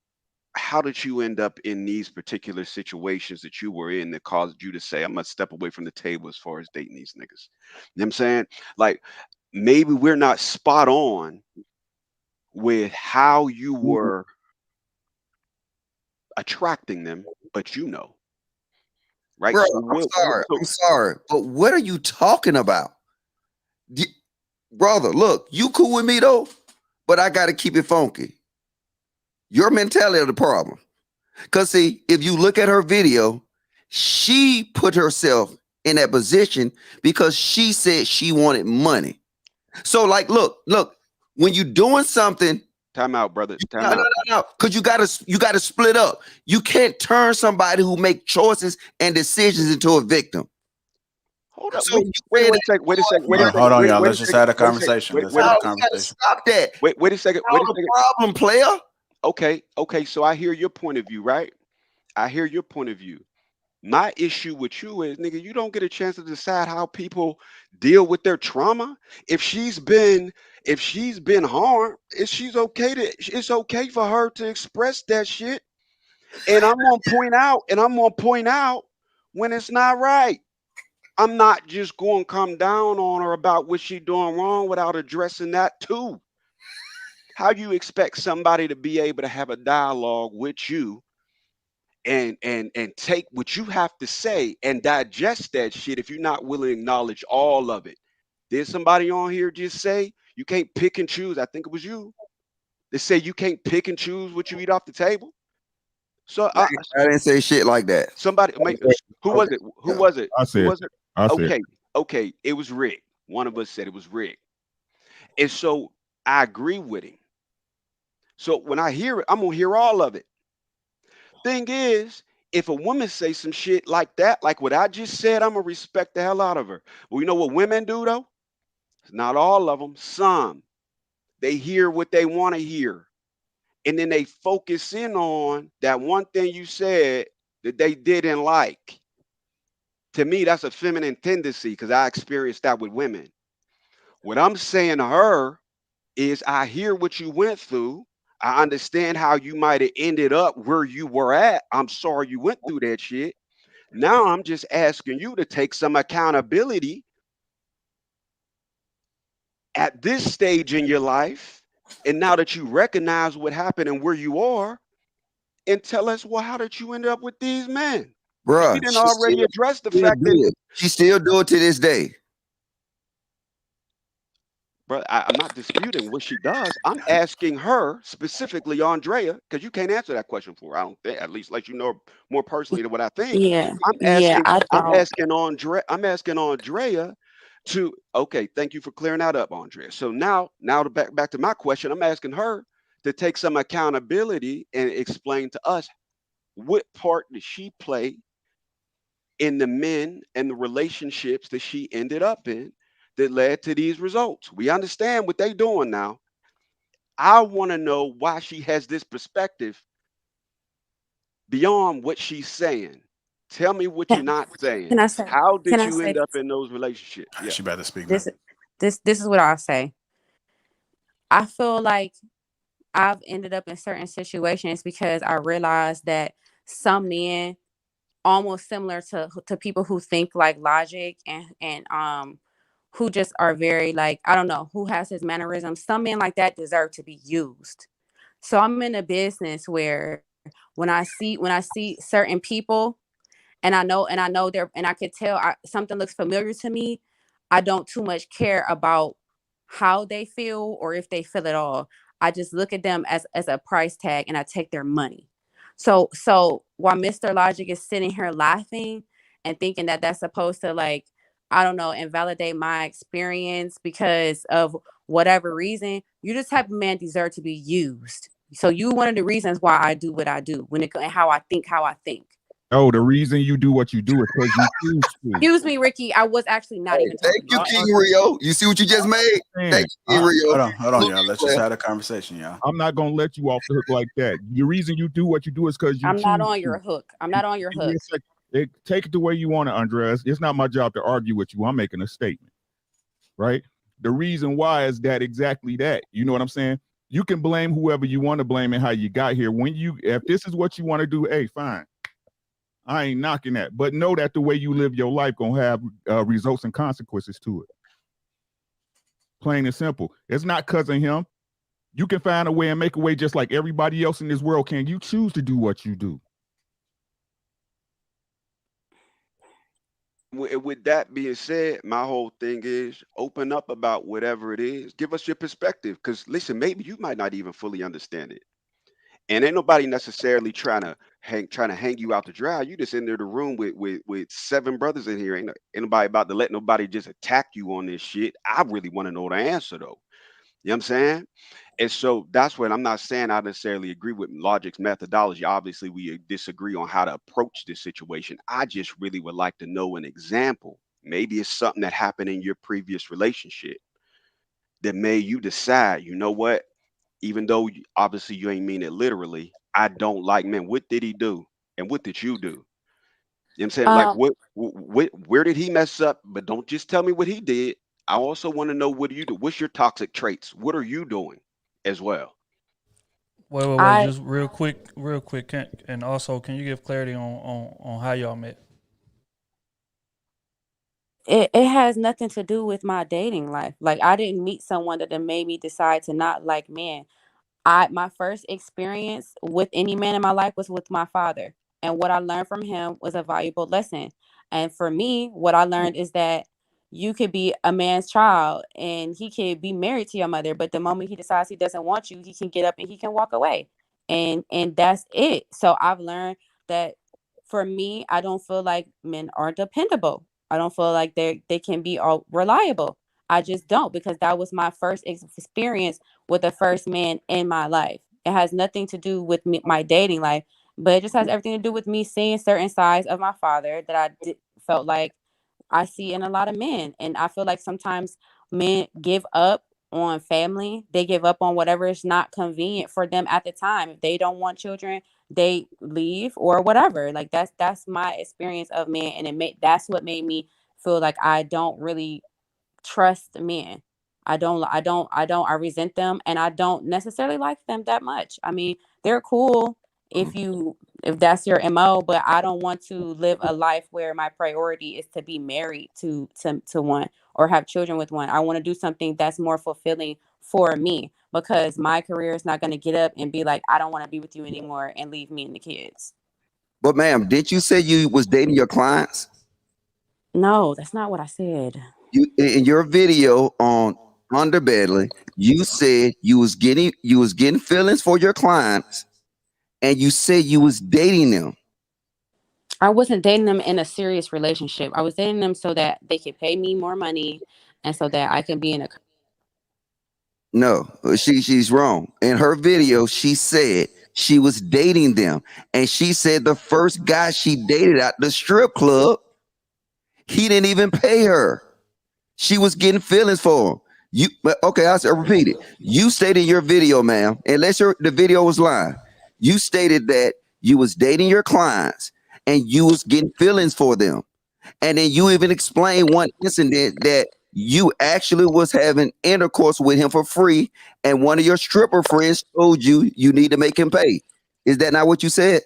how did you end up in these particular situations that you were in that caused you to say, I'm gonna step away from the table as far as dating these niggas? You know what I'm saying? Like, maybe we're not spot on with how you were attracting them, but right? Bro, So I'm sorry, but what are you talking about? Brother, look, you cool with me though, but I got to keep it funky. Your mentality of the problem. Because see, if you look at her video, she put herself in that position because she said she wanted money. So like, look, when you're doing something, time out, brother. No. Because you gotta split up. You can't turn somebody who make choices and decisions into a victim. Hold up. Wait a second. Hold on, y'all. Let's just have a conversation. Let's have a conversation. Stop that. Wait a second. Problem, player. Okay. So I hear your point of view, right? I hear your point of view. My issue with you is, nigga, you don't get a chance to decide how people deal with their trauma. If she's been harmed, it's okay for her to express that shit. And I'm gonna point out when it's not right. I'm not just going to come down on her about what she doing wrong without addressing that too. How do you expect somebody to be able to have a dialogue with you and take what you have to say and digest that shit if you're not willing to acknowledge all of it? Did somebody on here just say you can't pick and choose? I think it was you that say you can't pick and choose what you eat off the table? So I didn't say shit like that. somebody, who was it? Who was it? I Who said, was it? I said, Okay, it was Rick. One of us said it was Rick, and so I agree with him. So when I hear it, I'm gonna hear all of it. Thing is, if a woman say some shit like that, like what I just said, I'm gonna respect the hell out of her. Well, you know what women do though? Not all of them. Some. They hear what they want to hear, and then they focus in on that one thing you said that they didn't like. To me, that's a feminine tendency because I experienced that with women. What I'm saying to her is, I hear what you went through. I understand how you might have ended up where you were at. I'm sorry you went through that shit. Now I'm just asking you to take some accountability at this stage in your life. And now that you recognize what happened and where you are, and tell us, well, how did you end up with these men? Bruh, We didn't already address the fact do that, it. She still do it to this day. bro, I'm not disputing what she does. I'm asking her specifically, Andrea, because you can't answer that question for her. I don't think, at least let you know more personally than what I think. Yeah, I'm yeah, asking, I I'm don't. asking Andrea to, okay, thank you for clearing that up, Andrea. So now to back to my question, I'm asking her to take some accountability and explain to us what part did she play in the men and the relationships that she ended up in that led to these results. We understand what they're doing now. I want to know why she has this perspective beyond what she's saying. Tell me what you're not saying. Can I say? How Can did I you say end up in those relationships? Yeah. She better speak now. this is what I'll say. I feel like I've ended up in certain situations because I realized that some men, almost similar to people who think like Logic and who just are very like, I don't know, who has his mannerisms. Some men like that deserve to be used. So I'm in a business where when I see certain people and I know they're, and I could tell something looks familiar to me, I don't too much care about how they feel or if they feel at all. I just look at them as a price tag and I take their money. So while Mr. Logic is sitting here laughing and thinking that that's supposed to, like, I don't know, invalidate my experience because of whatever reason, you the type of man deserve to be used. So you one of the reasons why I do what I do when it and how I think. oh, the reason you do what you do is because you choose to. Excuse me, Ricky. I was actually not even talking. Thank you, King Rio. You see what you just made? Thank you, King Rio. Hold on, y'all. Let's just have a conversation, y'all. I'm not gonna let you off the hook like that. The reason you do what you do is because you I'm not choose on your hook. I'm not on your hook. Take it the way you want it, Andres. It's not my job to argue with you. I'm making a statement, right? The reason why is that exactly that. You know what I'm saying? You can blame whoever you want to blame and how you got here. If this is what you want to do, hey, fine. I ain't knocking that, but know that the way you live your life gonna have results and consequences to it. Plain and simple. It's not because of him. You can find a way and make a way just like everybody else in this world can. You choose to do what you do. With that being said, my whole thing is open up about whatever it is. Give us your perspective, because listen, maybe you might not even fully understand it. And ain't nobody necessarily trying to hang you out to dry. You just in there the room with 7 brothers in here. Ain't nobody about to let nobody just attack you on this shit. I really want to know the answer though. You know what I'm saying? And so that's what I'm not saying I necessarily agree with Logic's methodology. Obviously, we disagree on how to approach this situation. I just really would like to know an example. Maybe it's something that happened in your previous relationship that made you decide, you know what? Even though obviously you ain't mean it literally, I don't like men. What did he do? And what did you do? You know what I'm saying? Like where did he mess up? But don't just tell me what he did. I also want to know, what do you do? What's your toxic traits? What are you doing as well? Wait, just real quick. And also, can you give clarity on how y'all met? It has nothing to do with my dating life. Like, I didn't meet someone that made me decide to not like men. My first experience with any man in my life was with my father. And what I learned from him was a valuable lesson. And for me, what I learned is that you could be a man's child and he could be married to your mother, but the moment he decides he doesn't want you, he can get up and he can walk away. And that's it. So I've learned that for me, I don't feel like men are dependable. I don't feel like they can be all reliable. I just don't, because that was my first experience with the first man in my life. It has nothing to do with me, my dating life, but it just has everything to do with me seeing certain sides of my father that felt like I see in a lot of men. And I feel like sometimes men give up on family. They give up on whatever is not convenient for them at the time. If they don't want children, they leave or whatever. Like that's my experience of men, and that's what made me feel like I don't really trust men. I resent them, and I don't necessarily like them that much. I mean, they're cool if that's your MO, but I don't want to live a life where my priority is to be married to one or have children with one. I want to do something that's more fulfilling for me, because my career is not going to get up and be like, I don't want to be with you anymore and leave me and the kids. But ma'am, did you say you was dating your clients? No, that's not what I said. You, in your video on Underbelly, you said you was getting feelings for your clients, and you said you was dating them. I wasn't dating them in a serious relationship. I was dating them so that they could pay me more money and so that I can be in a... No, she's wrong. In her video, she said she was dating them, and she said the first guy she dated at the strip club, he didn't even pay her. She was getting feelings for him. I'll repeat it. You stated in your video, ma'am, unless the video was lying, you stated that you was dating your clients and you was getting feelings for them. And then you even explained one incident that you actually was having intercourse with him for free, and one of your stripper friends told you you need to make him pay. Is that not what you said?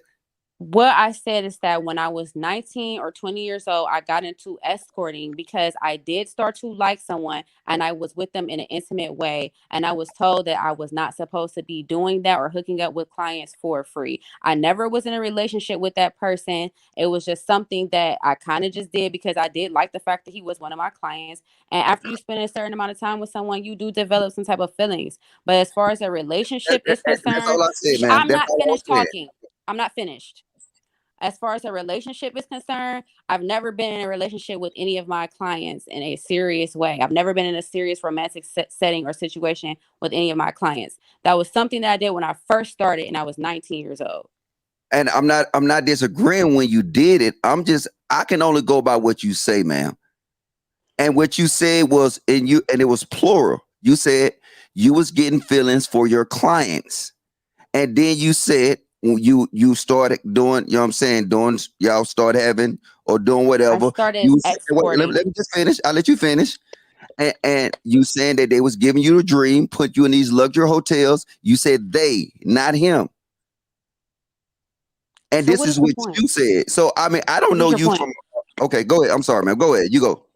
What I said is that when I was 19 or 20 years old, I got into escorting because I did start to like someone and I was with them in an intimate way. And I was told that I was not supposed to be doing that or hooking up with clients for free. I never was in a relationship with that person. It was just something that I kind of just did because I did like the fact that he was one of my clients. And after you spend a certain amount of time with someone, you do develop some type of feelings. But as far as a relationship is concerned, that's all I said, man. I'm That's not all I finished said. talking. I'm not finished. As far as a relationship is concerned, I've never been in a relationship with any of my clients in a serious way. I've never been in a serious romantic setting or situation with any of my clients. That was something that I did when I first started and I was 19 years old. And I'm not disagreeing when you did it. I can only go by what you say, ma'am. And what you said was, and it was plural. You said you was getting feelings for your clients. And then you said you started doing, you know what I'm saying, y'all start having or doing whatever. I started let me just finish. I'll let you finish. And you saying that they was giving you a dream, put you in these luxury hotels. You said they, not him. And so this is what you said. So I mean, I don't know you from. Okay, go ahead. I'm sorry, man. Go ahead. You go.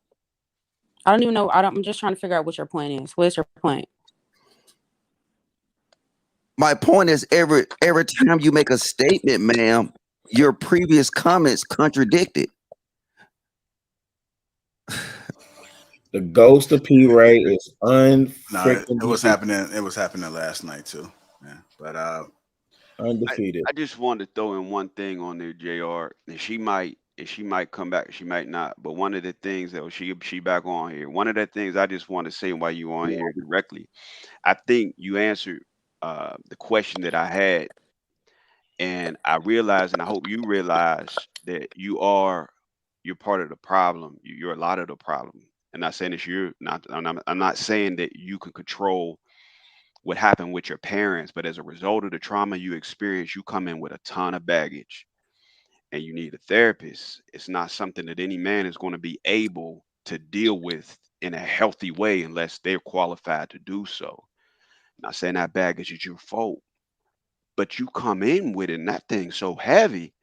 I don't even know. I'm just trying to figure out what your point is. What is your point? My point is every time you make a statement, ma'am, your previous comments contradicted. The ghost of P. Ray is it was happening. It was happening last night too. Yeah, but undefeated. I just wanted to throw in one thing on there, JR. And she might come back, she might not. But one of the things that she back on here. One of the things I just want to say while you on here directly, I think you answered the question that I had, and I realized, and I hope you realize that you're part of the problem. You're a lot of the problem. And not saying that you're not. I'm not saying that you can control what happened with your parents, but as a result of the trauma you experienced, you come in with a ton of baggage, and you need a therapist. It's not something that any man is going to be able to deal with in a healthy way unless they're qualified to do so. Not saying that baggage is your fault, but you come in with it, and that thing's so heavy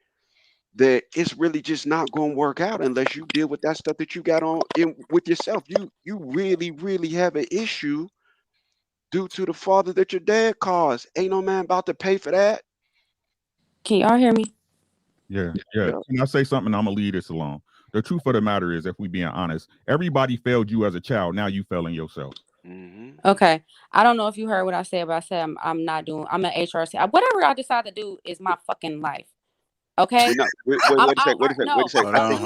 that it's really just not going to work out unless you deal with that stuff that you got on in with yourself. You really, really have an issue due to the father that your dad caused. Ain't no man about to pay for that. Can y'all hear me? Yeah. Can I say something? I'm gonna leave this alone. The truth of the matter is, if we being honest, everybody failed you as a child. Now you failing yourself. Okay. I don't know if you heard what I said, but I said I'm not doing. I'm an HRC. Whatever I decide to do is my fucking life. Okay. No, wait a second. Wait a second. Let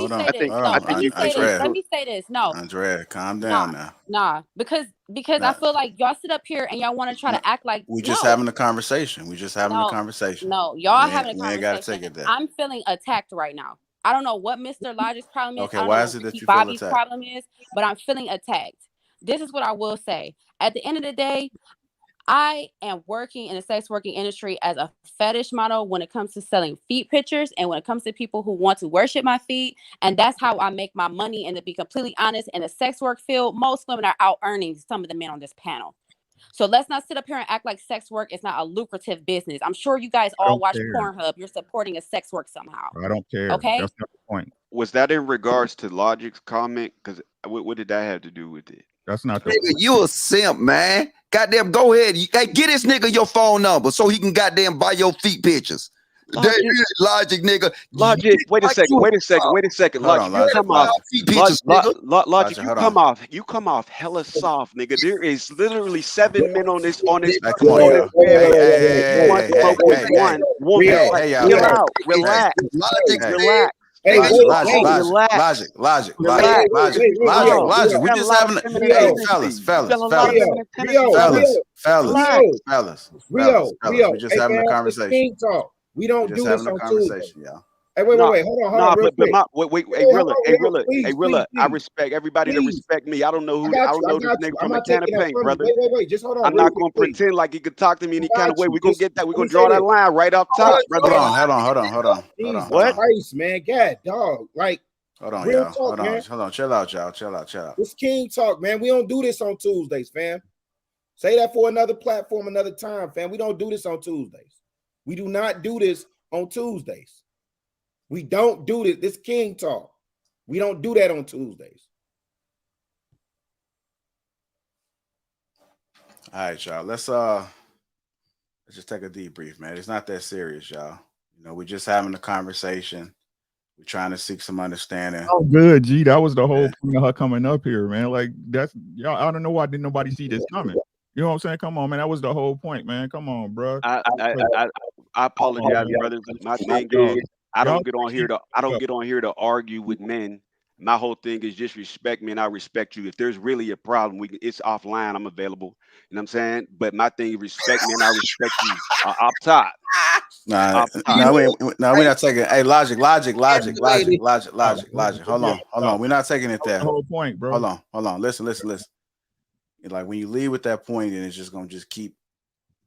me say this. No, Andrea, calm down now. Nah, because I feel like y'all sit up here and y'all want to try to act like we just having a conversation. We just having a conversation. No, y'all having a we ain't conversation. gotta take it there. I'm feeling attacked right now. I don't know what Mr. Logic's problem is. Okay, I don't why know is it what that you Bobby's feel attacked? problem is, but I'm feeling attacked. This is what I will say. At the end of the day, I am working in the sex working industry as a fetish model when it comes to selling feet pictures and when it comes to people who want to worship my feet. And that's how I make my money. And to be completely honest, in the sex work field, most women are out earning some of the men on this panel. So let's not sit up here and act like sex work is not a lucrative business. I'm sure you guys all watch Pornhub. You're supporting a sex work somehow. I don't care. Okay. That's not the point. Was that in regards to Logic's comment? Because what did that have to do with it? That's not the nigga, you a simp, man. Goddamn, go ahead. Hey, get this nigga your phone number so he can goddamn buy your feet pictures. Logic, nigga. Logic, wait a second. Logic, you come off hella soft, nigga. There is literally 7 men on this come on, y'all. Hey, chill out, relax. Logic. We just having fellas. We just having a conversation. We don't do this on Tuesday. Y'all. Hey, wait, hold on. Rilla, I respect everybody to respect me. I don't know who. I don't know this nigga from a can of paint, brother. Wait, just hold on. I'm not gonna pretend like he could talk to me any kind of way. We're gonna get that. We're gonna draw that line right off top, brother. Hold on. What? Christ, man, God, dog. Like, hold on, y'all. Hold on. Chill out, y'all. Chill out. This King talk, man. We don't do this on Tuesdays, fam. Say that for another platform, another time, fam. We don't do this on Tuesdays. We do not do this on Tuesdays. We don't do this. This King talk. We don't do that on Tuesdays. All right, y'all. Let's just take a debrief, man. It's not that serious, y'all. You know, we're just having a conversation. We're trying to seek some understanding. Oh, good, G. That was the whole point of her coming up here, man. Like that's y'all. I don't know why didn't nobody see this coming. You know what I'm saying? Come on, man. That was the whole point, man. Come on, bro. I apologize, brothers. My thing is, I don't get on here to argue with men. My whole thing is just respect me and I respect you. If there's really a problem, it's offline. I'm available. You know what I'm saying? But my thing is respect me and I respect you. Up top. We're not taking it. Hey, logic. Hold on. We're not taking it there. The whole point, bro. Hold on. Listen. Like when you leave with that point, and it's just gonna just keep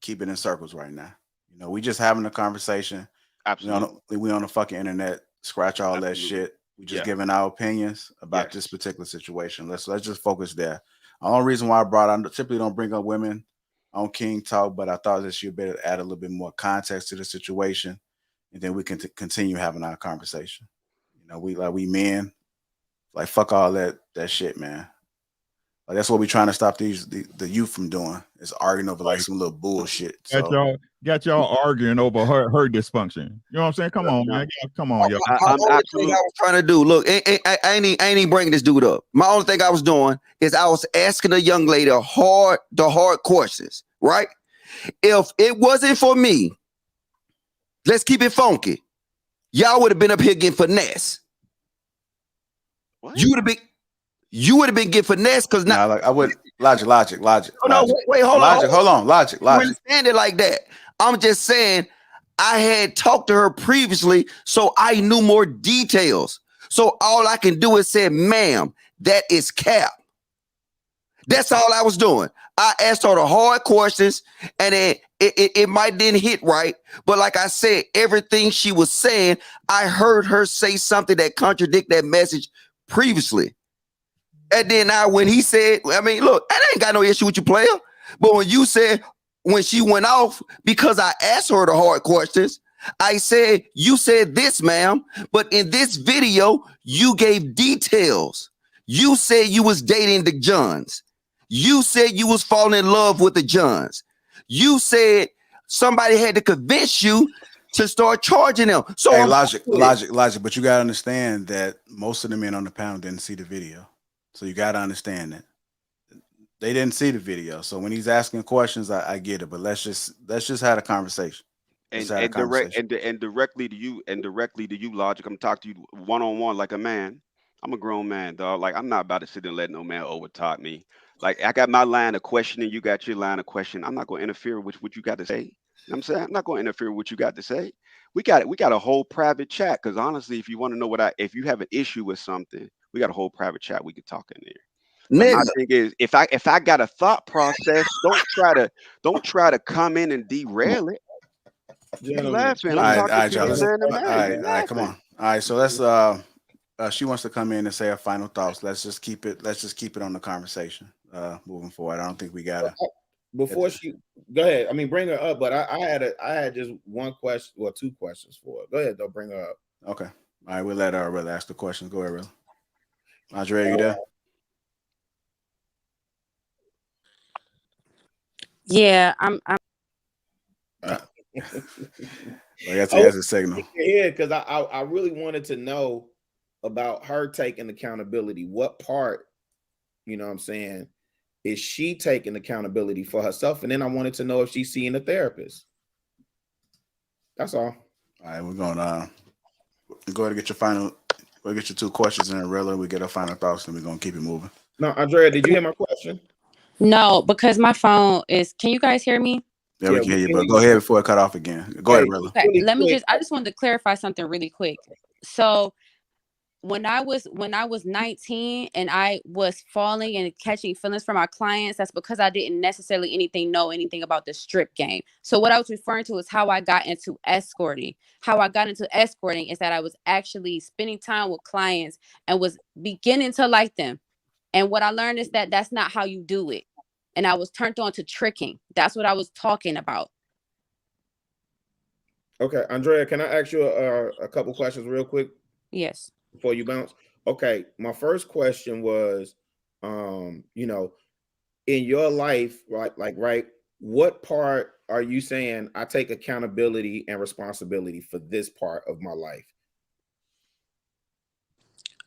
it in circles right now. You know, we just having a conversation. Absolutely. We on the fucking internet, scratch all that shit. We just giving our opinions about this particular situation. Let's just focus there. The only reason why I typically don't bring up women on King Talk, but I thought that you better add a little bit more context to the situation, and then we can continue having our conversation. You know, we men, like fuck all that shit, man. Like that's what we're trying to stop the youth from doing, is arguing over like some little bullshit. Got y'all arguing over her dysfunction. You know what I'm saying? Come on, man. Come on, y'all. I was trying to do. Look, I ain't even bringing this dude up. My only thing I was doing is I was asking a young lady the hard questions, right? If it wasn't for me, let's keep it funky. Y'all would have been up here getting finesse. What? You would have been getting finesse because now like I would logic. Oh, no, wait, hold on. Logic. You understand it like that. I'm just saying I had talked to her previously, so I knew more details. So all I can do is say, ma'am, that is cap. That's all I was doing. I asked her the hard questions, and then it might didn't hit right. But like I said, everything she was saying, I heard her say something that contradicted that message previously. And then now when he said, I mean, look, I ain't got no issue with you, player. But when you said, when she went off, because I asked her the hard questions, I said, you said this, ma'am, but in this video, you gave details. You said you was dating the Johns. You said you was falling in love with the Johns. You said somebody had to convince you to start charging them. So Hey, I'm logic. But you gotta understand that most of the men on the panel didn't see the video. So you gotta understand that. They didn't see the video. So when he's asking questions, I get it. But let's just have a conversation. And directly to you, Logic. I'm talking to you one on one like a man. I'm a grown man, dog. Like, I'm not about to sit and let no man overtalk me. Like, I got my line of questioning, you got your line of question. I'm not going to interfere with what you got to say. You know what I'm saying? I'm not going to interfere with what you got to say. We got a whole private chat, because honestly, if you want to know if you have an issue with something, we got a whole private chat we could talk in there. But my thing is, if I got a thought process, don't try to come in and derail it. You laughing? I'm talking to you, man. All right, come on. All right, so let's she wants to come in and say her final thoughts. Let's just keep it on the conversation moving forward. I don't think we gotta before she go ahead. I mean, bring her up, but I had just one question or two questions for her. Go ahead, though, bring her up. Okay. All right, we'll let her really ask the questions. Go ahead, really. Andrea, you there? Yeah, I'm That's a signal. Yeah, because I really wanted to know about her taking accountability. What part, you know what I'm saying, is she taking accountability for herself? And then I wanted to know if she's seeing a therapist. That's all. All right, we're going to go ahead and get your two questions in, Rilla. We get our final thoughts, and we're going to keep it moving. No, Andrea, did you hear my question? No, because my phone is. Can you guys hear me? Yeah, we can hear you, but go ahead before it cut off again. Go ahead, Rilla. Okay, I just wanted to clarify something really quick. So when I was 19 and I was falling and catching feelings from my clients, that's because I didn't necessarily know anything about the strip game. So what I was referring to is how I got into escorting. How I got into escorting is that I was actually spending time with clients and was beginning to like them. And what I learned is that that's not how you do it. And I was turned on to tricking. That's what I was talking about. Okay, Andrea, can I ask you a couple questions real quick? Yes. Before you bounce. Okay, my first question was, in your life, right, what part are you saying I take accountability and responsibility for this part of my life?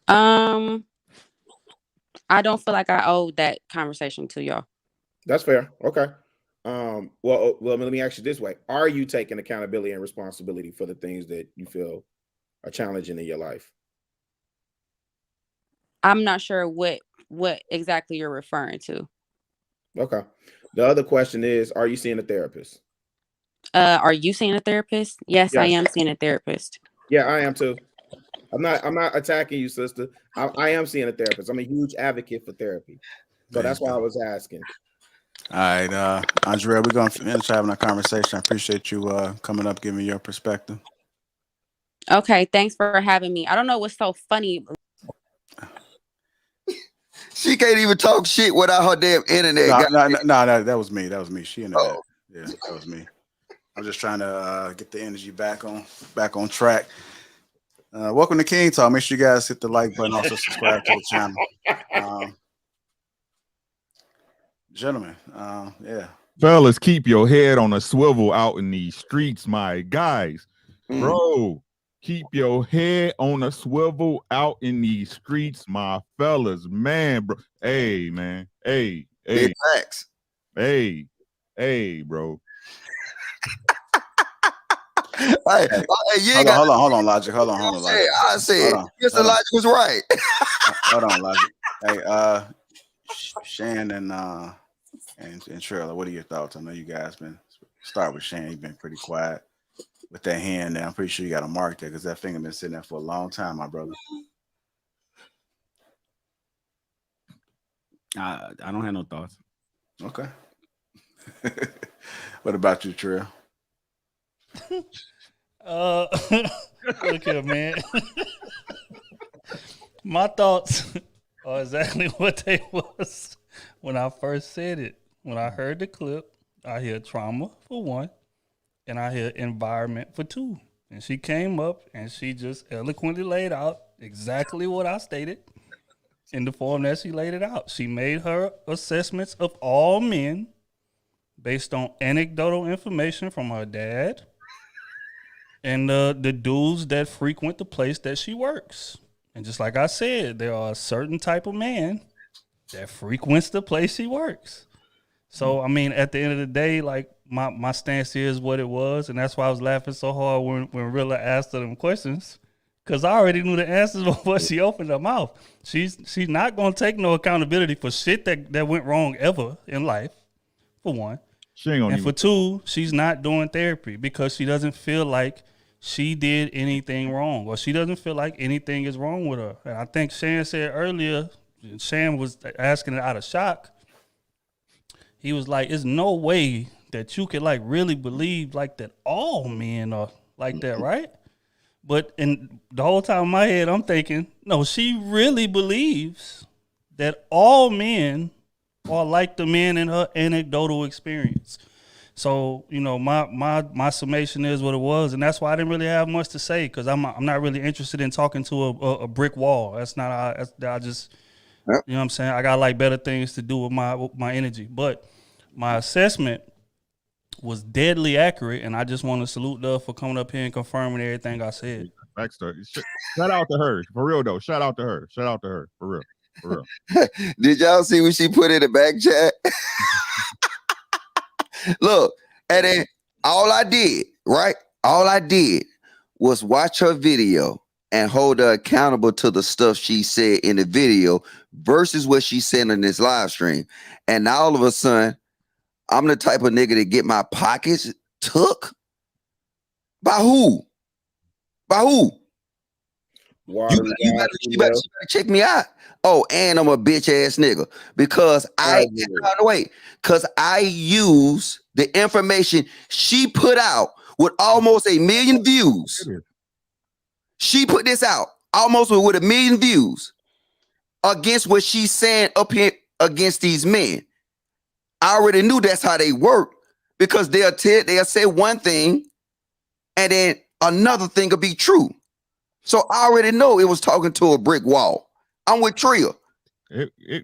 I don't feel like I owe that conversation to y'all. That's fair. Okay. Well, let me ask you this way. Are you taking accountability and responsibility for the things that you feel are challenging in your life? I'm not sure what exactly you're referring to. Okay. The other question is, are you seeing a therapist? Are you seeing a therapist? Yes, I am seeing a therapist. Yeah, I am too. I'm not attacking you, sister. I am seeing a therapist. I'm a huge advocate for therapy. So that's why I was asking. All right, Andrea, we're going to finish having a conversation. I appreciate you coming up, giving your perspective. Okay, thanks for having me. I don't know what's so funny. She can't even talk shit without her damn internet. No, that was me. That was me. She in the Yeah, that was me. I'm just trying to get the energy back on track. Welcome to King Talk. Make sure you guys hit the like button. Also subscribe to the channel. Gentlemen, yeah. Fellas, keep your head on a swivel out in these streets, my guys. Bro, keep your head on a swivel out in these streets, my fellas. Man, bro. Hey, man. Hey. Facts. Hey, bro. Hey, hold on, Logic. Hold on, Logic. I said, Mr. Logic was right. Hold on, Logic. Hey, Shan and Trailer, what are your thoughts? I know you guys start with Shan. You've been pretty quiet with that hand there. I'm pretty sure you got a mark there because that finger been sitting there for a long time, my brother. I don't have no thoughts. Okay. What about you, Trill? Look here, man. My thoughts are exactly what they was when I first said it. When I heard the clip, I hear trauma for one, and I hear environment for two. And she came up and she just eloquently laid out exactly what I stated in the form that she laid it out. She made her assessments of all men based on anecdotal information from her dad, and the dudes that frequent the place that she works. And just like I said, there are a certain type of man that frequents the place she works. So I mean, at the end of the day, like my stance is what it was, and that's why I was laughing so hard when Rilla asked her them questions, because I already knew the answers before she opened her mouth. She's not gonna take no accountability for shit that went wrong ever in life, for one. She ain't gonna And for two, she's not doing therapy because she doesn't feel like she did anything wrong, or she doesn't feel like anything is wrong with her. And I think Shan said earlier, Shan was asking it out of shock. He was like, "There's no way that you could like really believe like that all men are like that, right?" But in the whole time in my head, I'm thinking, no, she really believes that all men are like the men in her anecdotal experience. So, you know, my summation is what it was, and that's why I didn't really have much to say, because I'm not really interested in talking to a brick wall. That's not I just, you know what I'm saying? I got like better things to do with my energy. But my assessment was deadly accurate, and I just want to salute her for coming up here and confirming everything I said. Backstory. Shout out to her. For real though. Shout out to her. Shout out to her. For real. For real. Did y'all see what she put in the back chat? Look, and then all I did was watch her video and hold her accountable to the stuff she said in the video versus what she said in this live stream. And now all of a sudden, I'm the type of nigga to get my pockets took? By who? By who? You better check me out. Oh, and I'm a bitch ass nigga because I use the information she put out with almost 1 million views. She put this out almost with 1 million views against what she's saying up here against these men. I already knew that's how they work, because they'll say one thing and then another thing will be true. So I already know it was talking to a brick wall. I'm with Tria.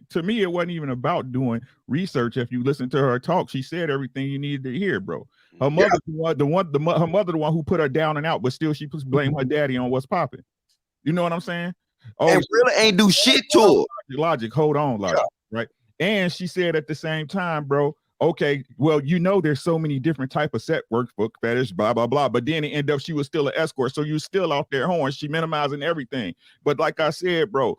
To me, it wasn't even about doing research. If you listen to her talk, she said everything you needed to hear, bro. Her mother, her mother, the one who put her down and out, but still she blame her daddy on what's popping. You know what I'm saying? Oh, and really ain't do shit to her. Logic, hold on, logic, right? And she said at the same time, bro, okay, well, you know, there's so many different type of set work, book fetish, blah, blah, blah. But then it ended up she was still an escort. So you still out there horn. She minimizing everything. But like I said, bro,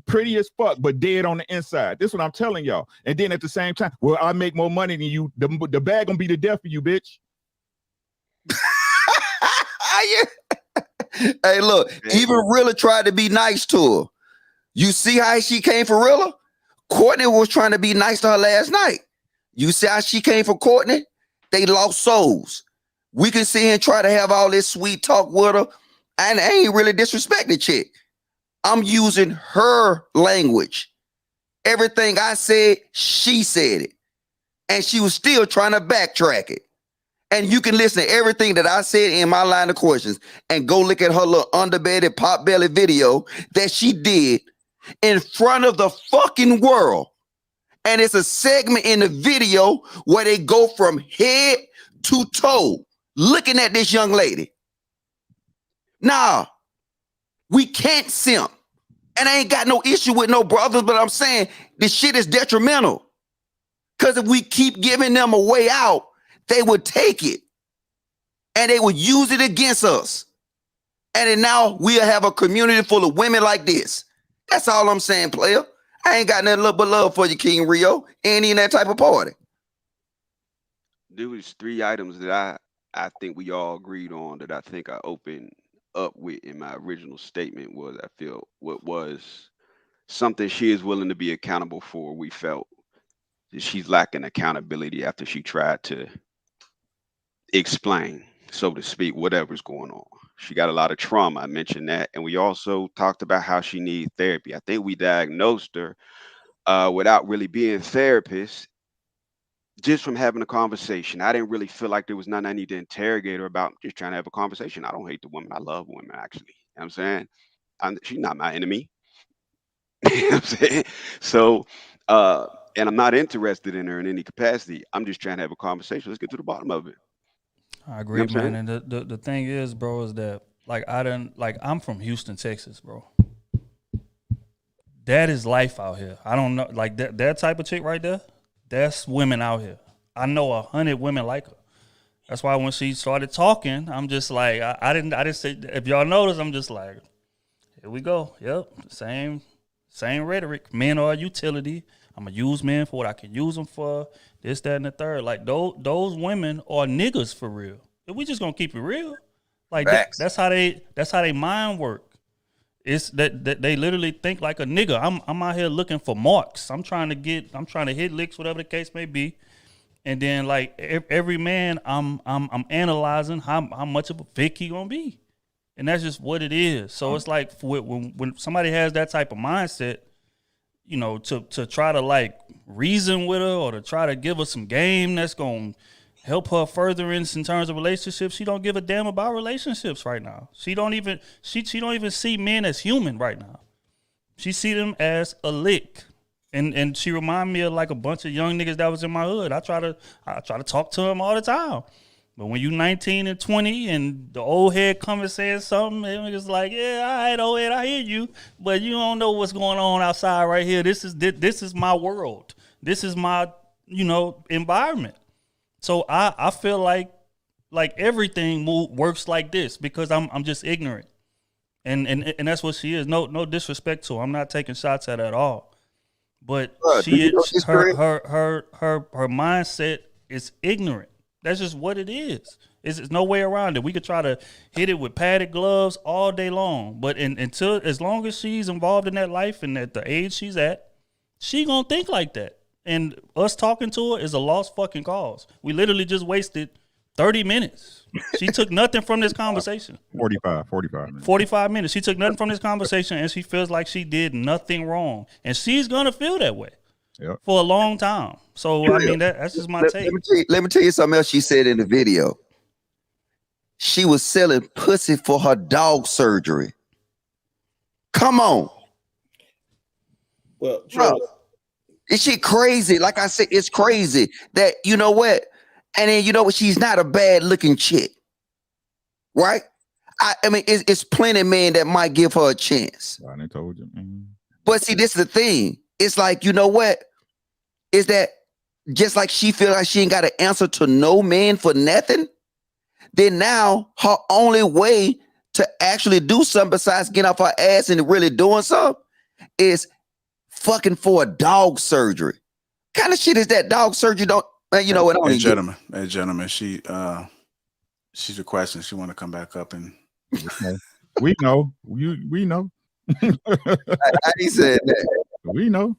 pretty as fuck, but dead on the inside. This is what I'm telling y'all. And then at the same time, well, I make more money than you. The bag gonna be the death for you, bitch. Hey, look, even Rilla tried to be nice to her. You see how she came for Rilla? Courtney was trying to be nice to her last night. You see how she came for Courtney? They lost souls. We can sit here and try to have all this sweet talk with her, and I ain't really disrespect the chick. I'm using her language. Everything I said, she said it. And she was still trying to backtrack it. And you can listen to everything that I said in my line of questions and go look at her little underbelly, pot belly video that she did in front of the fucking world. And it's a segment in the video where they go from head to toe looking at this young lady. Nah, we can't simp. And I ain't got no issue with no brothers, but I'm saying this shit is detrimental. Because if we keep giving them a way out, they would take it. And they would use it against us. And then now we'll have a community full of women like this. That's all I'm saying, player. I ain't got nothing but love for you, King Rio. Ain't in that type of party. There was 3 items that I think we all agreed on that I think I opened up with in my original statement was I feel what was something she is willing to be accountable for. We felt that she's lacking accountability after she tried to explain, so to speak, whatever's going on. She got a lot of trauma. I mentioned that. And we also talked about how she needs therapy. I think we diagnosed her without really being therapists, just from having a conversation. I didn't really feel like there was nothing I need to interrogate her about. I'm just trying to have a conversation. I don't hate the woman. I love women, actually. You know what I'm saying? She's not my enemy. You know what I'm saying? So, and I'm not interested in her in any capacity. I'm just trying to have a conversation. Let's get to the bottom of it. I agree, You know what I'm man. And the thing is, bro, is that like I'm from Houston, Texas, bro. That is life out here. I don't know, like that type of chick right there. That's women out here. I know 100 women like her. That's why when she started talking, I'm just like, I didn't say. If y'all notice, I'm just like, here we go. Yep, same rhetoric. Men are a utility. I'm gonna use men for what I can use them for. This, that, and the third. Like those women are niggas for real. If we just gonna keep it real, like that's how they mind work. It's that they literally think like a nigga. I'm out here looking for marks. I'm trying to hit licks, whatever the case may be. And then like every man, I'm analyzing how much of a fick he gonna be, and that's just what it is. So it's like when somebody has that type of mindset, you know, to try to like reason with her or to try to give her some game that's gonna help her furtherance in terms of relationships, she don't give a damn about relationships right now. She don't even see men as human right now. She see them as a lick. And she remind me of like a bunch of young niggas that was in my hood. I try to talk to them all the time. But when you 19 and 20 and the old head come and saying something, it's like, yeah, all right, old head, I hear you. But you don't know what's going on outside right here. This is my world. This is my, environment. So I feel like everything works like this because I'm just ignorant. And that's what she is. No disrespect to her. I'm not taking shots at her at all. But her mindset is ignorant. That's just what it is. There's no way around it. We could try to hit it with padded gloves all day long, but as long as she's involved in that life and at the age she's at, she gonna think like that. And us talking to her is a lost fucking cause. We literally just wasted 30 minutes. She took nothing from this conversation. 45 minutes. 45 minutes. She took nothing from this conversation, and she feels like she did nothing wrong. And she's going to feel that way for a long time. So, I mean, that's just my take. Let me tell you something else she said in the video. She was selling pussy for her dog surgery. Come on. Well, bro, is she crazy? Like I said, it's crazy that, you know what? And then you know what? She's not a bad looking chick, right? I mean, it's plenty of men that might give her a chance. I told you. But see, this is the thing. It's like, you know what? Is that just like she feel like she ain't got an answer to no man for nothing? Then now her only way to actually do something besides getting off her ass and really doing something is fucking for a dog surgery. What kind of shit is that? Dog surgery don't. You know what? Hey, gentlemen, she's requesting she want to come back up and we know. We know. He said that. We know.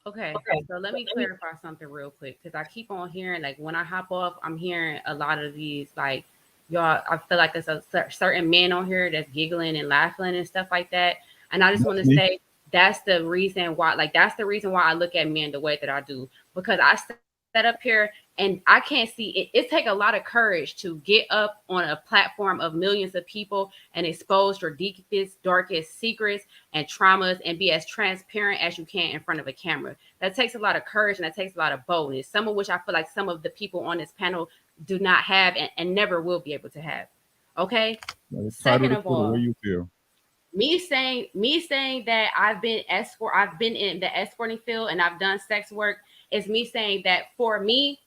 Okay, so let me clarify something real quick because I keep on hearing, like, when I hop off, I'm hearing a lot of these, like, y'all, I feel like there's a certain men on here that's giggling and laughing and stuff like that. And I just want to say that's the reason why I look at men the way that I do, because I set up here and I can't see it. It takes a lot of courage to get up on a platform of millions of people and expose your deepest, darkest secrets and traumas and be as transparent as you can in front of a camera. That takes a lot of courage and that takes a lot of boldness, some of which I feel like some of the people on this panel do not have and never will be able to have. Okay. Second of all, the way you feel. Me saying that I've been in the escorting field and I've done sex work is me saying that for me,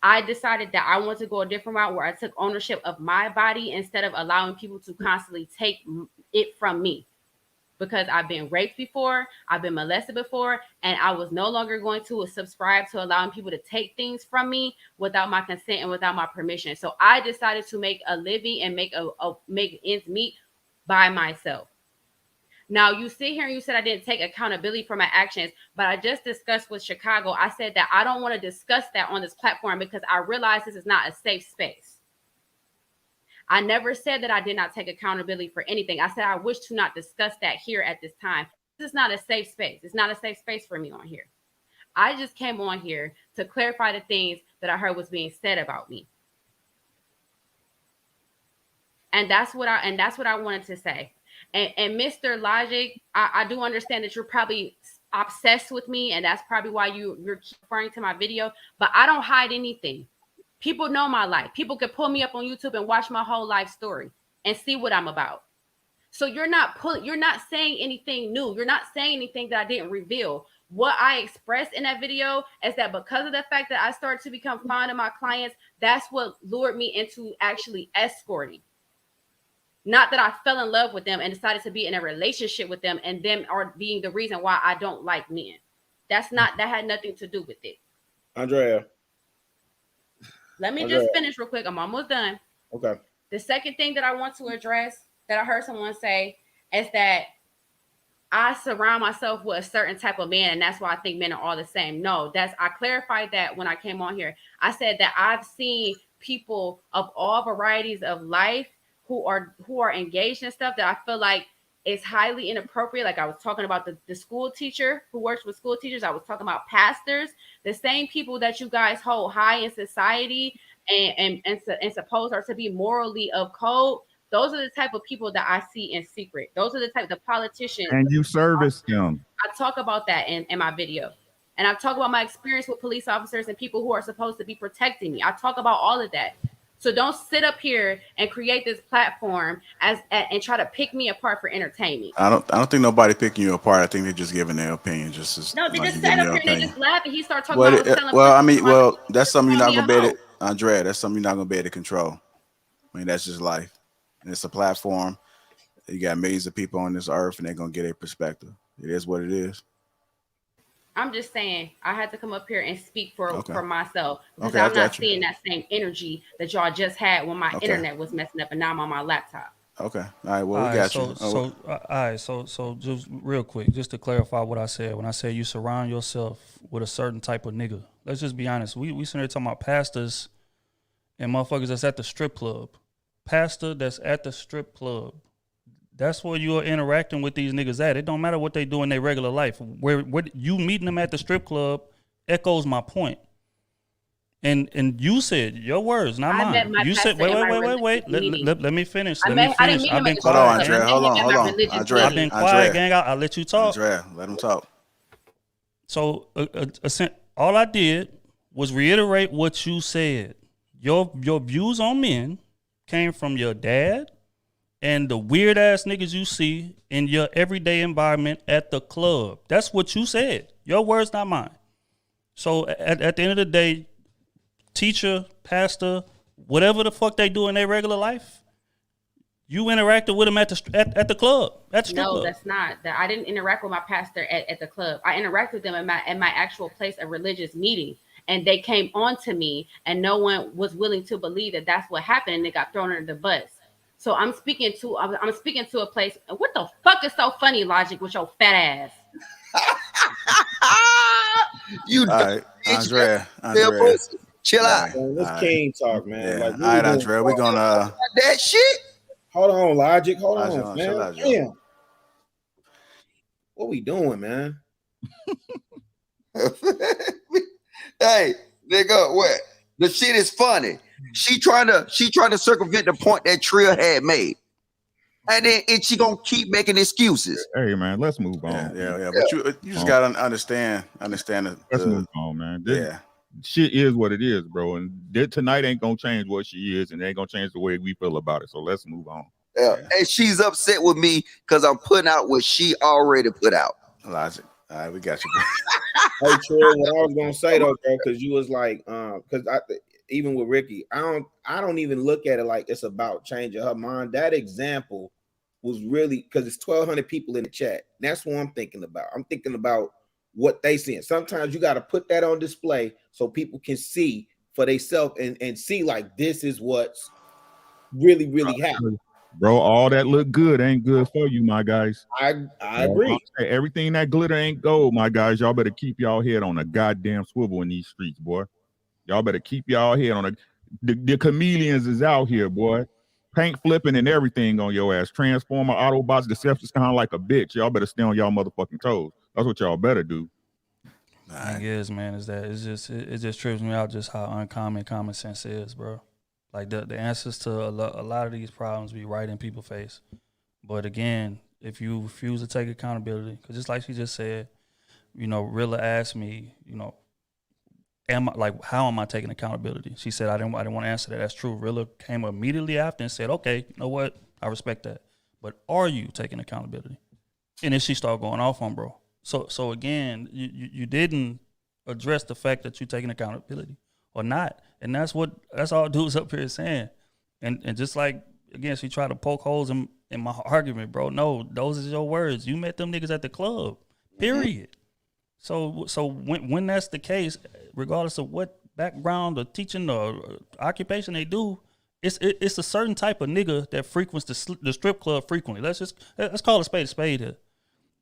I decided that I want to go a different route where I took ownership of my body instead of allowing people to constantly take it from me. Because I've been raped before, I've been molested before, and I was no longer going to subscribe to allowing people to take things from me without my consent and without my permission. So I decided to make a living and make ends meet by myself. Now, you sit here and you said I didn't take accountability for my actions, but I just discussed with Chicago. I said that I don't want to discuss that on this platform because I realize this is not a safe space. I never said that I did not take accountability for anything. I said I wish to not discuss that here at this time. This is not a safe space. It's not a safe space for me on here. I just came on here to clarify the things that I heard was being said about me. And that's what I wanted to say. And Mr. Logic, I do understand that you're probably obsessed with me, and that's probably why you're referring to my video. But I don't hide anything. People know my life. People can pull me up on YouTube and watch my whole life story and see what I'm about. So you're not saying anything new. You're not saying anything that I didn't reveal. What I expressed in that video is that because of the fact that I started to become fond of my clients, that's what lured me into actually escorting. Not that I fell in love with them and decided to be in a relationship with them and them are being the reason why I don't like men. That had nothing to do with it. Andrea. Let me just finish real quick. I'm almost done. Okay. The second thing that I want to address that I heard someone say is that I surround myself with a certain type of man, and that's why I think men are all the same. No, I clarified that when I came on here. I said that I've seen people of all varieties of life who are engaged in stuff that I feel like is highly inappropriate. Like I was talking about the school teacher who works with school teachers. I was talking about pastors, the same people that you guys hold high in society and suppose are to be morally of code. Those are the type of people that I see in secret. Those are the politicians. And you service them. I talk about that in my video. And I talk about my experience with police officers and people who are supposed to be protecting me. I talk about all of that. So don't sit up here and create this platform and try to pick me apart for entertainment. I don't think nobody picking you apart. I think they're just giving their opinion. Just as no, they like just sat up here and they just laughed and he started talking about that's something you're not gonna be able to, Andrea. That's something you're not gonna be able to control. I mean, that's just life. And it's a platform. You got millions of people on this earth, and they're gonna get a perspective. It is what it is. I'm just saying I had to come up here and speak for myself because Okay, I'm not seeing that same energy that y'all just had when my internet was messing up and now I'm on my laptop. Okay. All right. Well, we got you. All right. So just real quick, just to clarify what I said. When I say you surround yourself with a certain type of nigga, let's just be honest. We sitting here talking about pastors and motherfuckers that's at the strip club. Pastor that's at the strip club. That's where you are interacting with these niggas at. It don't matter what they do in their regular life. Where you meeting them at the strip club echoes my point. And you said your words, not mine. You said wait. Let me finish. Hold on, Andrea. Hold on. Andrea, I've been quiet, gang. I'll let you talk. Andrea, let him talk. So all I did was reiterate what you said. Your views on men came from your dad and the weird ass niggas you see in your everyday environment at the club. That's what you said. Your words, not mine. So at the end of the day, teacher, pastor, whatever the fuck they do in their regular life, you interacted with them at the club. At the strip club. That's not. I didn't interact with my pastor at the club. I interacted with them at my actual place of religious meeting. And they came on to me and no one was willing to believe that that's what happened and they got thrown under the bus. So I'm speaking to a place. What the fuck is so funny, Logic, with your fat ass? You all right, Andrea. Chill out. This King talk, man. Yeah. All right, Andrea, we're gonna that shit. Hold on, Logic. Hold Logic, on, man. chill out, Damn. What we doing, man? Hey, nigga, what? The shit is funny. She trying to circumvent the point that Trill had made. And she gonna keep making excuses. Hey man, let's move on. Yeah. But you just gotta understand let's move on, man. Shit is what it is, bro. And tonight ain't gonna change what she is, and it ain't gonna change the way we feel about it. So let's move on. Yeah. And she's upset with me because I'm putting out what she already put out. Logic. All right, we got you. Hey, Trill, what I was gonna say though, bro, because you was like, because even with Ricky, I don't even look at it like it's about changing her mind. That example was really because it's 1,200 people in the chat. That's what I'm thinking about. I'm thinking about what they seeing. Sometimes you got to put that on display so people can see for themselves and see like this is what's really happening. Bro, all that look good ain't good for you, my guys. I agree. Everything that glitter ain't gold, my guys. Y'all better keep y'all head on a goddamn swivel in these streets, boy. Y'all better keep y'all head on the chameleons is out here, boy. Paint flipping and everything on your ass. Transformer, Autobots, Decepticons like a bitch. Y'all better stay on y'all motherfucking toes. That's what y'all better do. Thing is, man, is that it just trips me out just how uncommon common sense is, bro. Like the answers to a lot of these problems be right in people's face. But again, if you refuse to take accountability, because just like she just said, Rilla asked me, how am I taking accountability? She said, I didn't want to answer that. That's true. Rilla came immediately after and said, okay, you know what? I respect that. But are you taking accountability? And then she started going off on bro. So again, you didn't address the fact that you're taking accountability or not. And that's all dudes up here saying. And just like, again, she tried to poke holes in my argument, bro. No, those are your words. You met them niggas at the club, period. So when that's the case, regardless of what background or teaching or occupation they do, it's a certain type of nigga that frequents the strip club frequently. Let's call a spade here.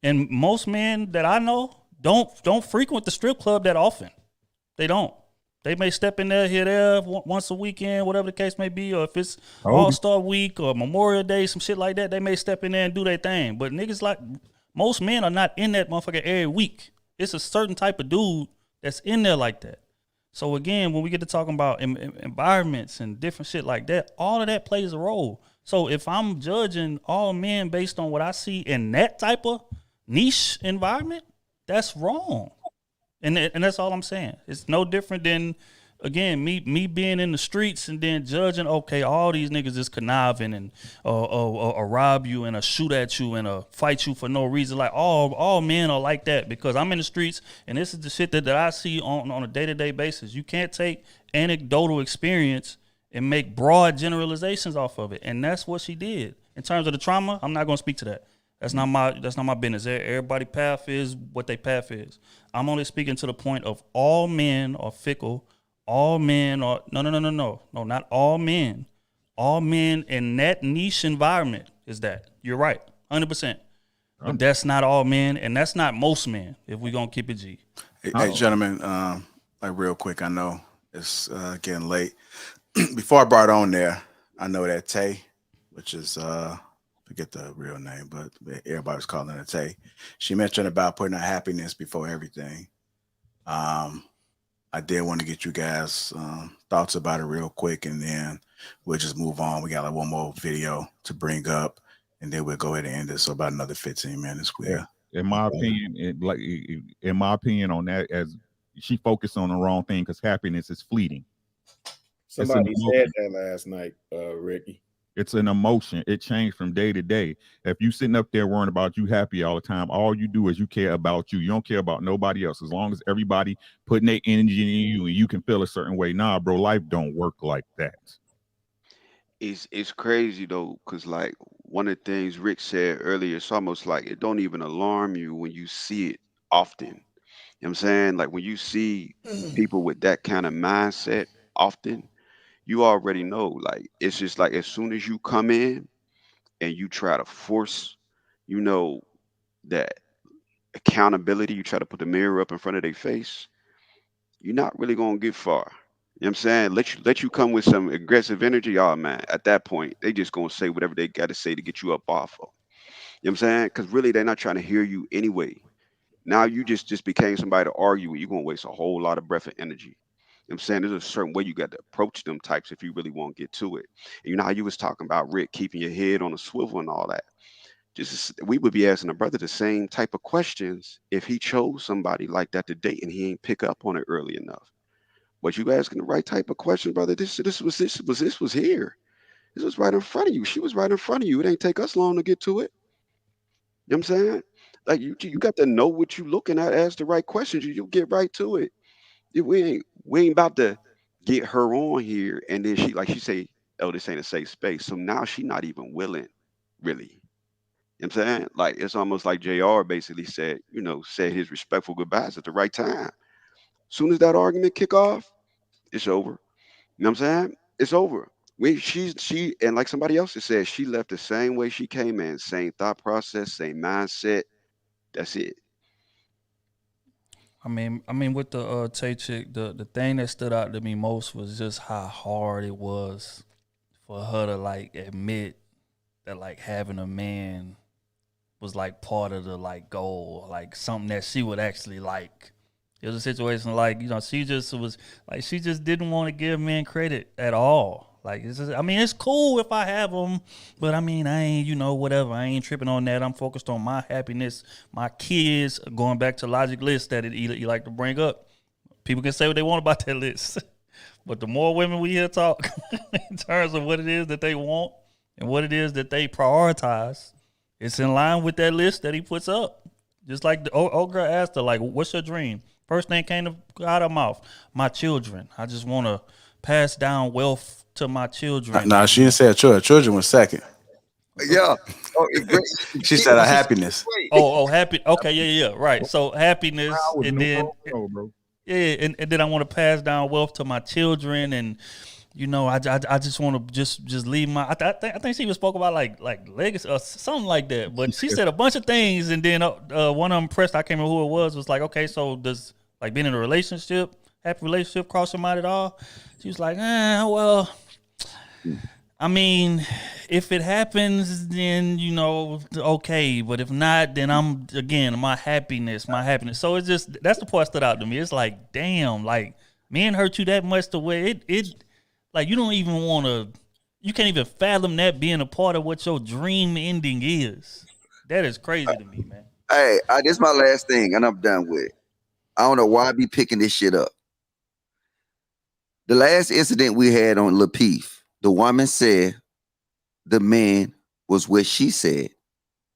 And most men that I know don't frequent the strip club that often. They don't. They may step in there here, there, once a weekend, whatever the case may be, or if it's All-Star Week or Memorial Day, some shit like that, they may step in there and do their thing. But niggas like, most men are not in that motherfucker every week. It's a certain type of dude that's in there like that. So again, when we get to talking about environments and different shit like that, all of that plays a role. So if I'm judging all men based on what I see in that type of niche environment, that's wrong. And that's all I'm saying. It's no different than, again, me being in the streets and then judging, okay, all these niggas is conniving and or rob you and shoot at you and fight you for no reason. Like all men are like that because I'm in the streets and this is the shit that I see on a day-to-day basis. You can't take anecdotal experience and make broad generalizations off of it. And that's what she did. In terms of the trauma, I'm not gonna speak to that. That's not my business. Everybody's path is what their path is. I'm only speaking to the point of all men are fickle. All men are no, not all men. All men in that niche environment is that. You're right, 100%. But that's not all men, and that's not most men. If we're gonna keep it G. Hey, gentlemen, like real quick, I know it's getting late. Before I brought on there, I know that Tay, which is forget the real name, but everybody was calling her Tay. She mentioned about putting her happiness before everything. I did want to get you guys thoughts about it real quick, and then we'll just move on. We got like one more video to bring up, and then we'll go ahead and end it. So about another 15 minutes. In my opinion, in my opinion on that, as she focused on the wrong thing because happiness is fleeting. Somebody said that last night, Ricky. It's an emotion. It changed from day to day. If you sitting up there worrying about you happy all the time, all you do is you care about you. You don't care about nobody else. As long as everybody putting their energy in you and you can feel a certain way. Nah, bro, life don't work like that. It's crazy though, because like one of the things Rick said earlier, it's almost like it don't even alarm you when you see it often. You know what I'm saying? Like when you see people with that kind of mindset often, you already know, like, it's just like as soon as you come in and you try to force, that accountability, you try to put the mirror up in front of their face, you're not really going to get far. You know what I'm saying? Let you come with some aggressive energy. Oh, man, at that point, they just going to say whatever they got to say to get you up off of. You know what I'm saying? Because really, they're not trying to hear you anyway. Now you just became somebody to argue with. You're going to waste a whole lot of breath and energy. I'm saying there's a certain way you got to approach them types if you really want to get to it. And you know how you was talking about Rick keeping your head on a swivel and all that. We would be asking a brother the same type of questions if he chose somebody like that to date and he ain't pick up on it early enough. But you asking the right type of question, brother. This was here. This was right in front of you. She was right in front of you. It ain't take us long to get to it. You know what I'm saying? Like you got to know what you looking at, ask the right questions. You get right to it. We ain't about to get her on here and then she say, oh, this ain't a safe space. So now she not even willing, really. You know what I'm saying? Like it's almost like JR basically said his respectful goodbyes at the right time. Soon as that argument kick off, it's over. You know what I'm saying? It's over. She and like somebody else has said, she left the same way she came in, same thought process, same mindset. That's it. I mean, with the Tay chick, the thing that stood out to me most was just how hard it was for her to like admit that like having a man was like part of the like goal, like something that she would actually like. It was a situation like she just didn't want to give men credit at all. Like it's cool if I have them, but I mean I ain't whatever. I ain't tripping on that. I'm focused on my happiness, my kids. Going back to logic list that you like to bring up, People can say what they want about that list, but the more women we hear talk in terms of what it is that they want and what it is that they prioritize, it's in line with that list that he puts up. Just like the old girl asked her, like, what's your dream? First thing came out of her mouth, my children. I just want to pass down wealth to my children. Nah, she didn't say her children. Children was second. Yeah. She said her happiness. Happy. Okay, yeah, right. So happiness, and then and then I want to pass down wealth to my children, and you know, I just want to just leave my. I think she even spoke about like legacy or something like that. But she said a bunch of things, and then one of them pressed. I can't remember who it was like, okay, so does like being in a relationship, happy relationship, cross your mind at all? She was like, well. I mean, if it happens, then, you know, okay. But if not, then my happiness. So it's just, that's the part that stood out to me. It's like, damn, like, men hurt you that much to where it like, you don't even want to, you can't even fathom that being a part of what your dream ending is. That is crazy to me, man. Hey, this is my last thing, and I'm done with it. I don't know why I be picking this shit up. The last incident we had on Lapeef, the woman said the man was what she said,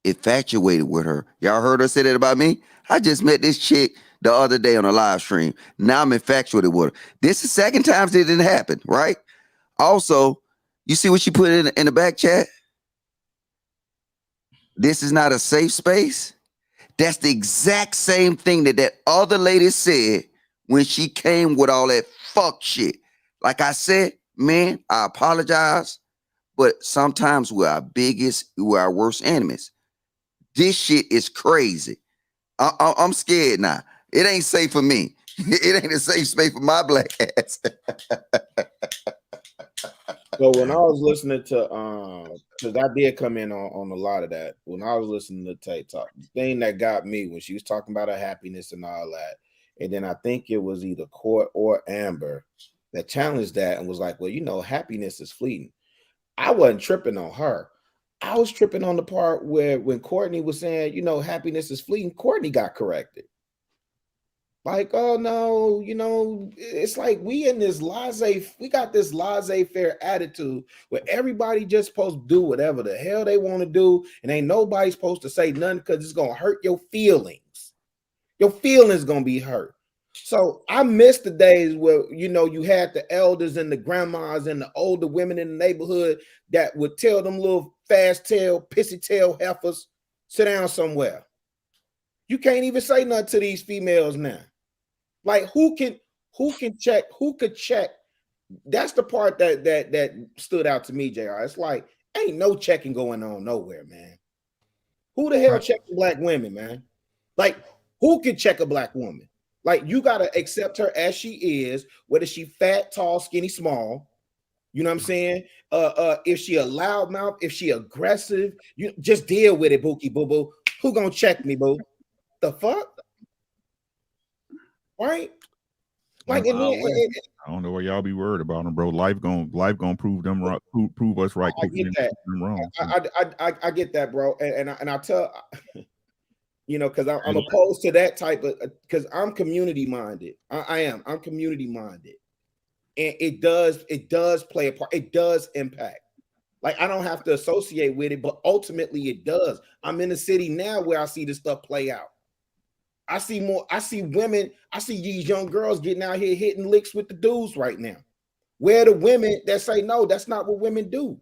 infatuated with her. Y'all heard her say that about me? I just met this chick the other day on a live stream. Now I'm infatuated with her. This is the second time it didn't happen, right? Also, you see what she put in the back chat? This is not a safe space. That's the exact same thing that other lady said when she came with all that fuck shit. Like I said, man, I apologize, but sometimes we're our worst enemies. This shit is crazy. I'm scared now. It ain't safe for me. It ain't a safe space for my black ass. So when I was listening to because I did come in on a lot of that. When I was listening to Tay talk, the thing that got me when she was talking about her happiness and all that, and then I think it was either Court or Amber that challenged that and was like, well, you know, happiness is fleeting. I wasn't tripping on her. I was tripping on the part where when Courtney was saying, you know, happiness is fleeting, Courtney got corrected. Like, oh no, you know, it's like we got this laissez-faire attitude where everybody just supposed to do whatever the hell they want to do, and ain't nobody supposed to say nothing because it's gonna hurt your feelings. Your feelings gonna be hurt. So I miss the days where, you know, you had the elders and the grandmas and the older women in the neighborhood that would tell them little fast tail, pissy tail heifers, sit down somewhere. You can't even say nothing to these females now. Like who could check? That's the part that stood out to me, JR. It's like ain't no checking going on nowhere, man. Who the hell checking black women, man? Like who can check a black woman? Like you gotta accept her as she is, whether she fat, tall, skinny, small. You know what I'm saying? If she a loudmouth, if she aggressive, you just deal with it, Bookie Boo Boo. Who gonna check me, boo? The fuck? Right? Like and then, I don't know what y'all be worried about them, bro. Life gonna prove them right, prove us right. I get that. Wrong. I get that, bro. And I tell you know, because I'm opposed to that type of, because I'm community minded. I'm community minded, and it does play a part. It does impact. Like I don't have to associate with it, but ultimately it does. I'm in a city now where I see this stuff play out. I see women. I see these young girls getting out here hitting licks with the dudes right now. Where are the women that say no? That's not what women do.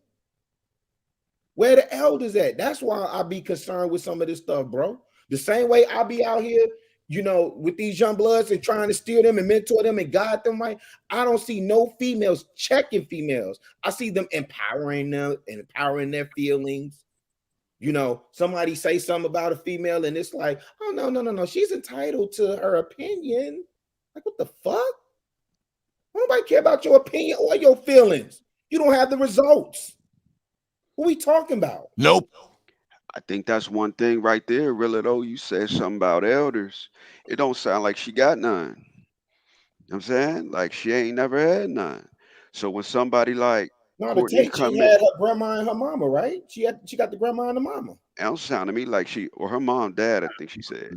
Where the elders at? That's why I be concerned with some of this stuff, bro. The same way I be out here, you know, with these young bloods and trying to steer them and mentor them and guide them right. I don't see no females checking females. I see them empowering them and empowering their feelings. You know, somebody say something about a female and it's like, oh, no. She's entitled to her opinion. Like, what the fuck? Nobody care about your opinion or your feelings. You don't have the results. What are we talking about? Nope. I think that's one thing right there, really, though. You said something about elders. It don't sound like she got none. You know what I'm saying? Like she ain't never had none. So when somebody like Courtney come she in, had her grandma and her mama, right? She got the grandma and the mama. it don't sound to me like her mom, dad, I think she said.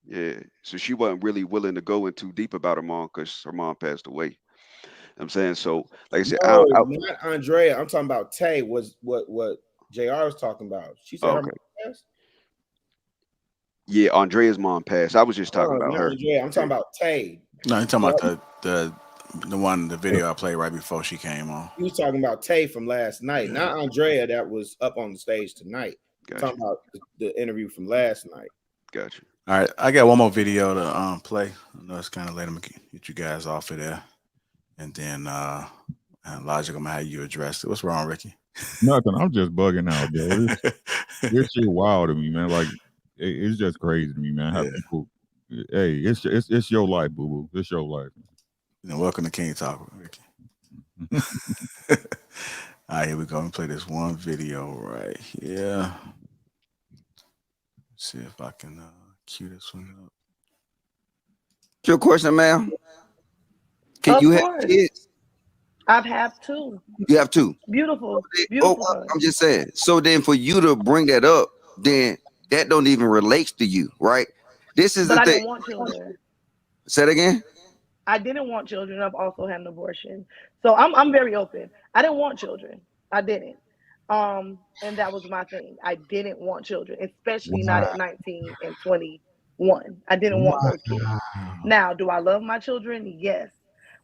Yeah. So she wasn't really willing to go in too deep about her mom because her mom passed away. You know what I'm saying? So, like I said, No, not Andrea. I'm talking about Tay. Was what JR was talking about. She said her okay. mom passed. Yeah, Andrea's mom passed. I was just talking Oh, about not her. Andrea. I'm talking about Tay. No, you're talking about the one, the video I played right before she came on. You was talking about Tay from last night, not Andrea that was up on the stage tonight. Gotcha. Talking about the interview from last night. Gotcha. All right, I got one more video to play. I know it's kind of late. I'm gonna get you guys off of there, and then Logic, I'm gonna have you address it. What's wrong, Ricky? Nothing. I'm just bugging out, bro. This shit wild to me, man. Like it's just crazy to me, man. How people, hey, it's your life, boo boo. It's your life. You know, welcome to King Talk, Ricky. All right, here we go. Let me play this one video right here. See if I can cue this one up. Your question, ma'am? Can Of you have course. kids? I've had two. You have two. Beautiful, Oh, beautiful. sons. I'm just saying. So then, for you to bring that up, then that don't even relate to you, right? This is But the I thing. didn't want children. Say it again. I didn't want children. I've also had an abortion. So I'm very open. I didn't want children. I didn't. And that was my thing. I didn't want children, especially not at 19 and 21. I didn't want those kids. Now, do I love my children? Yes.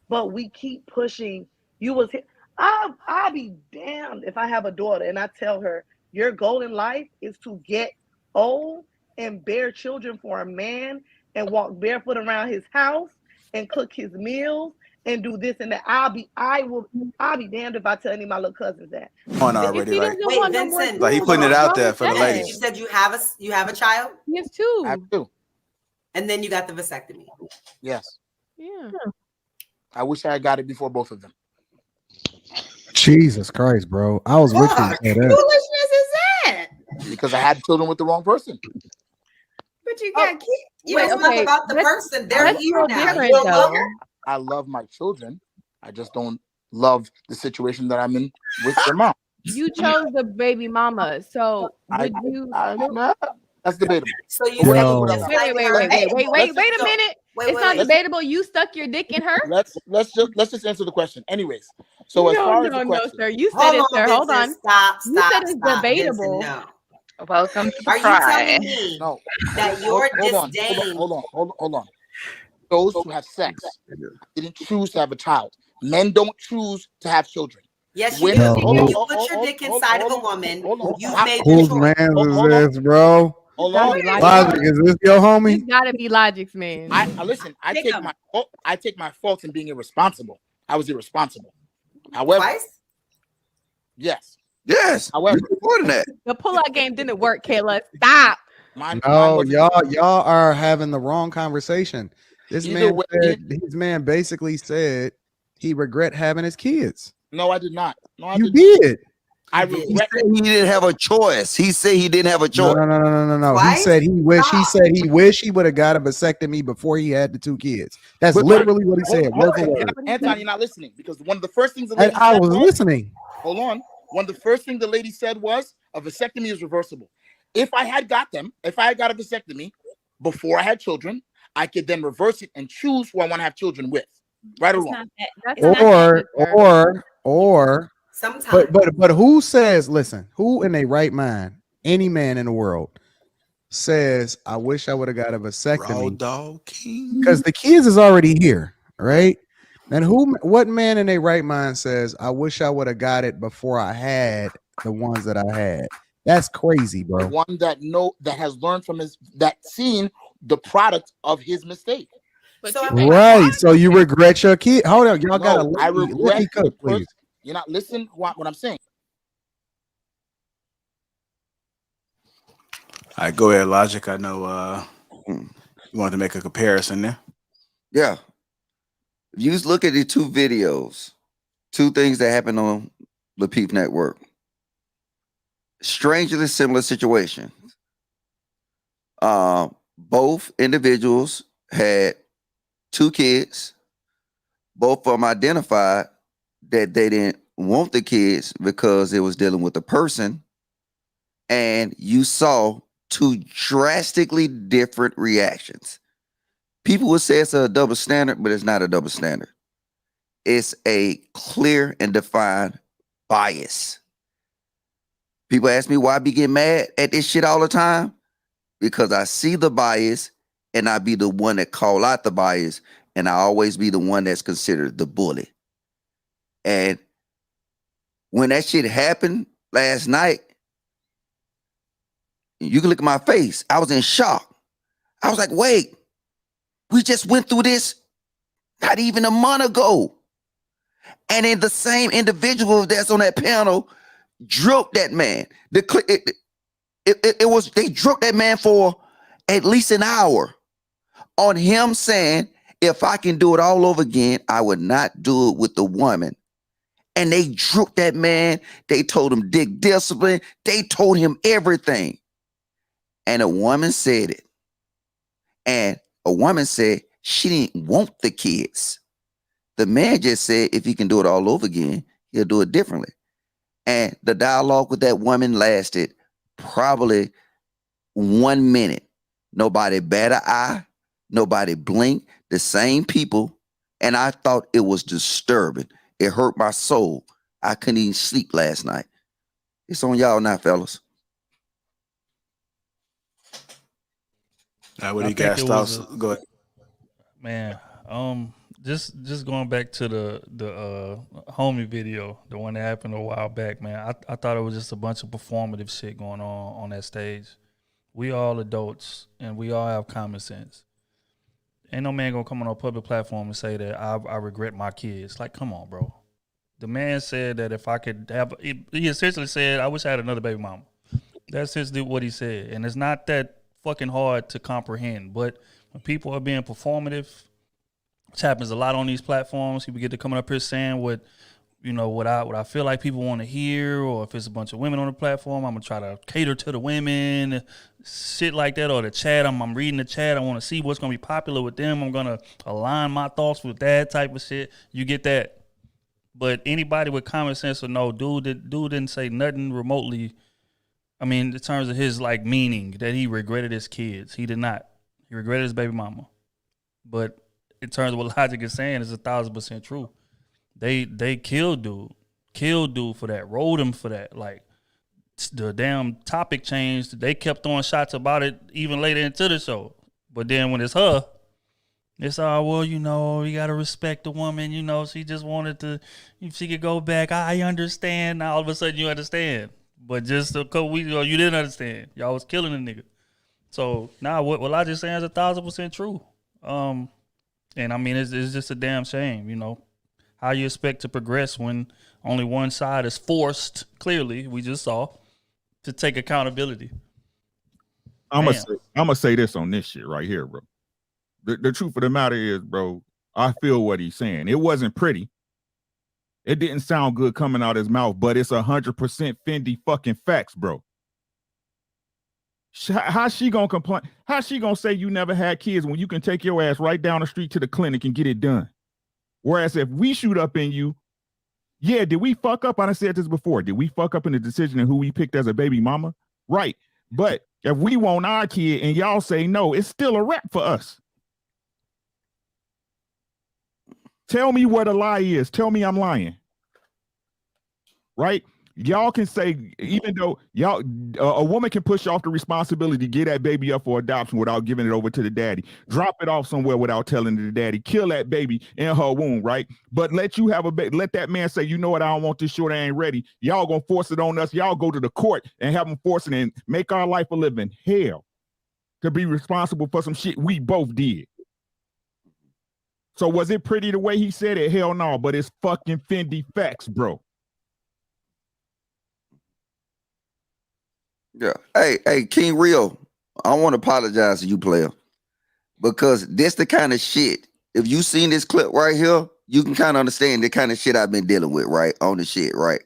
But we keep pushing. You was here. I'll be damned if I have a daughter and I tell her your goal in life is to get old and bear children for a man and walk barefoot around his house and cook his meals and do this and that. I'll be damned if I tell any of my little cousins that. On already, like, Wait, Vincent. like he putting it out there for the You ladies. said you have a child? He has two. I have two. And then you got the vasectomy. Yes. Yeah. I wish I had got it before both of them. Jesus Christ, bro. I was with you. What for that. foolishness is that? Because I had children with the wrong person. But you got kids. You Wait, don't talk okay, about the person. They're that's here so now. different, You don't love though. her? I love my children. I just don't love the situation that I'm in with their mom. You chose the baby mama, so would you? That's debatable. So you Yo. say just like Wait her. a minute. Wait, It's not let's- debatable. You stuck your dick in her? Let's just answer the question. Anyways, so as far as the question, sir. You said it, sir. Hold on. Stop. You said it's Stop, debatable. Vincent, no. Welcome to the Are you pride. telling me no, that your disdain? hold on. Those who have sex didn't choose to have a child. Men don't choose to have children. Yes, you Women- do. hold If on, you hold put on, your hold dick on, inside of a hold on, woman, hold on. you've made the Whose choice. man is this, bro? Hold Gotta on. be Logic, is this your homie? It's gotta be Logic's man. Listen. I Pick take 'em. I take my faults in being irresponsible. I was irresponsible. However, Twice? Yes. However, more than that. The pullout game didn't work, Kayla. Stop. No, y'all are having the wrong conversation. This Either man way- said, his man basically said he regret having his kids. No, I did not. No, I You did. did. I He regret. said he didn't have a choice. He said he didn't have a choice. No. He Twice? said he wish. He Stop. said he wish he would have got a vasectomy before he had the two kids. That's literally what he said. Word for word. Anton, you're not listening because one of the first things the And lady I said was listening. Hold on. One of the first things the lady said was a vasectomy is reversible. If I had got a vasectomy before I had children, I could then reverse it and choose who I want to have children with. Right or wrong? Or Sometimes. but who says, listen, who in a right mind, any man in the world says, I wish I would have got a vasectomy because the kids is already here, right? And what man in a right mind says, I wish I would have got it before I had the ones that I had? That's crazy, bro. One that has learned from seen the product of his mistake. Right. So you regret your kid. Hold on, y'all gotta I let me regret cook, please. You're not listening to what I'm saying. All right, go ahead, Logic. I know you wanted to make a comparison there. Yeah. If you just look at the two videos, two things that happened on Lapeef Network. Strangely similar situation. Both individuals had two kids. Both of them identified that they didn't want the kids because it was dealing with a person. And you saw two drastically different reactions. People would say it's a double standard, but it's not a double standard. It's a clear and defined bias. People ask me why I be getting mad at this shit all the time. Because I see the bias and I be the one that call out the bias, and I always be the one that's considered the bully. And when that shit happened last night, you can look at my face. I was in shock. I was like, wait, we just went through this not even a month ago. And then the same individual that's on that panel drilled that man. They drilled that man for at least an hour on him saying, if I can do it all over again, I would not do it with the woman. And they drilled that man. They told him dick discipline. They told him everything. And a woman said it. And a woman said she didn't want the kids. The man just said if he can do it all over again, he'll do it differently. And the dialogue with that woman lasted probably 1 minute. Nobody bat an eye. Nobody blinked. The same people. And I thought it was disturbing. It hurt my soul. I couldn't even sleep last night. It's on y'all now, fellas. What do you guys thoughts? Go ahead. Man, just going back to the homie video, the one that happened a while back, man. I thought it was just a bunch of performative shit going on that stage. We all adults and we all have common sense. Ain't no man gonna come on a public platform and say that I regret my kids. Like, come on, bro. The man said that if I could have, he essentially said, I wish I had another baby mama. That's essentially what he said. And it's not that fucking hard to comprehend. But when people are being performative, which happens a lot on these platforms, people get to coming up here saying what I feel like people want to hear, or if it's a bunch of women on the platform, I'm gonna try to cater to the women, shit like that, or the chat. I'm reading the chat. I want to see what's gonna be popular with them. I'm gonna align my thoughts with that type of shit. You get that. But anybody with common sense will know, dude didn't say nothing remotely. I mean, in terms of his like meaning that he regretted his kids, he did not. He regretted his baby mama. But in terms of what Logic is saying, is 1,000% true. They killed dude for that, rolled him for that. Like, the damn topic changed. They kept throwing shots about it even later into the show. But then when it's her, it's all, well, you gotta respect the woman. She just wanted to, if she could go back, I understand. Now all of a sudden you understand. But just a couple weeks ago, you didn't understand. Y'all was killing the nigga. So now what Logic saying is 1,000% true. And I mean, it's just a damn shame, How you expect to progress when only one side is forced, clearly, we just saw, to take accountability. I'm gonna say this on this shit right here, bro. The truth of the matter is, bro, I feel what he's saying. It wasn't pretty. It didn't sound good coming out his mouth, but it's 100% Fendi fucking facts, bro. How she gonna complain? How she gonna say you never had kids when you can take your ass right down the street to the clinic and get it done? Whereas if we shoot up in you, yeah, did we fuck up? I done said this before. Did we fuck up in the decision of who we picked as a baby mama? Right. But if we want our kid and y'all say no, it's still a wrap for us. Tell me where the lie is. Tell me I'm lying. Right? Y'all can say, even though a woman can push off the responsibility to get that baby up for adoption without giving it over to the daddy, drop it off somewhere without telling the daddy, kill that baby in her womb, right? But let you have let that man say, you know what, I don't want this short, I ain't ready. Y'all gonna force it on us. Y'all go to the court and have them force it and make our life a living hell to be responsible for some shit we both did. So was it pretty the way he said it? Hell no, but it's fucking Fendi facts, bro. Yeah. Hey, King Rio, I want to apologize to you, player, because this the kind of shit. If you seen this clip right here, you can kind of understand the kind of shit I've been dealing with, right? On the shit, right?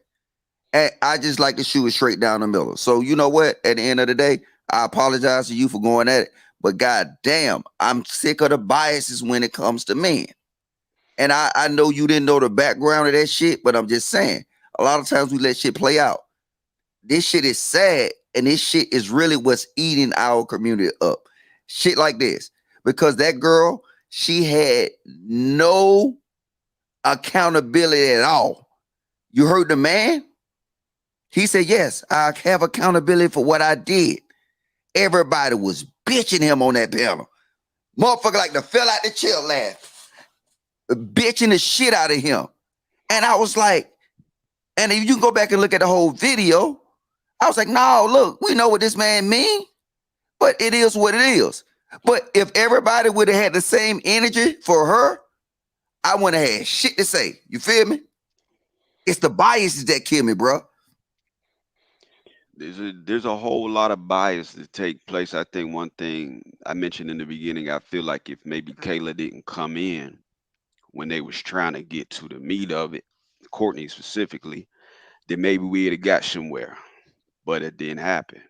And I just like to shoot it straight down the middle. So you know what? At the end of the day, I apologize to you for going at it. But goddamn, I'm sick of the biases when it comes to men. And I know you didn't know the background of that shit, but I'm just saying, a lot of times we let shit play out. This shit is sad. and this shit is really what's eating our community up. Shit like this. Because that girl, she had no accountability at all. You heard the man? He said, yes, I have accountability for what I did. Everybody was bitching him on that panel. Motherfucker like to fell out the chair laugh. Bitching the shit out of him. And I was like, and if you can go back and look at the whole video, I was like, no, look, we know what this man mean, but it is what it is. But if everybody would have had the same energy for her, I wouldn't have had shit to say. You feel me? It's the biases that kill me, bro. There's a whole lot of bias that take place. I think one thing I mentioned in the beginning, I feel like if maybe Kayla didn't come in when they was trying to get to the meat of it, Courtney specifically, then maybe we'd have got somewhere. But it didn't happen.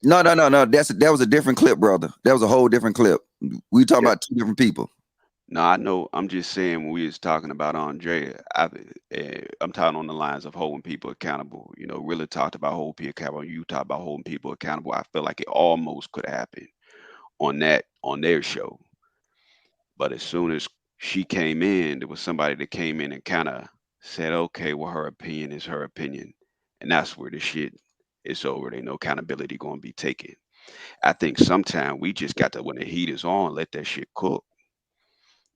No. That was a different clip, brother. That was a whole different clip. We talking about two different people. No, I know. I'm just saying when we was talking about Andrea, I'm talking on the lines of holding people accountable. You know, really talked about holding people accountable. You talked about holding people accountable. I feel like it almost could happen on their show. But as soon as she came in, there was somebody that came in and kind of said, okay, well, her opinion is her opinion. And that's where the shit is over. There ain't no accountability going to be taken. I think sometimes we just got to, when the heat is on, let that shit cook.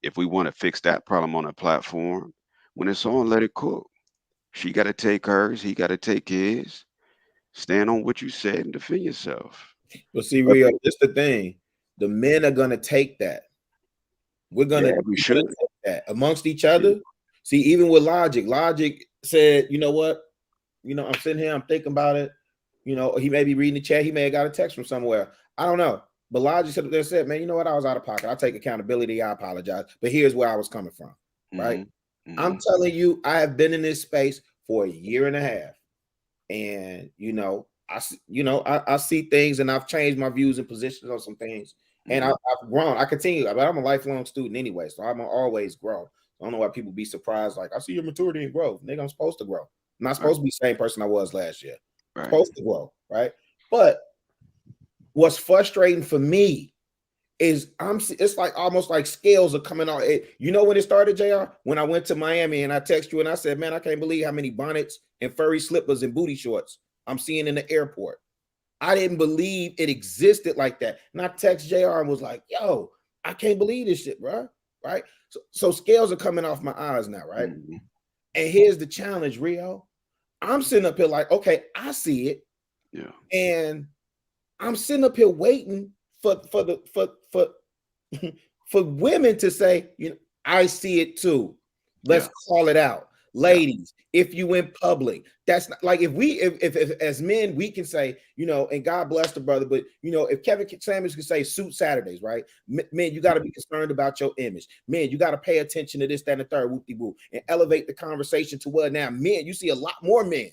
If we want to fix that problem on a platform, when it's on, let it cook. She got to take hers. He got to take his. Stand on what you said and defend yourself. But see, Rio, this the thing. The men are gonna take that. We're gonna take that amongst each other. See, even with Logic said, you know what? You know, I'm sitting here, I'm thinking about it. You know, he may be reading the chat, he may have got a text from somewhere. I don't know. But Logic said, man, you know what? I was out of pocket. I'll take accountability. I apologize. But here's where I was coming from. Right. I'm telling you, I have been in this space for a year and a half. And I see things, and I've changed my views and positions on some things. And I've grown. I continue, but I'm a lifelong student anyway, so I'm always grow. I don't know why people be surprised. Like, I see your maturity and growth. Nigga, I'm supposed to grow. I'm not supposed to be the same person I was last year. I'm supposed to grow, right? But what's frustrating for me is it's like almost like scales are coming out. You know when it started, JR? When I went to Miami and I texted you and I said, man, I can't believe how many bonnets and furry slippers and booty shorts I'm seeing in the airport. I didn't believe it existed like that. And I text JR and was like, yo, I can't believe this shit, bro. Right? So scales are coming off my eyes now, right? And here's the challenge, Rio. I'm sitting up here like, okay, I see it. Yeah. And I'm sitting up here waiting for women to say, you know, I see it too. Let's call it out. Ladies, if you in public, that's not like if as men we can say, you know, and God bless the brother, but you know, if Kevin Samuels can say suit Saturdays, right? Men, you got to be concerned about your image. Men, you got to pay attention to this, that, and the third, whoop-de-whoop, and elevate the conversation to where now men, you see a lot more men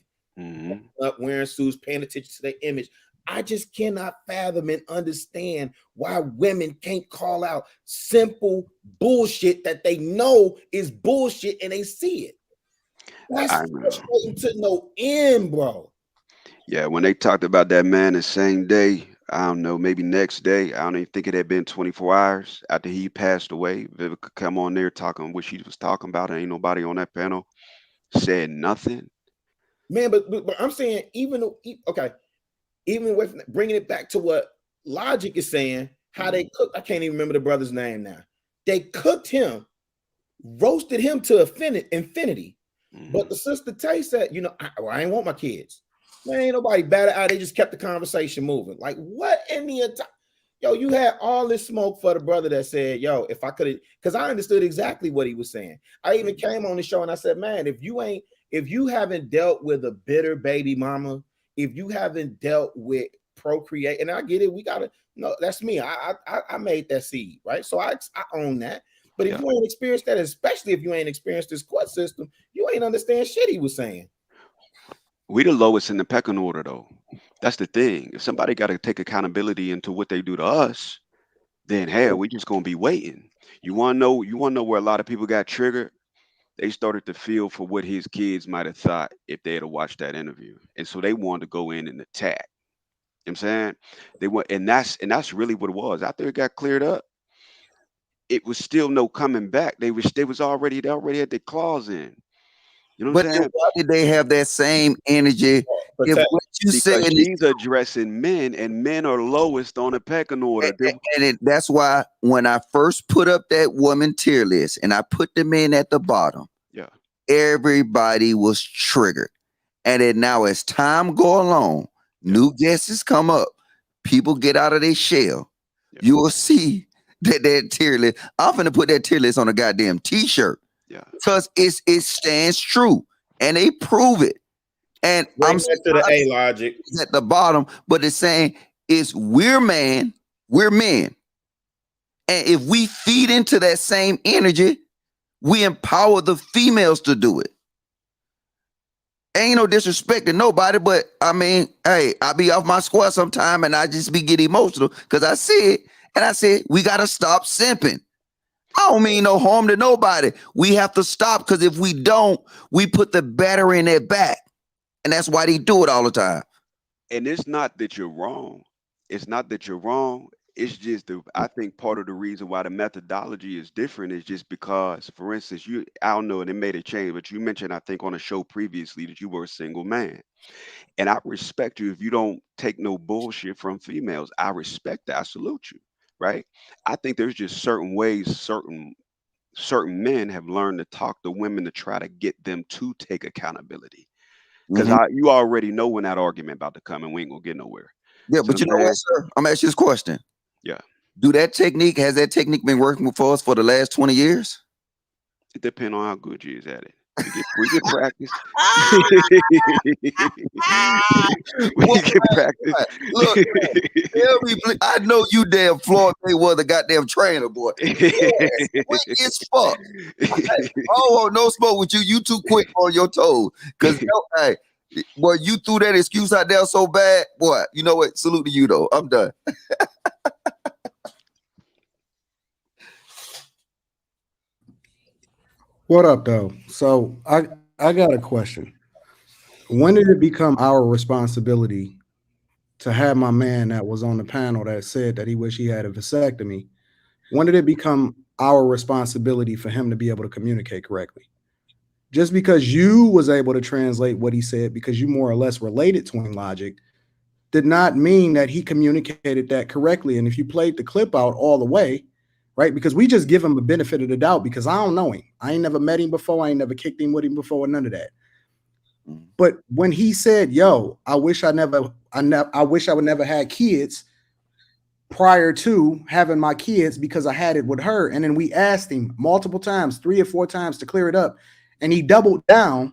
up wearing suits, paying attention to their image. I just cannot fathom and understand why women can't call out simple bullshit that they know is bullshit and they see it. That's frustrating to no end, bro. Yeah, when they talked about that man the same day, I don't know, maybe next day, I don't even think it had been 24 hours after he passed away. Vivica come on there talking what she was talking about, and ain't nobody on that panel said nothing. Man, but I'm saying even with bringing it back to what Logic is saying, how they cooked, I can't even remember the brother's name now. They cooked him, roasted him to infinity. But the sister Tay said, you know, I ain't want my kids. Man, ain't nobody bad at it. They just kept the conversation moving. Like, what in the entire, yo, you had all this smoke for the brother that said, yo, if I could have, because I understood exactly what he was saying. I even came on the show and I said, man, if you haven't dealt with a bitter baby mama, if you haven't dealt with procreate, and I get it, we gotta, no, that's me. I made that seed, right? So I own that. But if you ain't experienced that, especially if you ain't experienced this court system, you ain't understand shit he was saying. We the lowest in the pecking order, though. That's the thing. If somebody got to take accountability into what they do to us, then hell, we just gonna be waiting. You wanna know where a lot of people got triggered? They started to feel for what his kids might have thought if they had watched that interview, and so they wanted to go in and attack. I'm saying they went, and that's really what it was. After it got cleared up, it was still no coming back. They already had their claws in. You know what But I'm then saying? why did they have that same energy? If what you said, Because she's addressing men, and men are lowest on the pecking order. that's why when I first put up that woman tier list and I put the men at the bottom, yeah, everybody was triggered. And then now as time go along, new guests come up, people get out of their shell. You will see that tier list. I'm finna put that tier list on a goddamn t-shirt. Yeah. Because it stands true and they prove it. And Bring I'm that to the A logic at the bottom, but it's saying is we're men. And if we feed into that same energy, we empower the females to do it. Ain't no disrespect to nobody, but I mean, hey, I be off my square sometime and I just be getting emotional because I see it and I said, we got to stop simping. I don't mean no harm to nobody. We have to stop because if we don't, we put the battery in their back. And that's why they do it all the time. And it's not that you're wrong. It's not that you're wrong. It's just I think part of the reason why the methodology is different is just because, for instance, I don't know, and it made a change, but you mentioned, I think on a show previously that you were a single man. And I respect you if you don't take no bullshit from females. I respect that. I salute you. Right. I think there's just certain ways certain men have learned to talk to women to try to get them to take accountability. Because you already know when that argument about to come and we ain't gonna get nowhere. Yeah, but you know what, sir? I'm asking you this question. Yeah. Has that technique been working for us for the last 20 years? It depends on how good you is at it. We get practice. We get practice. Look, I know you damn Floyd Mayweather goddamn trainer, boy. Quick as fuck. I don't want no smoke with you. You too quick on your toes. Because, hey, boy, you threw that excuse out there so bad. Boy, you know what? Salute to you, though. I'm done. What up, though? So I got a question. When did it become our responsibility to have my man that was on the panel that said that he wished he had a vasectomy? When did it become our responsibility for him to be able to communicate correctly? Just because you was able to translate what he said because you more or less related to him logic did not mean that he communicated that correctly. And if you played the clip out all the way, right? Because we just give him the benefit of the doubt because I don't know him. I ain't never met him before. I ain't never kicked him with him before, none of that. But when he said, yo, I wish I would never had kids prior to having my kids because I had it with her. And then we asked him multiple times, 3 or 4 times to clear it up. And he doubled down.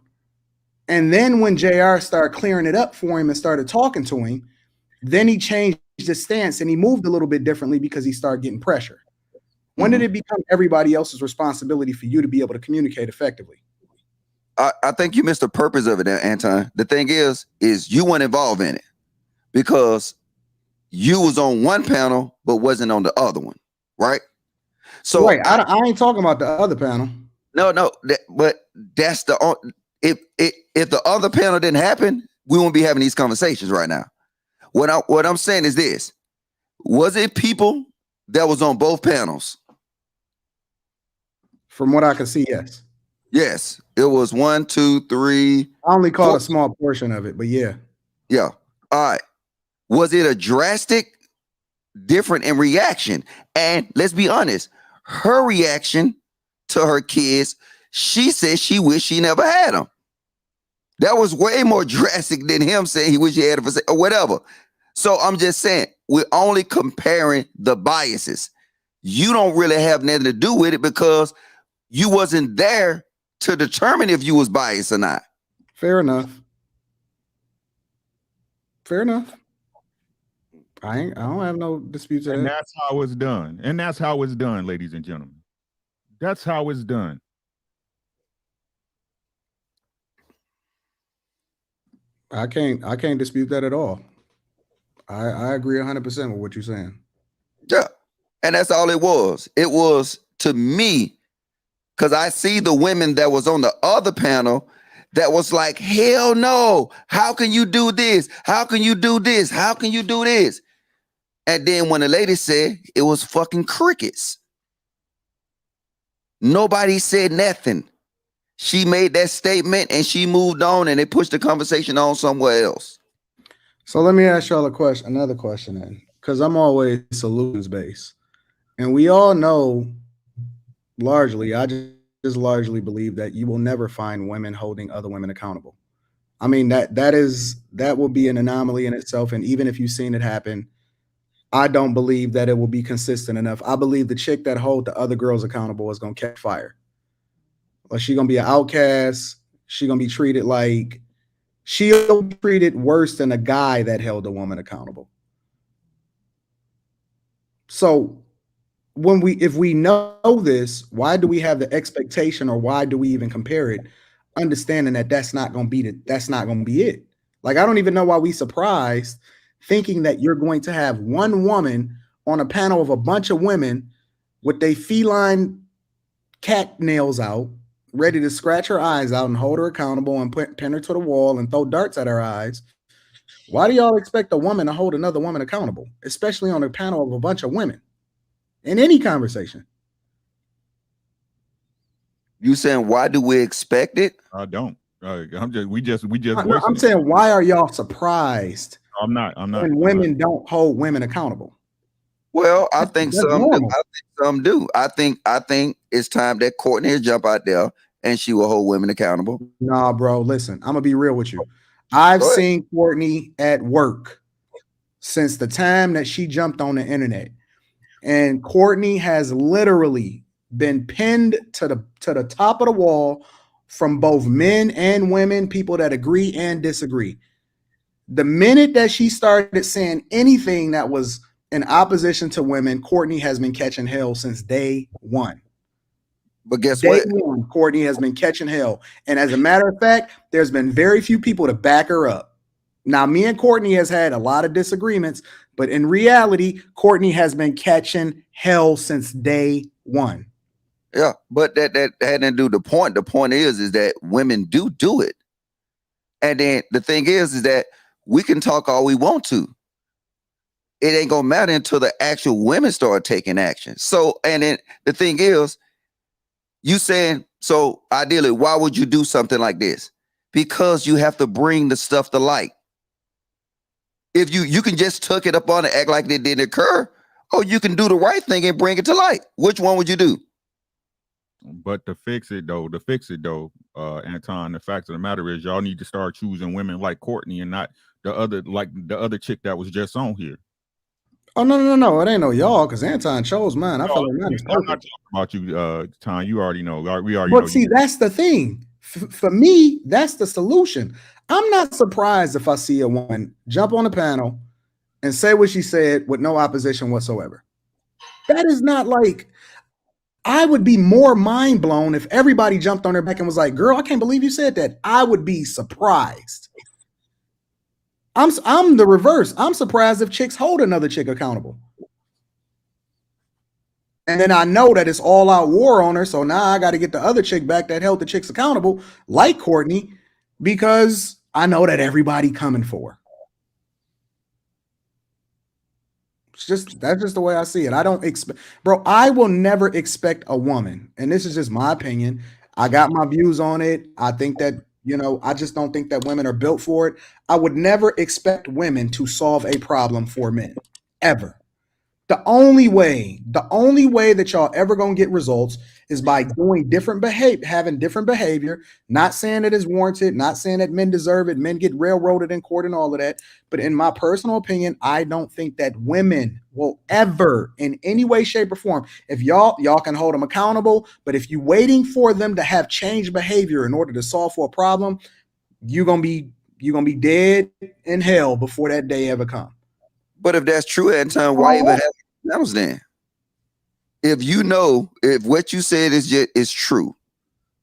And then when JR started clearing it up for him and started talking to him, then he changed his stance and he moved a little bit differently because he started getting pressure. When did it become everybody else's responsibility for you to be able to communicate effectively? I think you missed the purpose of it, Anton. The thing is you weren't involved in it because you was on one panel but wasn't on the other one, right? So right, I ain't talking about the other panel. No, but that's if the other panel didn't happen, we won't be having these conversations right now. What I'm saying is this: was it people that was on both panels? From what I can see, yes. Yes, it was 1, 2, 3. I only caught a small portion of it, but yeah. Yeah. All right. Was it a drastic different in reaction? And let's be honest, her reaction to her kids, she said she wished she never had them. That was way more drastic than him saying he wished he had them or whatever. So I'm just saying, we're only comparing the biases. You don't really have nothing to do with it because you wasn't there to determine if you was biased or not. Fair enough. Fair enough. I don't have no disputes. And that's how it's done. And that's how it's done, ladies and gentlemen. That's how it's done. I can't dispute that at all. I agree 100% with what you're saying. Yeah. And that's all it was. It was, to me, because I see the women that was on the other panel, that was like, hell no, how can you do this? How can you do this? How can you do this? And then when the lady said, it was fucking crickets. Nobody said nothing. She made that statement and she moved on, and they pushed the conversation on somewhere else. So let me ask y'all another question then, because I'm always solutions based. And we all know largely, I just largely believe that you will never find women holding other women accountable. I mean, that will be an anomaly in itself. And even if you've seen it happen, I don't believe that it will be consistent enough. I believe the chick that hold the other girls accountable is gonna catch fire. Or she's gonna be an outcast. She's gonna be treated like she'll be treated worse than a guy that held a woman accountable. So if we know this, why do we have the expectation, or why do we even compare it, understanding that that's not going to be it? Like, I don't even know why we surprised thinking that you're going to have one woman on a panel of a bunch of women with their feline cat nails out, ready to scratch her eyes out and hold her accountable and pin her to the wall and throw darts at her eyes. Why do y'all expect a woman to hold another woman accountable, especially on a panel of a bunch of women? In any conversation. You saying, why do we expect it? I don't. We just. I'm saying, why are y'all surprised? I'm not. When women don't hold women accountable. Well, I think some do. I think it's time that Courtney jump out there and she will hold women accountable. Nah, bro. Listen, I'm gonna be real with you. I've seen Courtney at work since the time that she jumped on the internet. And Courtney has literally been pinned to the top of the wall from both men and women, people that agree and disagree. The minute that she started saying anything that was in opposition to women, Courtney has been catching hell since day one. But guess what? Courtney has been catching hell. And as a matter of fact, there's been very few people to back her up. Now, me and Courtney has had a lot of disagreements, but in reality, Courtney has been catching hell since day one. Yeah, but that had to do the point. The point is that women do it. And then the thing is that we can talk all we want to. It ain't gonna matter until the actual women start taking action. So, and then the thing is, you saying, so ideally, why would you do something like this? Because you have to bring the stuff to light. If you can just tuck it up on and act like it didn't occur, or you can do the right thing and bring it to light. Which one would you do? But to fix it though, Anton, the fact of the matter is y'all need to start choosing women like Courtney and not the other chick that was just on here. Oh, no. It ain't no y'all, because Anton chose mine. I feel like mine is perfect. I'm not talking about you, Ton. You already know. We already know. But see, that's the thing. For me, that's the solution. I'm not surprised if I see a woman jump on a panel and say what she said with no opposition whatsoever. That is not like, I would be more mind blown if everybody jumped on her back and was like, girl, I can't believe you said that. I would be surprised. I'm the reverse. I'm surprised if chicks hold another chick accountable. And then I know that it's all out war on her. So now I got to get the other chick back that held the chicks accountable, like Courtney, because I know that everybody coming for her. That's just the way I see it. I don't expect, bro, I will never expect a woman, and this is just my opinion. I got my views on it. I think that, I just don't think that women are built for it. I would never expect women to solve a problem for men, ever. The only way that y'all ever gonna get results is by doing having different behavior. Not saying it is warranted, not saying that men deserve it, men get railroaded in court and all of that. But in my personal opinion, I don't think that women will ever, in any way, shape, or form, if y'all can hold them accountable, but if you waiting for them to have changed behavior in order to solve for a problem, you're gonna be dead in hell before that day ever comes. But if that's true, Anton, why even have panels then? If what you said is true,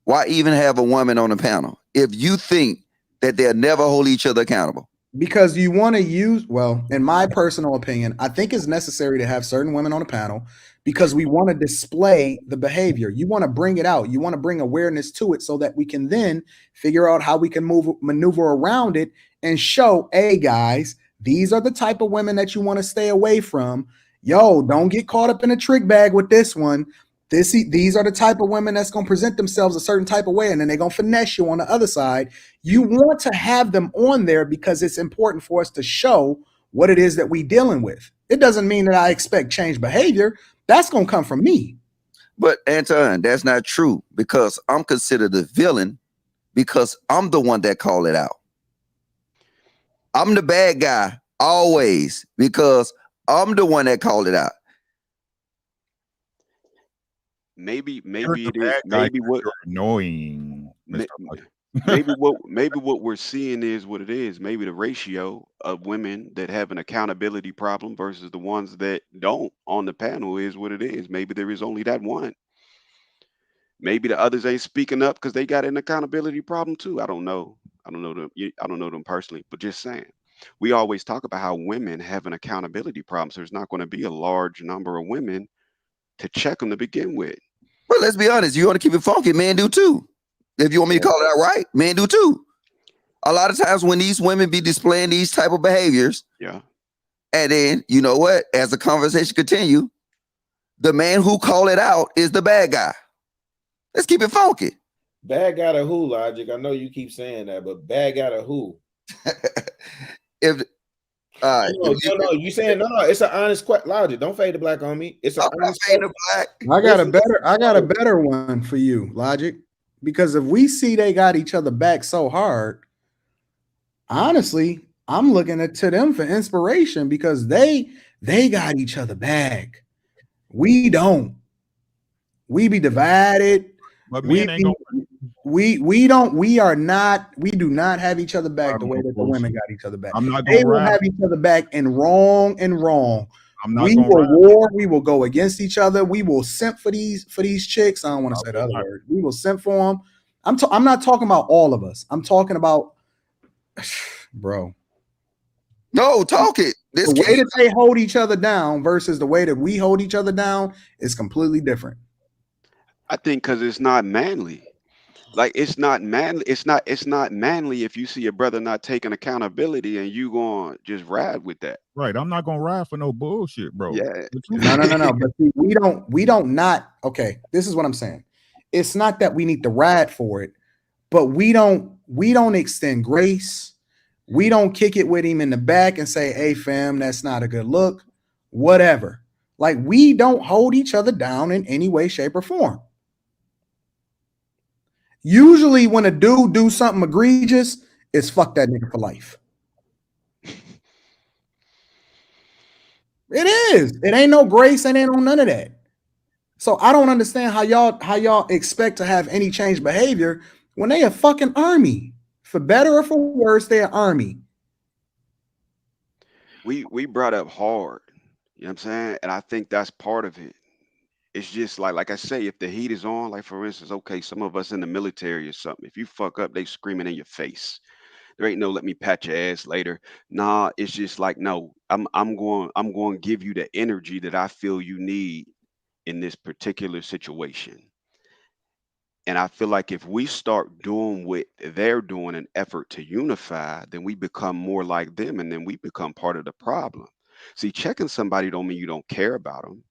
why even have a woman on the panel? If you think that they'll never hold each other accountable. Because you want to use, well, in my personal opinion, I think it's necessary to have certain women on the panel because we want to display the behavior. You want to bring it out. You want to bring awareness to it so that we can then figure out how we can maneuver around it and show, hey guys, these are the type of women that you want to stay away from. Yo, don't get caught up in a trick bag with this one. These are the type of women that's going to present themselves a certain type of way, and then they're going to finesse you on the other side. You want to have them on there because it's important for us to show what it is that we're dealing with. It doesn't mean that I expect change behavior. That's going to come from me. But Anton, that's not true, because I'm considered the villain because I'm the one that called it out. I'm the bad guy always because I'm the one that called it out. Maybe it is. Maybe what annoying. maybe what we're seeing is what it is. Maybe the ratio of women that have an accountability problem versus the ones that don't on the panel is what it is. Maybe there is only that one. Maybe the others ain't speaking up because they got an accountability problem too. I don't know. I don't know them personally, but just saying. We always talk about how women have an accountability problem, so there's not going to be a large number of women to check them to begin with. But let's be honest, you want to keep it funky, men do too. If you want me to call it out right, men do too. A lot of times when these women be displaying these type of behaviors, yeah, and then you know what? As the conversation continue, the man who called it out is the bad guy. Let's keep it funky. Bad guy to who, Logic? I know you keep saying that, but bad guy to who? if no, you saying no. It's an honest question. Logic, don't fade the black on me. It's an honest question. I got a better one for you, Logic. Because if we see they got each other back so hard, honestly, I'm looking to them for inspiration because they got each other back. We don't. We be divided. But men ain't gonna. We do not have each other back the way that the women got each other back. I'm not They gonna will ride. have each other back in wrong and wrong. I'm not We gonna will ride. war. We will go against each other. We will simp for these chicks. I don't want to say the other word. We will simp for them. I'm not talking about all of us. I'm talking about, bro. No, talk it. The way that they hold each other down versus the way that we hold each other down is completely different. I think because it's not manly. Like it's not manly. It's not manly if you see a brother not taking accountability and you going to just ride with that. Right. I'm not gonna ride for no bullshit, bro. Yeah. No. But see, we don't not. Okay, this is what I'm saying. It's not that we need to ride for it, but we don't extend grace. We don't kick it with him in the back and say, "Hey, fam, that's not a good look." Whatever. Like we don't hold each other down in any way, shape, or form. Usually when a dude do something egregious, it's fuck that nigga for life. It is. It ain't no grace and ain't no none of that. So I don't understand how y'all expect to have any change behavior when they a fucking army. For better or for worse, they're an army. We brought up hard. You know what I'm saying? And I think that's part of it. It's just like I say, if the heat is on, like for instance, okay, some of us in the military or something, if you fuck up, they screaming in your face. There ain't no let me pat your ass later. Nah, it's just like, no, I'm going to give you the energy that I feel you need in this particular situation. And I feel like if we start doing what they're doing, an effort to unify, then we become more like them, and then we become part of the problem. See, checking somebody don't mean you don't care about them.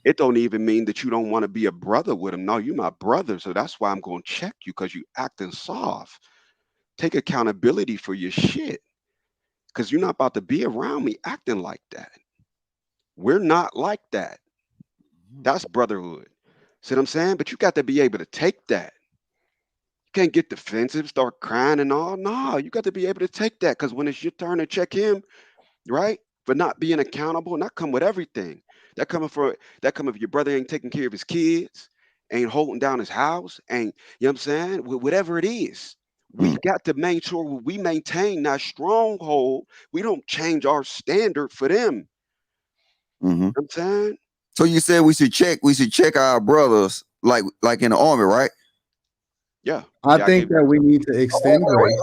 It don't even mean that you don't want to be a brother with them. No, you're my brother, so that's why I'm going to check you, because you acting soft. Take accountability for your shit, because you're not about to be around me acting like that. We're not like that. That's brotherhood. See what I'm saying? But you got to be able to take that. You can't get defensive, start crying and all. No, you got to be able to take that, because when it's your turn to check him, right, for not being accountable, and that come with everything. That come if your brother ain't taking care of his kids, ain't holding down his house, ain't, you know what I'm saying? Whatever it is, we got to make sure we maintain that stronghold. We don't change our standard for them. You know what I'm saying? So you said we should check our brothers like in the army, right? Yeah. I think that we need to extend grace.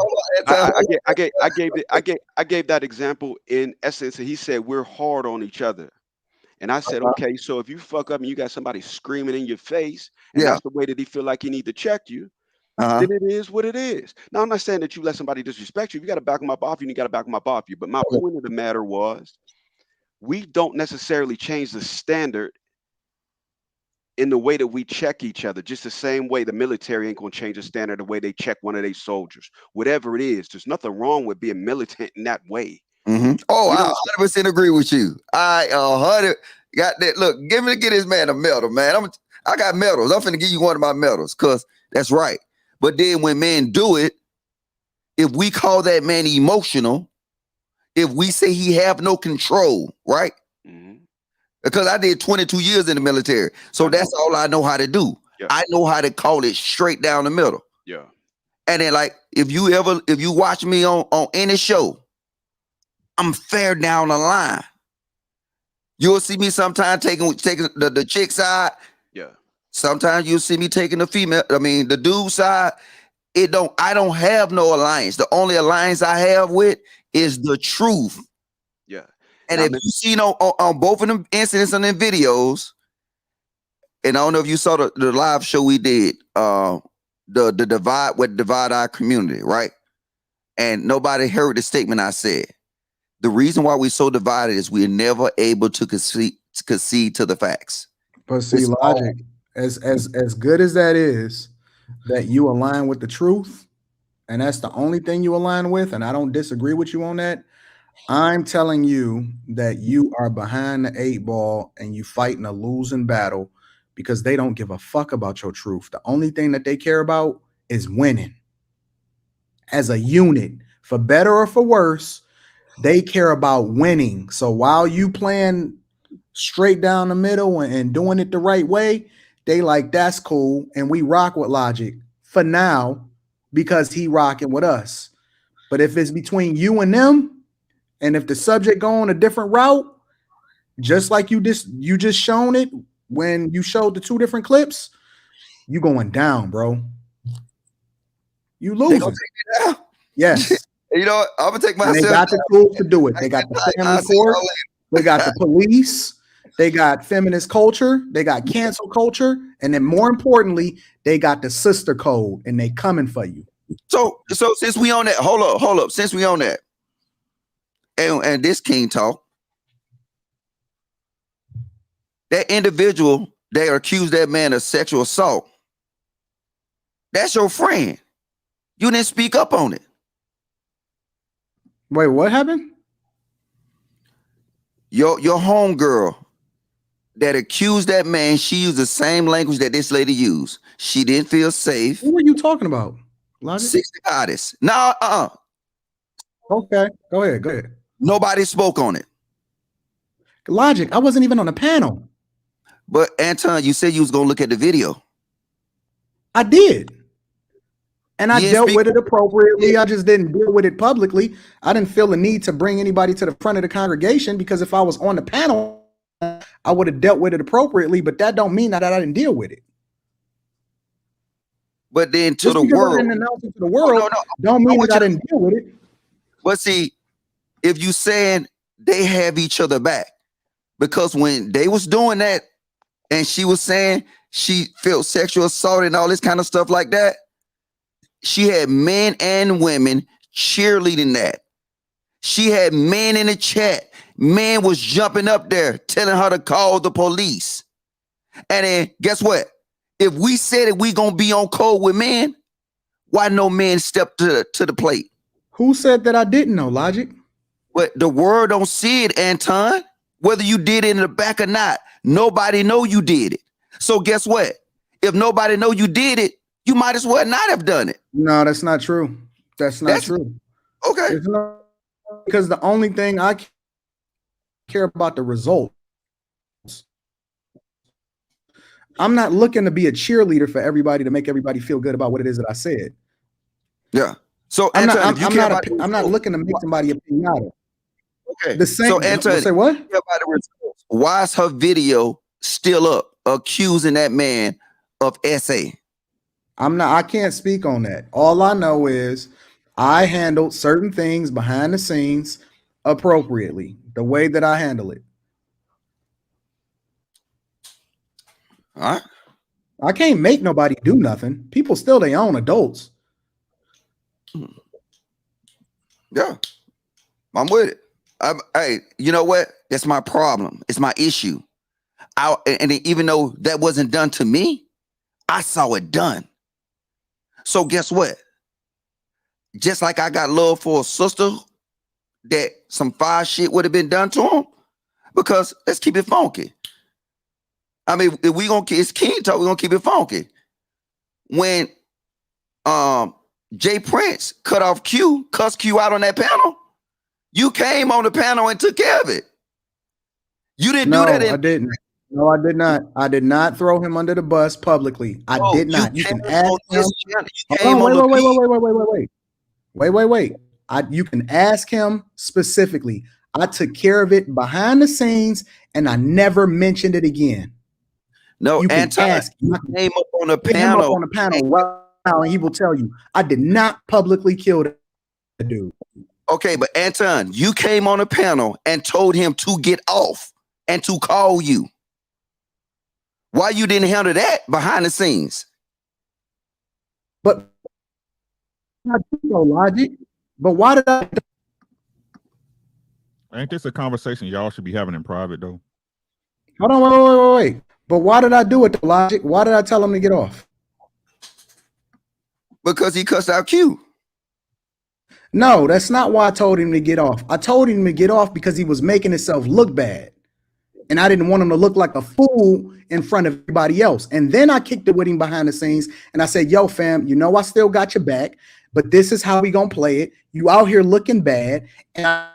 I gave that example in essence. He said we're hard on each other. And I said, okay, so if you fuck up and you got somebody screaming in your face, and Yeah. that's the way that he feel like he need to check you, Uh-huh. then it is what it is. Now, I'm not saying that you let somebody disrespect you. If you got to back them up off you, you got to back them up off you. But my point of the matter was, we don't necessarily change the standard in the way that we check each other. Just the same way the military ain't gonna change the standard the way they check one of their soldiers. Whatever it is, there's nothing wrong with being militant in that way. Oh, We I don't 100% agree with you. I 100 got that. Look, get this man a medal, man. I got medals. I'm finna give you one of my medals because that's right. But then when men do it, if we call that man emotional, if we say he have no control, right? Because I did 22 years in the military, so that's all I know how to do. Yeah. I know how to call it straight down the middle. Yeah. And then, like, if you watch me on any show, I'm fair down the line. You'll see me sometimes taking the chick side. Yeah. Sometimes you'll see me taking the dude side. I don't have no alliance. The only alliance I have with is the truth. Yeah. And if you see on both of them incidents on them videos, and I don't know if you saw the live show we did, the divide our community, right? And nobody heard the statement I said. The reason why we're so divided is we're never able to concede to the facts. But see, Logic, as good as that is, that you align with the truth, and that's the only thing you align with, and I don't disagree with you on that. I'm telling you that you are behind the 8 ball and you fighting a losing battle because they don't give a fuck about your truth. The only thing that they care about is winning. As a unit, for better or for worse, they care about winning. So while you playing straight down the middle and doing it the right way, they like, that's cool. And we rock with Logic for now because he rocking with us. But if it's between you and them, and if the subject go on a different route, just like you just shown it when you showed the 2 different clips, you going down, bro. You losing. Yes. You know what? I'm gonna take myself. And they got the tools to do it. They got the family court. They got the police. They got feminist culture. They got cancel culture. And then more importantly, they got the sister code and they coming for you. So since we on that, hold up. Since we on that, and this King talk, that individual, they accused that man of sexual assault. That's your friend. You didn't speak up on it. Wait, what happened? Your homegirl that accused that man, she used the same language that this lady used. She didn't feel safe. Who are you talking about? Logic? 60 Goddess. No, Okay, go ahead. Nobody spoke on it. Logic, I wasn't even on the panel. But Anton, you said you was gonna look at the video. I did. And I dealt with it appropriately. I just didn't deal with it publicly. I didn't feel the need to bring anybody to the front of the congregation because if I was on the panel, I would have dealt with it appropriately, but that don't mean that I didn't deal with it. But then Just to the because I world, didn't announce it to the world, don't mean that I didn't deal with it. But see, if you saying they have each other back, because when they was doing that and she was saying she felt sexual assault and all this kind of stuff like that, she had men and women cheerleading that. She had men in the chat. Man was jumping up there telling her to call the police. And then guess what? If we said that we gonna be on code with men, why no men step to the plate? Who said that I didn't know, Logic? But the world don't see it, Anton. Whether you did it in the back or not, nobody know you did it. So guess what? If nobody know you did it, you might as well not have done it. No, that's not true. That's not true. Okay. Because the only thing I care about the results. I'm not looking to be a cheerleader for everybody to make everybody feel good about what it is that I said. Yeah. So I'm Anton, not, I'm not looking to make somebody a pinata. Okay. The same. So Anton, say what? Why is her video still up accusing that man of SA? I can't speak on that. All I know is I handled certain things behind the scenes appropriately, the way that I handle it. All right. I can't make nobody do nothing. People still they own adults. Yeah, I'm with it. Hey, you know what? That's my problem. It's my issue. And even though that wasn't done to me, I saw it done. So guess what? Just like I got love for a sister that some fire shit would have been done to him, because let's keep it funky. I mean, if we gonna, it's King talk, we're gonna keep it funky. When Jay Prince cut off Q, cussed Q out on that panel, you came on the panel and took care of it. You didn't do that. I didn't. No, I did not. I did not throw him under the bus publicly. I did not. You can ask him. Wait. You can ask him specifically. I took care of it behind the scenes, and I never mentioned it again. No, you can ask. You came up on the panel. Right now, and he will tell you, I did not publicly kill the dude. Okay, but Anton, you came on the panel and told him to get off and to call you. Why you didn't handle that behind the scenes? But no logic. But why did I? Ain't this a conversation y'all should be having in private though? Hold on, wait. But why did I do it? The logic. Why did I tell him to get off? Because he cussed out Q. No, that's not why I told him to get off. I told him to get off because he was making himself look bad. And I didn't want him to look like a fool in front of everybody else. And then I kicked it with him behind the scenes. And I said, yo, fam, you know I still got your back, but this is how we gonna play it. You out here looking bad, and I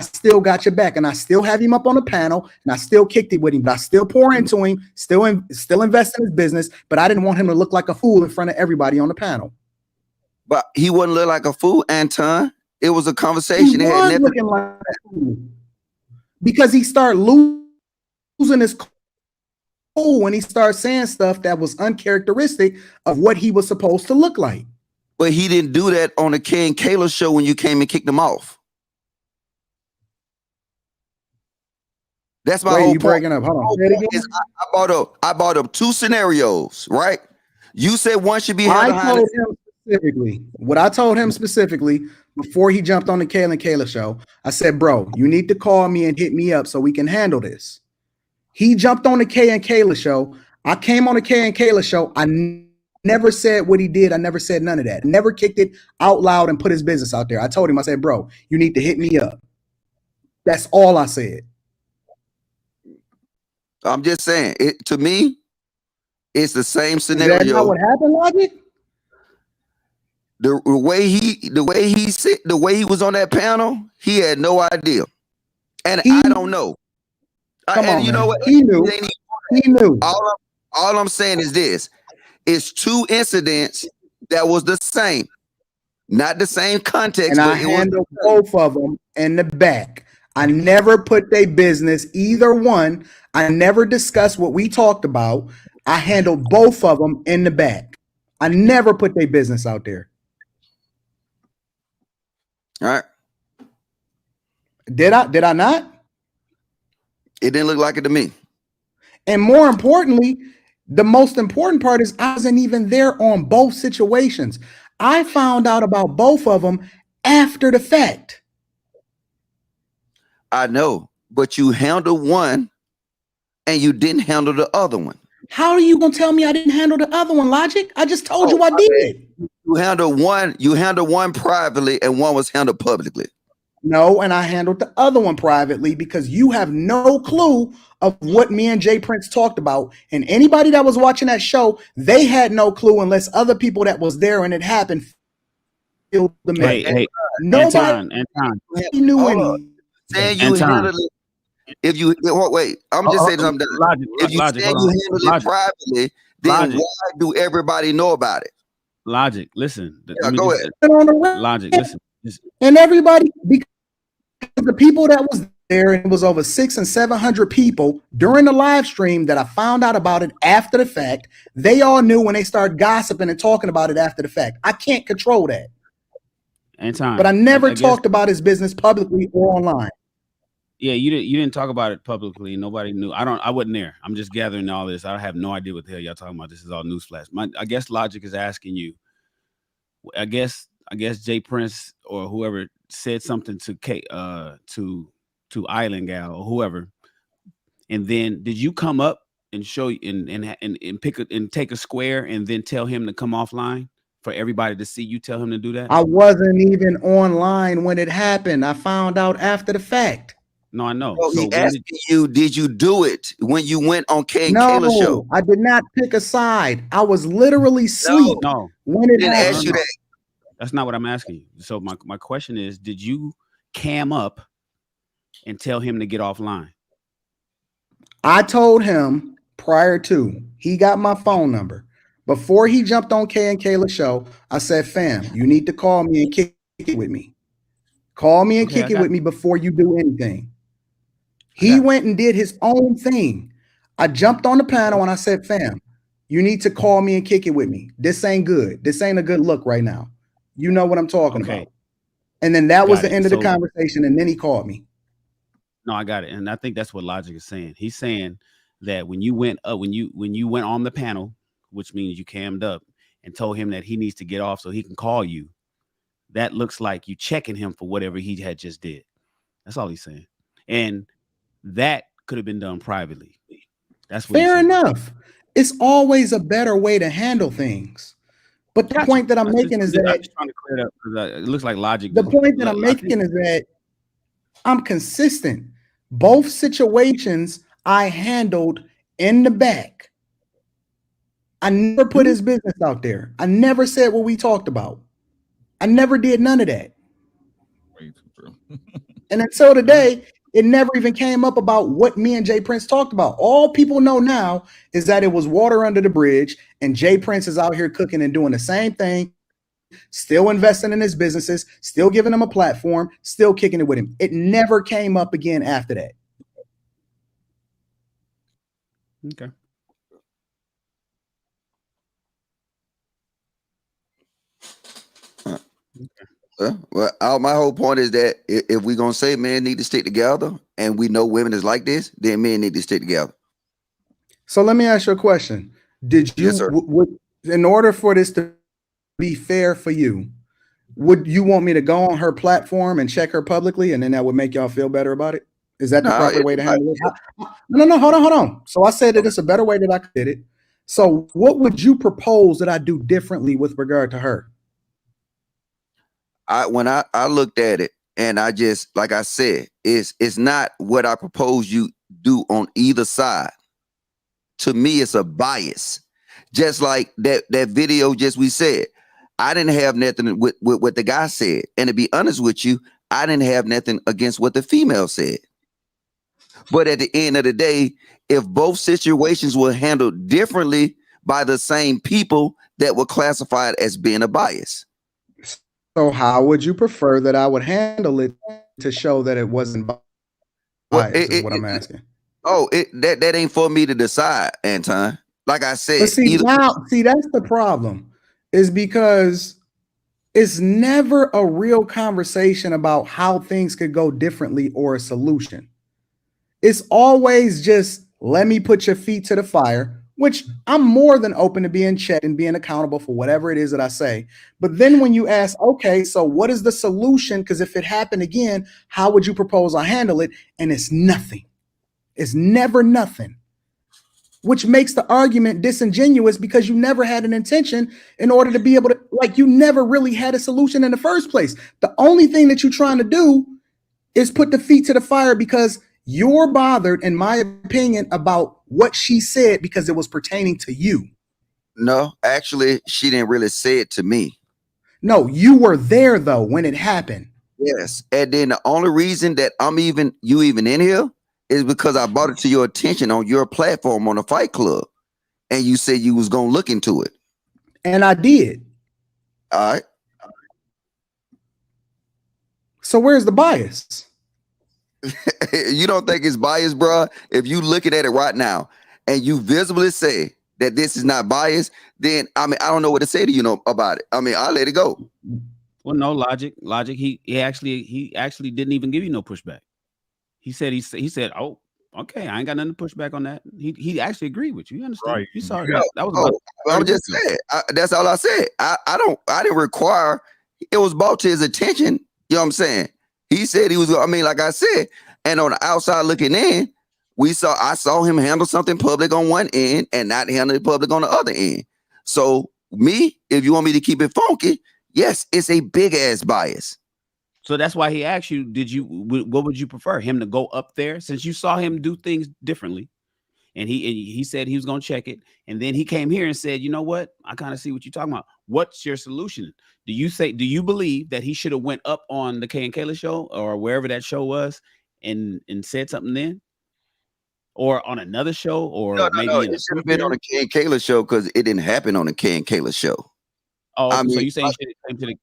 still got your back. And I still have him up on the panel, and I still kicked it with him. But I still pour into him, still invest in his business, but I didn't want him to look like a fool in front of everybody on the panel. But he wouldn't look like a fool, Anton. It was a conversation. He was looking like a fool because he started losing his cool when he started saying stuff that was uncharacteristic of what he was supposed to look like. But he didn't do that on the Kay and Kayla show when you came and kicked him off. That's my whole you breaking up. Hold on. I brought up two scenarios, right? You said one should be held behind him specifically. What I told him specifically before he jumped on the Kay and Kayla show, I said, bro, you need to call me and hit me up so we can handle this. He jumped on the Kay and Kayla show. I came on the Kay and Kayla show. I never said what he did. I never said none of that. Never kicked it out loud and put his business out there. I told him, I said, bro, you need to hit me up. That's all I said. I'm just saying, to me, it's the same scenario. Is that not what happened, Logic? The way he was on that panel, he had no idea. And I don't know. You know what? He knew. He knew. All I'm saying is this. It's two incidents that was the same. Not the same context. And I handled both of them in the back. I never put their business, either one. I never discussed what we talked about. I handled both of them in the back. I never put their business out there. All right. Did I not? It didn't look like it to me. And more importantly, the most important part is I wasn't even there on both situations. I found out about both of them after the fact. I know, but you handled one and you didn't handle the other one. How are you gonna tell me I didn't handle the other one, Logic? I just told you I did. You handled one privately and one was handled publicly. No, and I handled the other one privately because you have no clue of what me and Jay Prince talked about. And anybody that was watching that show, they had no clue unless other people that was there and it happened filled the man. Hey, nobody knew any. Saying you handled it. If you wait, I'm just saying something. If you say you handled it privately, then why do everybody know about it? Logic, listen. Yeah, go ahead. Logic, listen. And everybody, because the people that was there, it was over 600 and 700 people during the live stream that I found out about it after the fact. They all knew when they started gossiping and talking about it after the fact. I can't control that. Anton, but I never talked about his business publicly or online. Yeah, you didn't talk about it publicly. Nobody knew. I wasn't there. I'm just gathering all this. I have no idea what the hell y'all talking about. This is all newsflash. I guess Logic is asking you. I guess Jay Prince or whoever said something to to Island Gal or whoever, and then did you come up and show and pick and take a square and then tell him to come offline for everybody to see you? Tell him to do that. I wasn't even online when it happened. I found out after the fact. No, I know. So he asking you, did you do it when you went on Kay and Kayla Show? I did not pick a side. I was literally asleep. No, when it didn't happened. ask you that. That's not what I'm asking you. So my question is, did you cam up and tell him to get offline? I told him prior to, he got my phone number. Before he jumped on Kay and Kayla Show, I said, fam, you need to call me and kick it with me. Call me and kick it with me before you do anything. He went and did his own thing. I jumped on the panel and I said, fam, you need to call me and kick it with me. This ain't good. This ain't a good look right now. You know what I'm talking about. And then that was the end of the conversation. And then he called me. No, I got it. And I think that's what Logic is saying. He's saying that when you went up, when you went on the panel, which means you cammed up and told him that he needs to get off so he can call you, that looks like you checking him for whatever he had just did. That's all he's saying. And that could have been done privately. That's what fair enough. It's always a better way to handle things. But the point that I'm making is that I'm just trying to clear it up because it looks like Logic. The point that I'm making is that I'm consistent. Both situations I handled in the back. I never put his business out there. I never said what we talked about. I never did none of that. And until today, it never even came up about what me and Jay Prince talked about. All people know now is that it was water under the bridge, and Jay Prince is out here cooking and doing the same thing, still investing in his businesses, still giving him a platform, still kicking it with him. It never came up again after that. Okay. Well, my whole point is that if we're gonna say men need to stick together, and we know women is like this, then men need to stick together. So let me ask you a question: did you, Yes, sir. in order for this to be fair for you, would you want me to go on her platform and check her publicly, and then that would make y'all feel better about it? Is that the proper way to handle it? No, hold on. So I said that it's a better way that I did it. So what would you propose that I do differently with regard to her? When I looked at it, and I just, like I said, it's not what I propose you do on either side. To me, it's a bias. Just like that video just we said. I didn't have nothing with what the guy said. And to be honest with you, I didn't have nothing against what the female said. But at the end of the day, if both situations were handled differently by the same people, that were classified as being a bias. So how would you prefer that I would handle it to show that it wasn't biased, is what I'm asking. That ain't for me to decide, Anton. Like I said, But see, that's the problem, is because it's never a real conversation about how things could go differently or a solution. It's always just, let me put your feet to the fire, which I'm more than open to being checked and being accountable for whatever it is that I say. But then when you ask, okay, so what is the solution? Because if it happened again, how would you propose I handle it? And it's nothing. It's never nothing, which makes the argument disingenuous because you never had an intention in order to be able to, like, you never really had a solution in the first place. The only thing that you're trying to do is put the feet to the fire because you're bothered, in my opinion, about what she said because it was pertaining to you. No, actually, she didn't really say it to me. No, you were there though when it happened. Yes, and then the only reason that you even in here is because I brought it to your attention on your platform on the Fight Club, and you said you was gonna look into it, and I did. All right. So where's the bias? You don't think it's biased, bro? If you looking at it right now and you visibly say that this is not biased, then I don't know what to say to you about it. I'll let it go. Well, no, logic. He actually didn't even give you no pushback. he said, oh, okay, I ain't got nothing to push back on that. He actually agreed with you. You understand? Right. He saw it. Yeah. That was about I'm 30 just minutes ago. saying. That's all I said. I didn't require. It was brought to his attention. You know what I'm saying? He said he was. I mean, like I said, and on the outside looking in, I saw him handle something public on one end and not handle it public on the other end. So me, if you want me to keep it funky, yes, it's a big ass bias. So that's why he asked you, what would you prefer, him to go up there, since you saw him do things differently, and he said he was going to check it, and then he came here and said, you know what, I kind of see what you're talking about. What's your solution? Do you believe that he should have went up on the Kay and Kayla show or wherever that show was and said something then, or on another show, or maybe it should have been on the Kay and Kayla show because it didn't happen on the Kay and Kayla show. Oh, I mean, so you saying he should have came to the,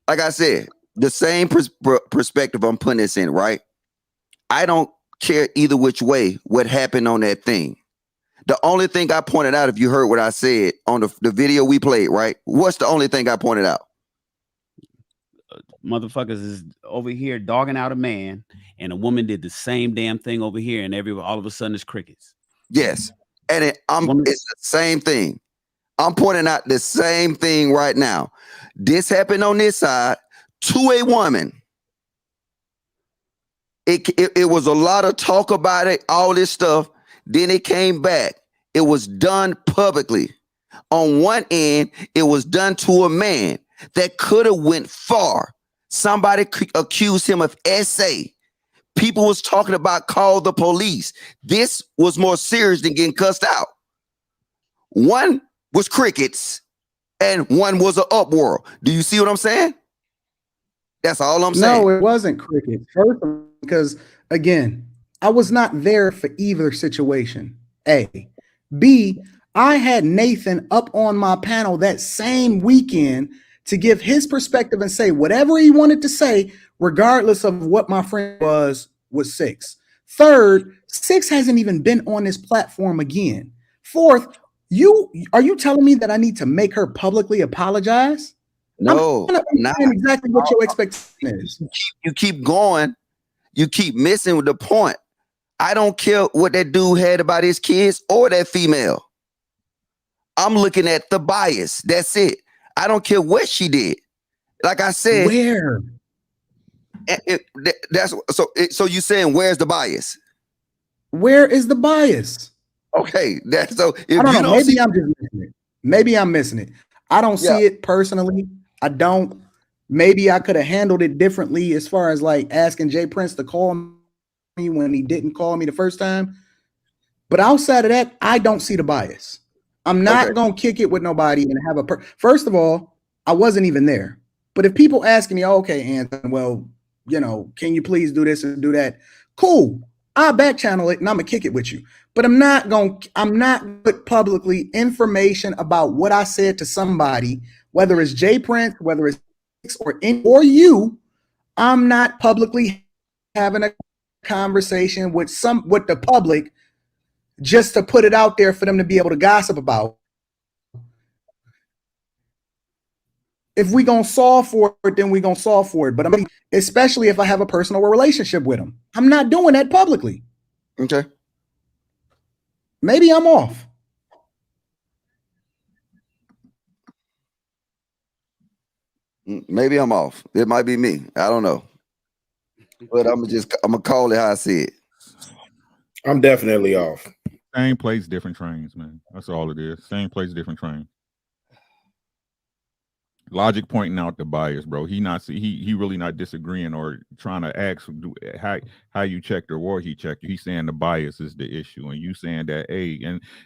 like I said, the same perspective I'm putting this in, right? I don't care either which way what happened on that thing. The only thing I pointed out, if you heard what I said on the video we played, right? What's the only thing I pointed out? Motherfuckers is over here dogging out a man, and a woman did the same damn thing over here, and all of a sudden it's crickets. Yes. And it's the same thing. I'm pointing out the same thing right now. This happened on this side to a woman. It was a lot of talk about it, all this stuff. Then it came back. It was done publicly. On one end, it was done to a man that could have went far. Somebody accused him of SA. People was talking about call the police. This was more serious than getting cussed out. One was crickets and one was an uproar. Do you see what I'm saying? That's all I'm saying. No, it wasn't crickets. First, because again, I was not there for either situation. A. B, I had Nathan up on my panel that same weekend to give his perspective and say whatever he wanted to say, regardless of what my friend was Six. Third, Six hasn't even been on this platform again. Fourth, are you telling me that I need to make her publicly apologize? No, I'm not exactly what your expectation is. You keep going, you keep missing the point. I don't care what that dude had about his kids or that female. I'm looking at the bias. That's it. I don't care what she did. Like I said, where? So you saying where's the bias? Where is the bias? Okay, that's so. If I don't you know. Maybe I'm just missing it. Maybe I'm missing it. I don't see it personally. I don't. Maybe I could have handled it differently as far as like asking Jay Prince to call me when he didn't call me the first time. But outside of that, I don't see the bias. I'm not gonna kick it with nobody and have a first of all, I wasn't even there. But if people asking me, okay, Anthony, well, you know, can you please do this and do that? Cool. I'll back channel it and I'm gonna kick it with you. But I'm not put publicly information about what I said to somebody, whether it's Jay Prince, whether it's or you. I'm not publicly having a conversation with the public just to put it out there for them to be able to gossip about. If we gonna solve for it, then we gonna solve for it. But I mean, especially if I have a personal relationship with them, I'm not doing that publicly. Okay. Maybe I'm off. Maybe I'm off. It might be me. I don't know. But I'm gonna call it how I see it. I'm definitely off. Same place, different trains, man. That's all it is. Same place, different train. Logic pointing out the bias, bro. He really not disagreeing or trying to ask how you checked or where he checked you. He's saying the bias is the issue, and you saying that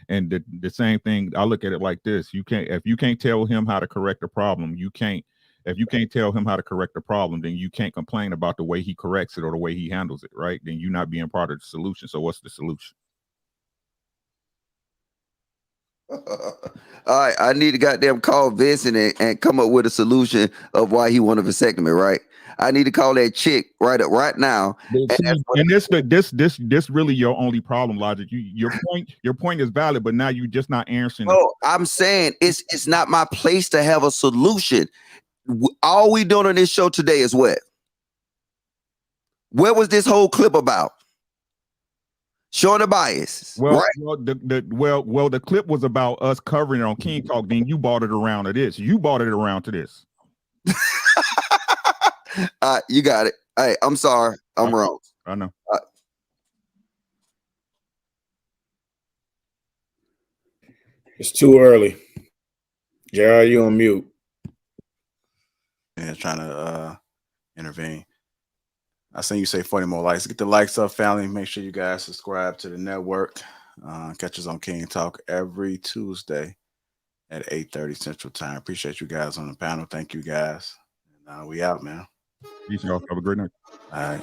and the same thing. I look at it like this: if you can't tell him how to correct a problem, if you can't tell him how to correct the problem, then you can't complain about the way he corrects it or the way he handles it, right? Then you're not being part of the solution. So what's the solution? All right, I need to goddamn call Vincent and come up with a solution of why he wanted a vasectomy, right? I need to call that chick right now. And this really your only problem, Logic. Your point is valid, but now you're just not answering. No, I'm saying it's not my place to have a solution. All we doing on this show today is what? What was this whole clip about? Showing the bias. Well, right? The clip was about us covering it on King Talk. Then you brought it around to this. You brought it around to this. You got it. Hey, I'm sorry. I'm wrong. I know. It's too early. Jared, you on mute. Yeah, trying to intervene. I seen you say 40 more likes. Get the likes up, family. Make sure you guys subscribe to the network. Catch us on King Talk every Tuesday at 8:30 Central Time. Appreciate you guys on the panel. Thank you guys. And, we out, man. Peace, y'all. Have a great night. All right.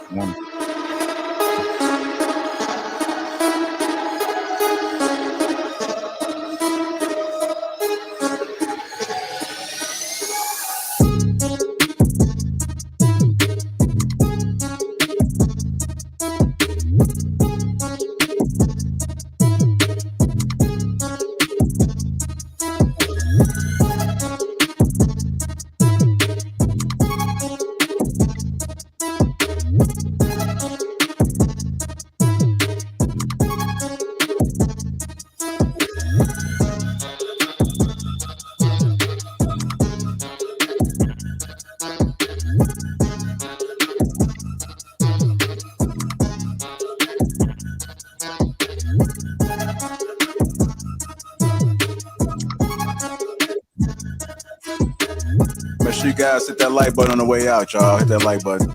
Make sure you guys hit that like button on the way out, y'all. Hit that like button.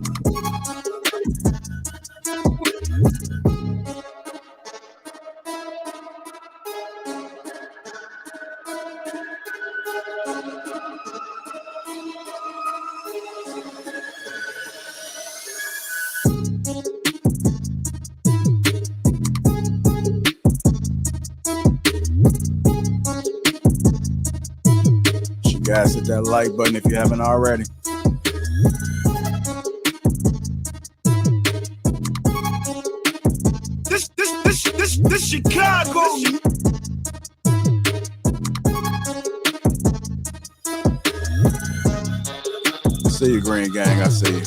You guys hit that like button if you haven't already. This Chicago. See you, Green Gang. I see you.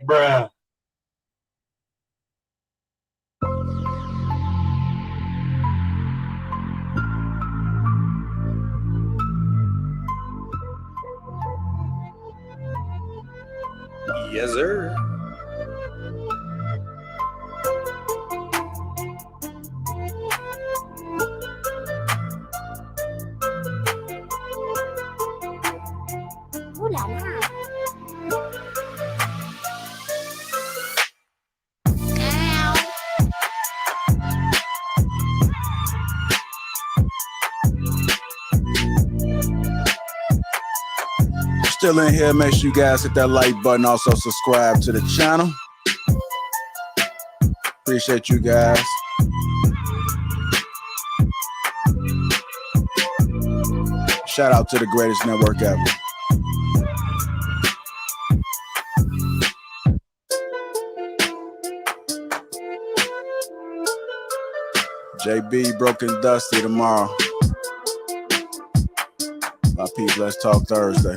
Bruh. Yes, sir. Ooh la la. Still in here, make sure you guys hit that like button. Also subscribe to the channel. Appreciate you guys. Shout out to the greatest network ever. JB Broken Dusty tomorrow. Lapeef, let's talk Thursday.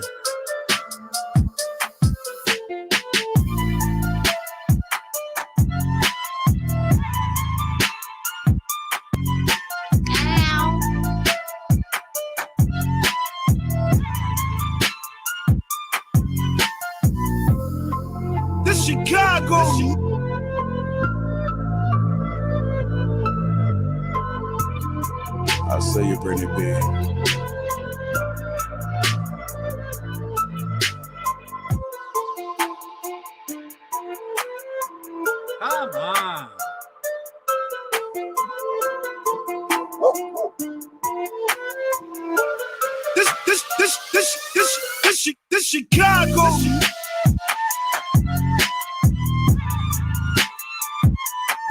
This Chicago. I see you, Brittany B. Come on. This This Chicago.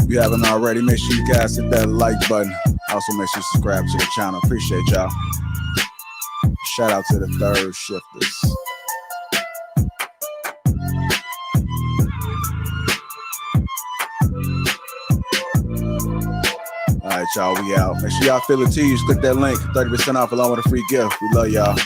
If you haven't already, make sure you guys hit that like button. Also, make sure you subscribe to the channel. Appreciate y'all. Shout out to the third shifters. All right, y'all, we out. Make sure y'all feel the tees. Click that link. 30% off along with a free gift. We love y'all.